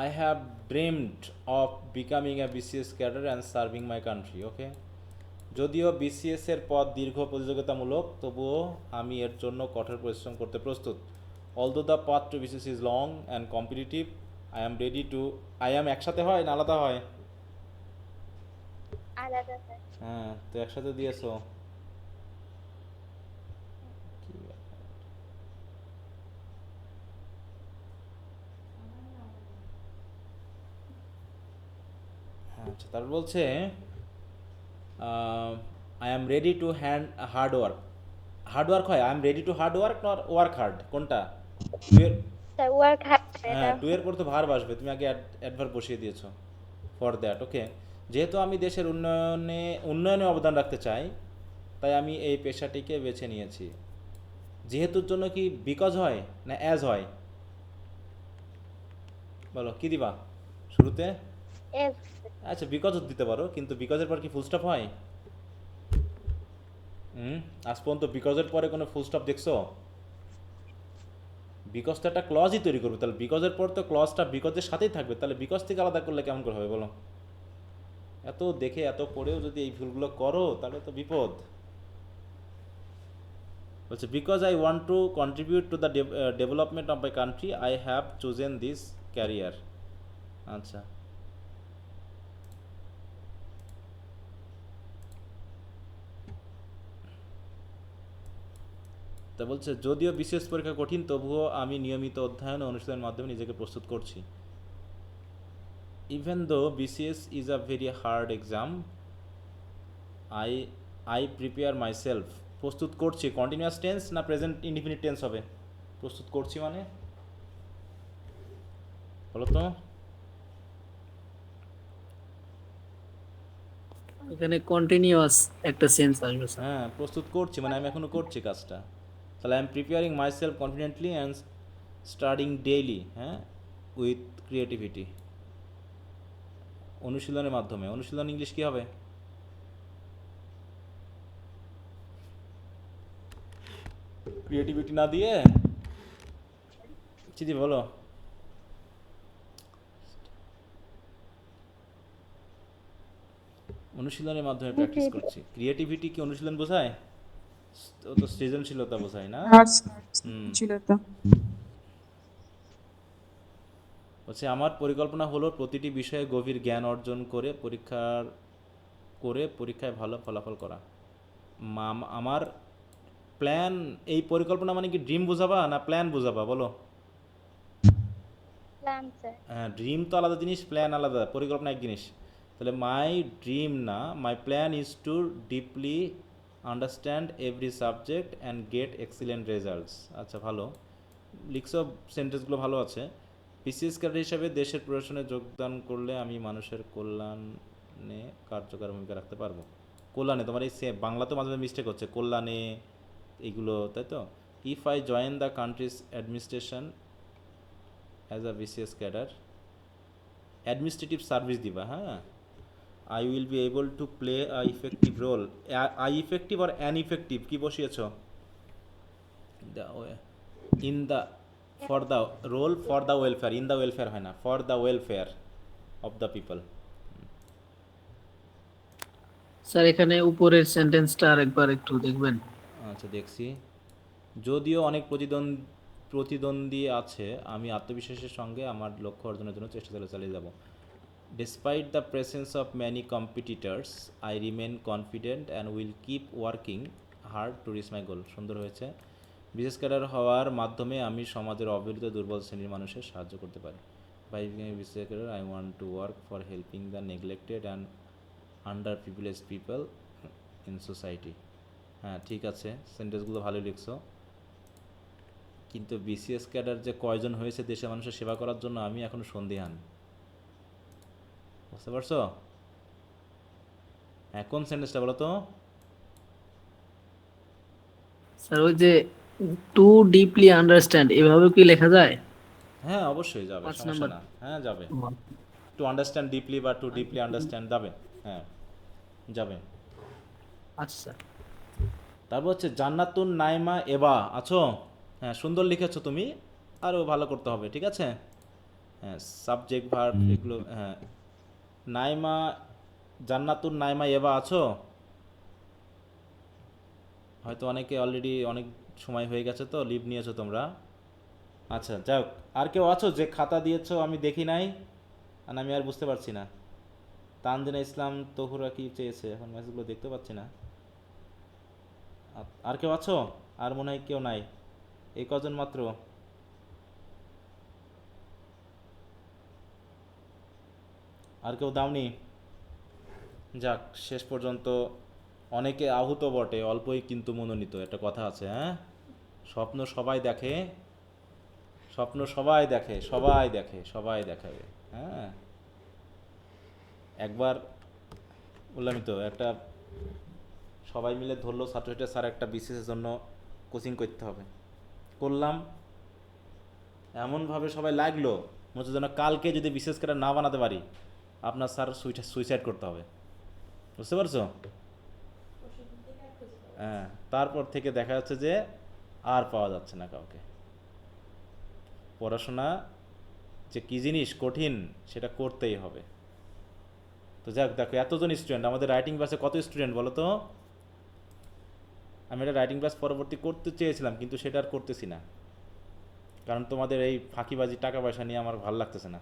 S1: I have dreamed of becoming a BCS cadre and serving my country. Okay. যদিও BCS এর পদ দীর্ঘ প্রতিযোগিতামূলক তবুও আমি এর জন্য কঠোর পরিশ্রম করতে প্রস্তুত although the path to BCS is long and competitive I am একসাথে হয় না আলাদা হয়
S10: আলাদা স্যার
S1: হ্যাঁ তো একসাথে দিয়েছো আচ্ছা তারপর বলছে I am ready to hard work হয় I am ready to hard work not work hard কোনটা
S10: স্যার ওয়ার্ক হার্ড
S1: হ্যাঁ টু এর পর তো ভার্ব আসবে তুমি আগে অ্যাডভার্ব বসিয়ে দিয়েছো ফর দ্যাট ওকে যেহেতু আমি দেশের উন্নয়নে অবদান রাখতে চাই তাই আমি এই পেশাটিকে বেছে নিয়েছি যেহেতুর জন্য কি বিকজ হয় না অ্যাজ হয় বলো কি দিবা শুরুতে আচ্ছা বিকজও দিতে পারো কিন্তু বিকজের পর কি ফুল স্টপ হয় আজ পর্যন্ত বিকজের পরে কোনো ফুল স্টপ দেখছো বিকজ তো একটা ক্লজই তৈরি করবে তাহলে বিকজের পর তো ক্লজটা বিকজের সাথেই থাকবে তাহলে বিকজ থেকে আলাদা করলে কেমন করে হবে বলো এত দেখে এত পড়েও যদি এই ভুলগুলো করো তাহলে তো বিপদ বলছে because I want to contribute to the development of my country I have chosen this career আচ্ছা তা বলছে যদিও বিশেষ পরীক্ষা কঠিন তবুও আমি নিয়মিত অধ্যয়ন ও অনুশীলনের মাধ্যমে নিজেকে প্রস্তুত করছি even though BCS is a very hard exam I prepare my self প্রস্তুত করছি কন্টিনিউয়াস টেন্স না প্রেজেন্ট ইনডিফিনিট টেন্স হবে প্রস্তুত করছি মানে বলো তো
S5: এখানে কন্টিনিউয়াস একটা সেন্স আসবে স্যার।
S1: হ্যাঁ, প্রস্তুত করছি, মানে আমি এখনো করছি কাজটা। তাহলে I am preparing my self confidently and studying daily, হ্যাঁ, উইথ ক্রিয়েটিভিটি। অনুশীলনের মাধ্যমে। অনুশীলন ইংলিশ কী হবে? ক্রিয়েটিভিটি না দিয়ে চিদি বলো। অনুশীলনের মাধ্যমে প্র্যাকটিস করছি। ক্রিয়েটিভিটি কি অনুশীলন বোঝায়? ও তো সৃজনশীলতা বোঝায় না?
S9: ছিল তো।
S1: হচ্ছে আমার পরিকল্পনা হলো প্রতিটি বিষয়ে গভীর জ্ঞান অর্জন করে পরীক্ষায় ভালো ফলাফল করা। আমার প্ল্যান, এই পরিকল্পনা মানে কি ড্রিম বোঝাবা না প্ল্যান বোঝাবা বলো?
S10: Plan sir.
S1: হ্যাঁ, ড্রিম তো আলাদা জিনিস, প্ল্যান আলাদা, পরিকল্পনা এক জিনিস। তাহলে মাই ড্রিম না, my plan is to deeply understand every subject and get excellent results. আচ্ছা, ভালো লিখছো, সেন্টেন্সগুলো ভালো আছে। বিসিএস ক্যাডার হিসাবে দেশের প্রশাসনে যোগদান করলে আমি মানুষের কল্যাণে কার্যকর ভূমিকা রাখতে পারবো। কল্যাণে, তোমার এই বাংলা তো মাঝে মাঝে মিস্টেক হচ্ছে, কল্যাণে এইগুলো, তাই তো? If I join the country's administration as a BCS cadre, administrative service দিবা, হ্যাঁ, I will be able to play a effective role. I effective আর অ্যান ইফেক্টিভ কি বসিয়েছ? In the, for the role, for the welfare, in the welfare হয় না, for the welfare of the people.
S5: Sir এখানে উপরের সেন্টেন্সটা আরেকবার একটু দেখবেন।
S1: আচ্ছা, দেখছি। যদিও অনেক প্রতিদ্বন্দ্বী আছে, আমি আত্মবিশ্বাসের সঙ্গে আমার লক্ষ্য অর্জনের জন্য চেষ্টা চালিয়ে যাব। Despite the presence of many competitors I remain confident and will keep working hard to reach my goal. সুন্দর হয়েছে। বিশেষ ক্যাডার হওয়ার মাধ্যমে আমি সমাজের অবহেলিত দুর্বল শ্রেণীর মানুষের সাহায্য করতে পারি। বাই বিকামিং বিশেষ cadre I want to work for helping the neglected and under privileged people in society. হ্যাঁ, ঠিক আছে, সেন্টেন্সগুলো ভালো লিখছো, কিন্তু বিসিএস ক্যাডার যে কয়জন হয়েছে দেশের মানুষের সেবা করার জন্য, আমি এখনো সন্দিহান। বুঝতে পারছো? কোন সেন্টেন্সটা বলো তো?
S5: স্যার ওই যে টু ডিপলি আন্ডারস্ট্যান্ড এভাবে কি লেখা যায়?
S1: হ্যাঁ, অবশ্যই যাবে,
S5: 5
S1: সমস্যা
S5: নাম্বার।
S1: না। হ্যাঁ, যাবে। টু আন্ডারস্ট্যান্ড ডিপলি বা টু ডিপলি আন্ডারস্ট্যান্ড যাবে। হ্যাঁ, যাবে।
S5: আচ্ছা স্যার।
S1: তারপর হচ্ছে জান্নাতুন নাইমা এবা আছো? হ্যাঁ, সুন্দর লিখেছো তুমি, আরও ভালো করতে হবে, ঠিক আছে? হ্যাঁ, সাবজেক্ট ভার্ব এগুলো, হ্যাঁ। নাইমা, জান্নাতুন নাইমা এবা আছো? হয়তো অনেকে অলরেডি অনেক সময় হয়ে গেছে তো লিভ নিয়েছো তোমরা। আচ্ছা, যাক, আর কেউ আছো যে খাতা দিয়েছো আমি দেখি নাই, আর আমি আর বুঝতে পারছি না। তানজিনা ইসলাম তহুরা কি চেয়েছে, এখন মেসেজগুলো দেখতে পাচ্ছি না। আর কেউ আছো? আর মনে হয় কেউ নাই, এই কজন মাত্র। আর কেউ দাওনি? যাক, শেষ পর্যন্ত অনেকে আহত বটে, অল্পই কিন্তু মনোনীত, একটা কথা আছে, হ্যাঁ? স্বপ্ন সবাই দেখে, স্বপ্ন সবাই দেখে, সবাই দেখে, সবাই দেখাবে, হ্যাঁ। একবার বললামই তো, একটা সবাই মিলে ধরলো ছাত্রছাত্রীরা, স্যার একটা বিসিএসের জন্য কোচিং করতে হবে, করলাম, এমনভাবে সবাই লাগলো মনে হচ্ছে যেন কালকে যদি বিশেষ করে না বানাতে পারি আপনার স্যার সুইসাইড করতে হবে। বুঝতে পারছো? হ্যাঁ, তারপর থেকে দেখা যাচ্ছে যে আর পাওয়া যাচ্ছে না কাউকে। পড়াশোনা যে কী জিনিস কঠিন সেটা করতেই হবে। তো যাক, দেখো এতজন স্টুডেন্ট, আমাদের রাইটিং ক্লাসে কত স্টুডেন্ট বলো তো? আমি এটা রাইটিং ক্লাস পরবর্তী করতে চেয়েছিলাম, কিন্তু সেটা আর করতেছি না, কারণ তোমাদের এই ফাঁকিবাজি টাকা পয়সা নিয়ে আমার ভালো লাগতেছে না।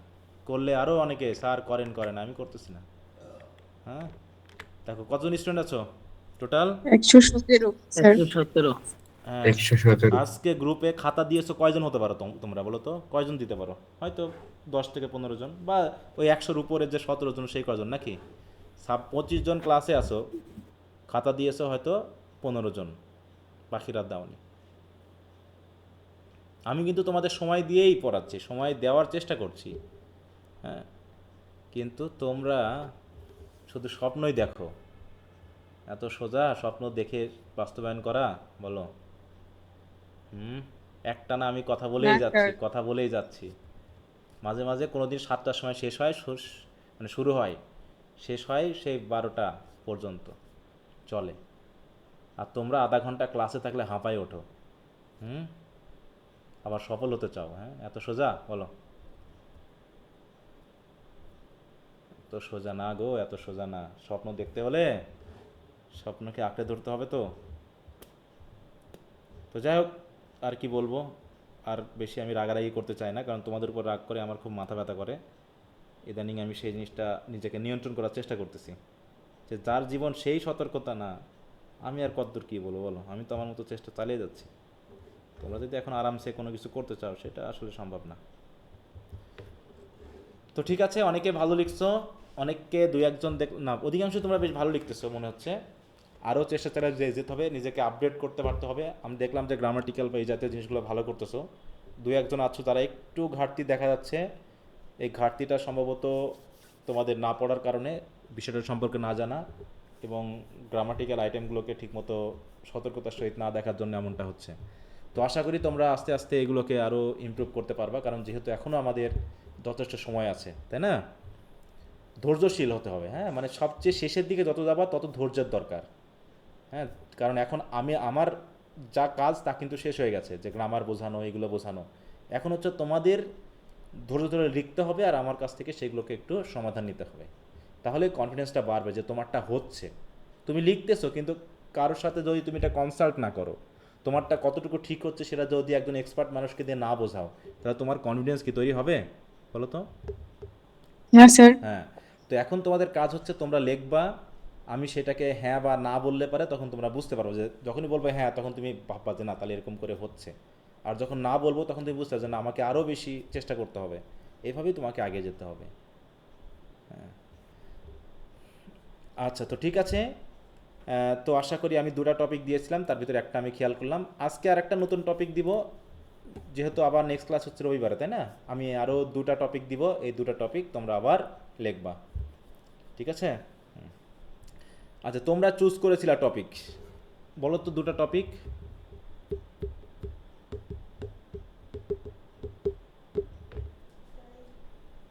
S1: করলে আরও অনেকে স্যার করেন করেন, আমি করতেছি না। হ্যাঁ, দেখো কতজন স্টুডেন্ট আছো টোটাল?
S9: 117 স্যার।
S5: 117।
S1: হ্যাঁ,
S3: 117।
S1: আজকে গ্রুপে খাতা দিয়েছো, কয়জন হতে পারো তোমরা বলো তো? কয়জন দিতে পারো? হয়তো 10 থেকে 15 জন, বা ওই 100-র উপরে যে 17 জন সেই কয়জন, নাকি 25 জন ক্লাসে আসো, খাতা দিয়েছো হয়তো 15 জন, বাকিরা দাওনি। আমি কিন্তু তোমাদের সময় দিয়েই পড়াচ্ছি, সময় দেওয়ার চেষ্টা করছি, হ্যাঁ, কিন্তু তোমরা শুধু স্বপ্নই দেখো, এত সোজা স্বপ্ন দেখে বাস্তবায়ন করা? বলো। একটানা আমি কথা বলেই
S9: না,
S1: যাচ্ছি,
S9: স্যার।
S1: কথা বলেই যাচ্ছি। মাঝে মাঝে কোনো দিন 7টার সময় শেষ হয়, মানে শুরু হয়, শেষ হয় সেই 12টা পর্যন্ত চলে। আর তোমরা আধা ঘন্টা ক্লাসে থাকলে হাঁপাই ওঠো। আবার সফল হতে চাও, হ্যাঁ? এত সোজা? বলো। এত সোজা না গো, এত সোজা না। স্বপ্ন দেখতে হলে স্বপ্নকে আঁকড়ে ধরতে হবে তো। তো যাই হোক, আর কি বলবো, আর বেশি আমি রাগারাগি করতে চাই না, কারণ তোমাদের উপর রাগ করে আমার খুব মাথা ব্যথা করে। ইদানিং আমি সেই জিনিসটা নিজেকে নিয়ন্ত্রণ করার চেষ্টা করতেছি, যে যার জীবন সেই সতর্কতা না, আমি আর কতদূর কী বলবো বলো। আমি তো আমার মতো চেষ্টা চালিয়ে যাচ্ছি। তোমরা যদি এখন আরামসে কোনো কিছু করতে চাও, সেটা আসলে সম্ভব না। তো ঠিক আছে, অনেকে ভালো লিখছো, অনেককে দুই একজন না, অধিকাংশ তোমরা বেশ ভালো লিখতেছো মনে হচ্ছে। আরও চেষ্টা চালিয়ে যেতে হবে, নিজেকে আপডেট করতে পারতে হবে। আমি দেখলাম যে গ্রামাটিক্যাল বা এই জাতীয় জিনিসগুলো ভালো করতেছো। দুই একজন আছো তারা একটু ঘাটতি দেখা যাচ্ছে। এই ঘাটতিটা সম্ভবত তোমাদের না পড়ার কারণে, বিষয়টার সম্পর্কে না জানা এবং গ্রামাটিক্যাল আইটেমগুলোকে ঠিকমতো সতর্কতার সহিত না দেখার জন্য এমনটা হচ্ছে। তো আশা করি তোমরা আস্তে আস্তে এগুলোকে আরও ইমপ্রুভ করতে পারবা, কারণ যেহেতু এখনও আমাদের যথেষ্ট সময় আছে, তাই না? ধৈর্যশীল হতে হবে, হ্যাঁ, মানে সবচেয়ে শেষের দিকে যত যাবা তত ধৈর্যের দরকার, হ্যাঁ। কারণ এখন আমার যা কাজ তা কিন্তু শেষ হয়ে গেছে, যে গ্রামার বোঝানো, এগুলো বোঝানো। এখন হচ্ছে তোমাদের ধৈর্য ধরে লিখতে হবে, আর আমার কাছ থেকে সেগুলোকে একটু সমাধান নিতে হবে। তাহলে কনফিডেন্সটা বাড়বে যে তোমারটা হচ্ছে। তুমি লিখতেছো, কিন্তু কারোর সাথে যদি তুমি এটা কনসাল্ট না করো, তোমারটা কতটুকু ঠিক হচ্ছে সেটা যদি একজন এক্সপার্ট মানুষকে দিয়ে না বোঝাও, তাহলে তোমার কনফিডেন্স কি তৈরি হবে বলো তো?
S9: হ্যাঁ স্যার।
S1: হ্যাঁ। তো এখন তোমাদের কাজ হচ্ছে তোমরা লিখবা, আমি সেটাকে হ্যাঁ বা না বললে পারে তখন তোমরা বুঝতে পারবে, যে যখনই বলবে হ্যাঁ তখন তুমি ভাববা যে না, তাহলে এরকম করে হচ্ছে। আর যখন না বলবো তখন তুমি বুঝতে পারবে যে না, আমাকে আরও বেশি চেষ্টা করতে হবে। এইভাবেই তোমাকে আগে যেতে হবে, হ্যাঁ। আচ্ছা, তো ঠিক আছে। তো আশা করি আমি 2টা টপিক দিয়েছিলাম, তার ভিতরে একটা আমি খেয়াল করলাম। আজকে আর একটা নতুন টপিক দিব, যেহেতু আবার নেক্সট ক্লাস হচ্ছে রবিবারে, তাই না? আমি আরও 2টা টপিক দিব, এই 2টা টপিক তোমরা আবার লিখবা, ঠিক আছে? আচ্ছা, তোমরা চুজ করেছিলা টপিক, বলো তো 2টা টপিক।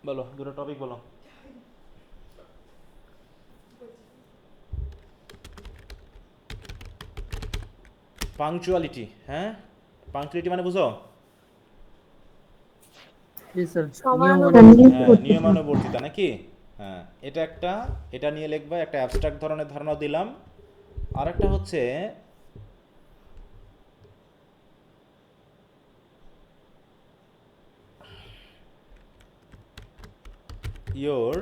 S1: বলো 2টা টপিক বলো। পাংচুয়ালিটি, হ্যাঁ, পাংচুয়ালিটি মানে বুঝো?
S5: জি স্যার।
S1: হ্যাঁ, নিয়মানুবর্তিতা নাকি? হ্যাঁ, এটা একটা, এটা নিয়ে লিখবা। একটা অ্যাবস্ট্রাক্ট ধরনের ধারণা দিলাম। আর একটা হচ্ছে your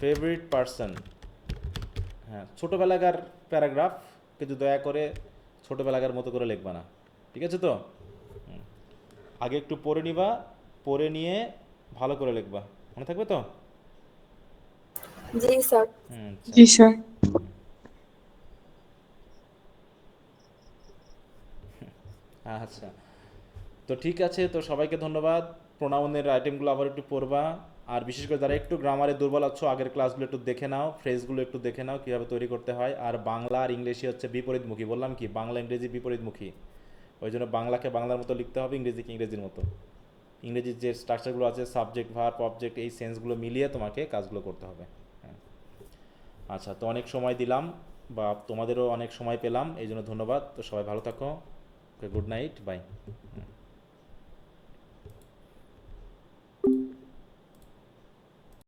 S1: favorite person, হ্যাঁ, ছোটোবেলাকার প্যারাগ্রাফ, কিন্তু দয়া করে ছোটোবেলাকার মতো করে লিখবা না, ঠিক আছে তো? আগে একটু পড়ে নিবা, পড়ে নিয়ে ভালো করে লিখবা, মনে থাকবে তো?
S8: জি স্যার।
S9: জি স্যার।
S1: আচ্ছা, তো ঠিক আছে। তো সবাইকে ধন্যবাদ। প্রোনাউনের আইটেমগুলো আবার একটু পড়বা, আর বিশেষ করে যারা একটু গ্রামারে দুর্বল আছো, আগের ক্লাসগুলো একটু দেখে নাও, ফ্রেজগুলো একটু দেখে নাও কীভাবে তৈরি করতে হয়। আর বাংলা আর ইংলিশই হচ্ছে বিপরীতমুখী, বললাম কি, বাংলা ইংরেজি বিপরীতমুখী। ওই জন্য বাংলাকে বাংলার মতো লিখতে হবে, ইংরেজিকে ইংরেজির মতো। ইংরেজির যে স্ট্রাকচারগুলো আছে, সাবজেক্ট, ভার্ব, অবজেক্ট, এই সেন্সগুলো মিলিয়ে তোমাকে কাজগুলো করতে হবে, হ্যাঁ। আচ্ছা, তো অনেক সময় দিলাম, বা তোমাদেরও অনেক সময় পেলাম, এই জন্য ধন্যবাদ। তো সবাই ভালো থাকো, গুড নাইট, বাই।